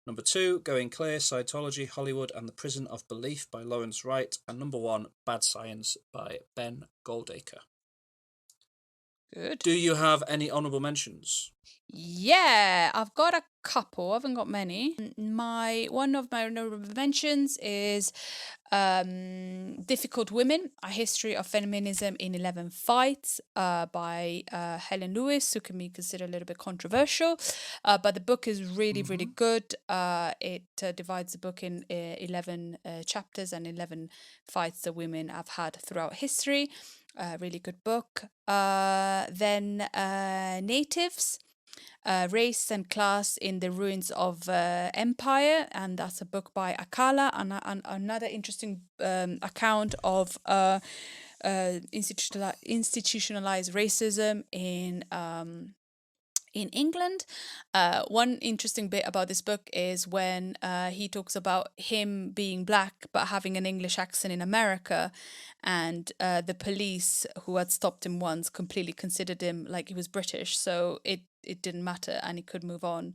Number 2, Going Clear, Scientology, Hollywood and the Prison of Belief by Lawrence Wright. And number 1, Bad Science by Ben Goldacre. Good. Do you have any honourable mentions? Yeah, I've got a couple. I haven't got many. One of my honorable mentions is Difficult Women, A History of Feminism in 11 Fights by Helen Lewis, who can be considered a little bit controversial. But the book is really, really good. It divides the book in 11 chapters and 11 fights that women have had throughout history. Really good book. Then Natives. Race and Class in the Ruins of Empire, and that's a book by Akala, and another interesting account of institutionalized racism in England. One interesting bit about this book is when he talks about him being black but having an English accent in America, and the police who had stopped him once completely considered him like he was British, so it didn't matter and he could move on.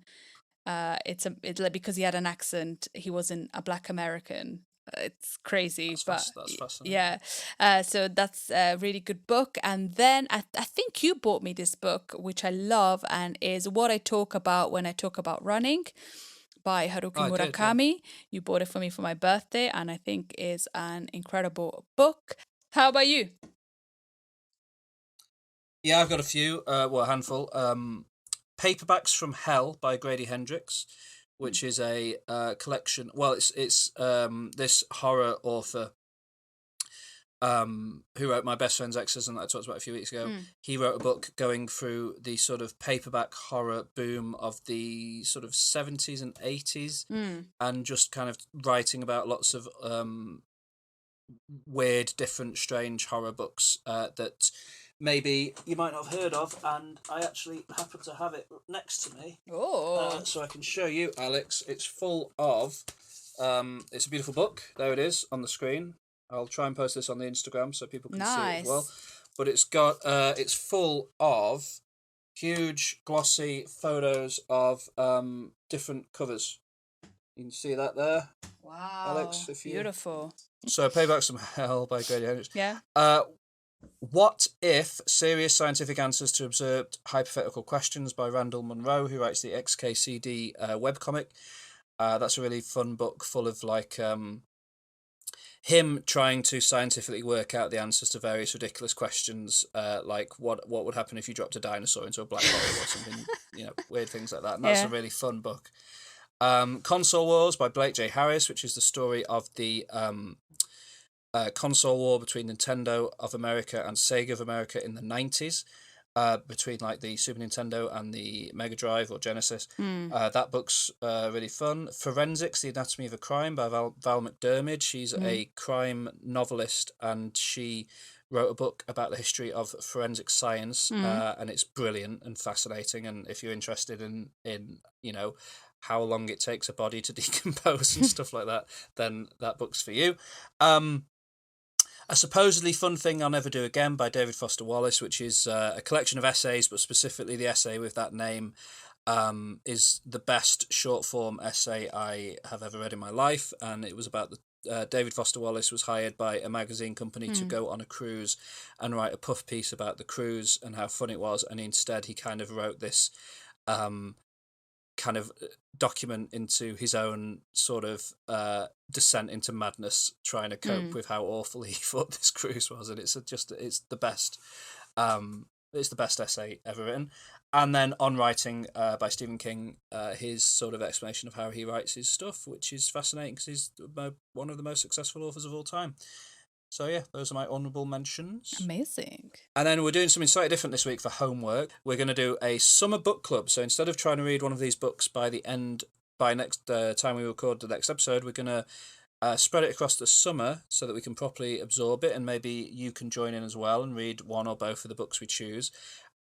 It's like because he had an accent, he wasn't a black American. It's crazy, That's fascinating. yeah. So that's a really good book. And then I think you bought me this book, which I love, and is What I Talk About When I Talk About Running by Haruki I did, yeah. Murakami. You bought it for me for my birthday, and I think is an incredible book. How about you? Yeah, I've got a few, a handful. Paperbacks from Hell by Grady Hendrix, which is a collection. Well, it's this horror author who wrote My Best Friend's Exorcism that I talked about a few weeks ago. He wrote a book going through the sort of paperback horror boom of the sort of 70s and 80s, and just kind of writing about lots of weird, different, strange horror books that maybe you might not have heard of, and I actually happen to have it next to me. So I can show you, Alex. It's full of it's a beautiful book. There it is on the screen. I'll try and post this on the Instagram so people can see it as well. But it's got it's full of huge glossy photos of different covers. You can see that there. Wow, Alex, beautiful. So Paperbacks from Hell by Grady Hendrix. Yeah. What If? Serious Scientific Answers to Observed Hypothetical Questions by Randall Munro, who writes the XKCD webcomic. That's a really fun book full of like him trying to scientifically work out the answers to various ridiculous questions, like what would happen if you dropped a dinosaur into a black hole or something, weird things like that. And that's a really fun book. Console Wars by Blake J. Harris, which is the story of the console war between Nintendo of America and Sega of America in the 90s, between like the Super Nintendo and the Mega Drive or Genesis. That book's really fun. Forensics, The Anatomy of a Crime by Val McDermid. She's a crime novelist, and she wrote a book about the history of forensic science, and it's brilliant and fascinating. And if you're interested in how long it takes a body to decompose and stuff like that, then that book's for you. A supposedly fun thing I'll never do again by David Foster Wallace, which is a collection of essays, but specifically the essay with that name is the best short form essay I have ever read in my life. And it was about David Foster Wallace was hired by a magazine company to go on a cruise and write a puff piece about the cruise and how fun it was. And instead he kind of wrote this kind of document into his own sort of descent into madness, trying to cope with how awful he thought this cruise was, and it's the best. It's the best essay ever written. And then On Writing by Stephen King, his sort of explanation of how he writes his stuff, which is fascinating because he's one of the most successful authors of all time. So yeah, those are my honourable mentions. Amazing. And then we're doing something slightly different this week for homework. We're going to do a summer book club. So instead of trying to read one of these books by next time we record the next episode, we're going to spread it across the summer so that we can properly absorb it, and maybe you can join in as well and read one or both of the books we choose.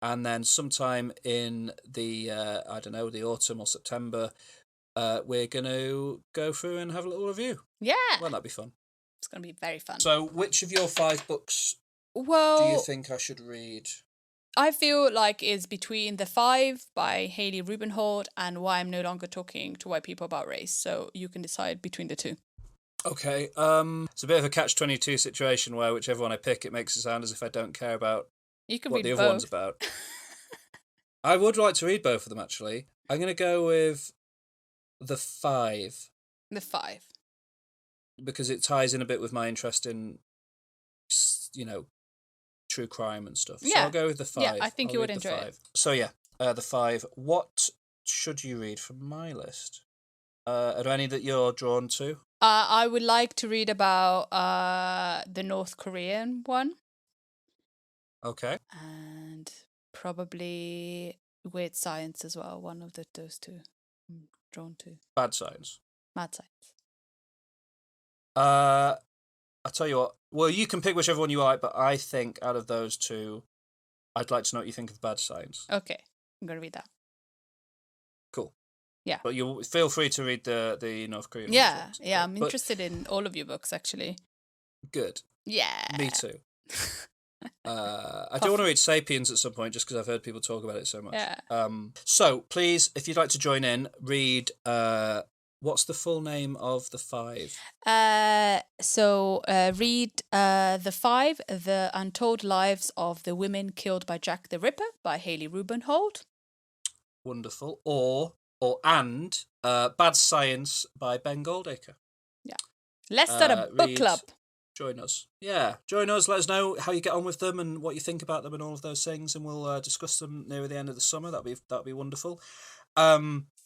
And then sometime in the the autumn or September, we're going to go through and have a little review. Yeah. Won't that be fun? It's going to be very fun. So which of your 5 books do you think I should read? I feel like it's between The 5 by Haley Rubenhold and Why I'm No Longer Talking to White People About Race. So you can decide between the two. Okay. It's a bit of a catch-22 situation where whichever one I pick, it makes it sound as if I don't care about You can what read the both. other one's about. I would like to read both of them, actually. I'm going to go with The 5. The 5. Because it ties in a bit with my interest in, true crime and stuff. So Yeah. I'll go with The 5. Yeah, I think I'll you would read enjoy The it. 5. So yeah, The 5. What should you read from my list? Are there any that you're drawn to? I would like to read about the North Korean one. Okay. And probably Weird Science as well. One of those two I'm drawn to. Bad Science. Mad Science. I'll tell you what. Well, you can pick whichever one you like, but I think out of those two, I'd like to know what you think of Bad Science. Okay, I'm going to read that. Cool. Yeah. But you feel free to read the North Korean one. Yeah, as well. yeah, I'm But interested in all of your books, actually. good. Yeah. Me too. I do want to read Sapiens at some point just because I've heard people talk about it so much. Yeah. So please, if you'd like to join in, read. What's the full name of The 5? Read The 5, The Untold Lives of the Women Killed by Jack the Ripper by Haley Rubenhold. Wonderful. Or Bad Science by Ben Goldacre. Yeah. Let's start a book club. Join us. Yeah, join us. Let us know how you get on with them and what you think about them and all of those things, and we'll discuss them near the end of the summer. That'd be wonderful.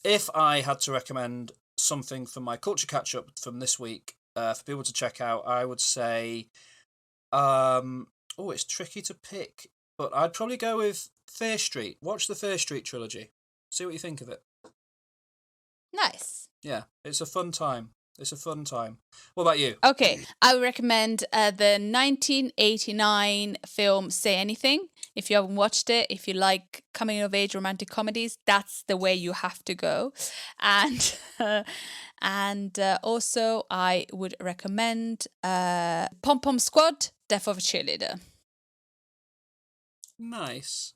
If I had to recommend something from my culture catch up from this week for people to check out, I would say, it's tricky to pick, but I'd probably go with Fear Street. Watch the Fear Street trilogy. See what you think of it. Nice. Yeah, it's a fun time. What about you? Okay, I would recommend the 1989 film Say Anything. If you haven't watched it, if you like coming of age romantic comedies, that's the way you have to go. And also I would recommend Pom Pom Squad, Death of a Cheerleader. Nice.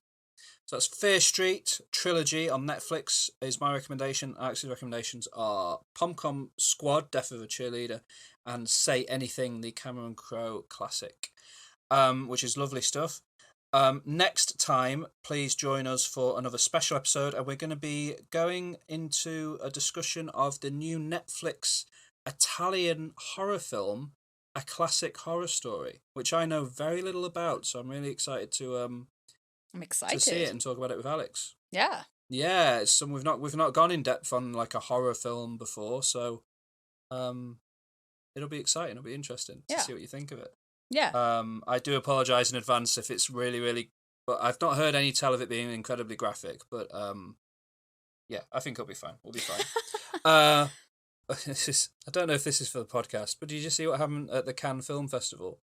So that's Fear Street trilogy on Netflix is my recommendation. Alex's recommendations are Pom Pom Squad, Death of a Cheerleader, and Say Anything, the Cameron Crowe classic, which is lovely stuff. Next time, please join us for another special episode, and we're going to be going into a discussion of the new Netflix Italian horror film, A Classic Horror Story, which I know very little about, so I'm really excited to I'm excited to see it and talk about it with Alex. Yeah. Yeah, it's some we've not gone in depth on like a horror film before, so it'll be exciting. It'll be interesting to see what you think of it. Yeah. I do apologise in advance if it's really, really, but I've not heard any tell of it being incredibly graphic. But yeah, I think it'll be fine. We'll be fine. I don't know if this is for the podcast, but did you see what happened at the Cannes Film Festival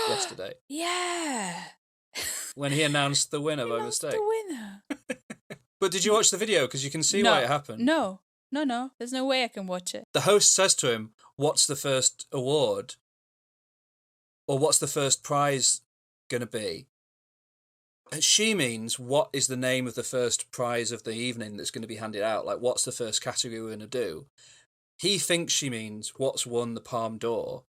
yesterday? Yeah. When he announced the winner by mistake. The winner. But did you watch the video? Because you can see why it happened. No. There's no way I can watch it. The host says to him, "What's the first award? Or what's the first prize going to be?" She means, what is the name of the first prize of the evening that's going to be handed out? Like, what's the first category we're going to do? He thinks she means, what's won the Palme d'Or?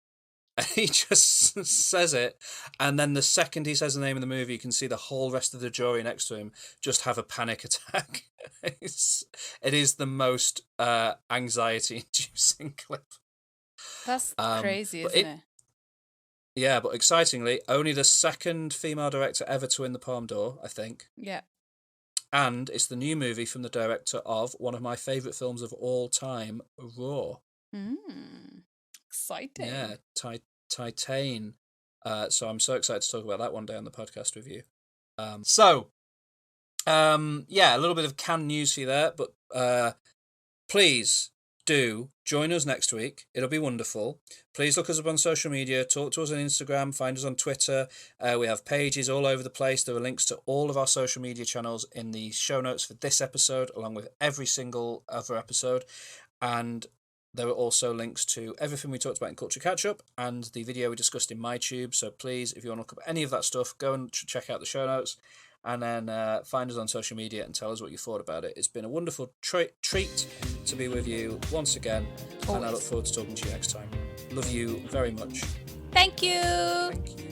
And he just says it. And then the second he says the name of the movie, you can see the whole rest of the jury next to him just have a panic attack. It is the most anxiety-inducing clip. That's crazy, isn't it? Yeah, but excitingly, only the second female director ever to win the Palme d'Or, I think. Yeah. And it's the new movie from the director of one of my favourite films of all time, Raw. Exciting. Yeah, Titan. So I'm so excited to talk about that one day on the podcast with you. Yeah, a little bit of canned news for you there, but please do join us next week. It'll be wonderful. Please look us up on social media, talk to us on Instagram, find us on Twitter. We have pages all over the place. There are links to all of our social media channels in the show notes for this episode, along with every single other episode. And there are also links to everything we talked about in Culture Catch Up and the video we discussed in MyTube. So please, if you want to look up any of that stuff, go and check out the show notes. And then find us on social media and tell us what you thought about it. It's been a wonderful treat to be with you once again. Always. And I look forward to talking to you next time. Love you very much. Thank you. Thank you.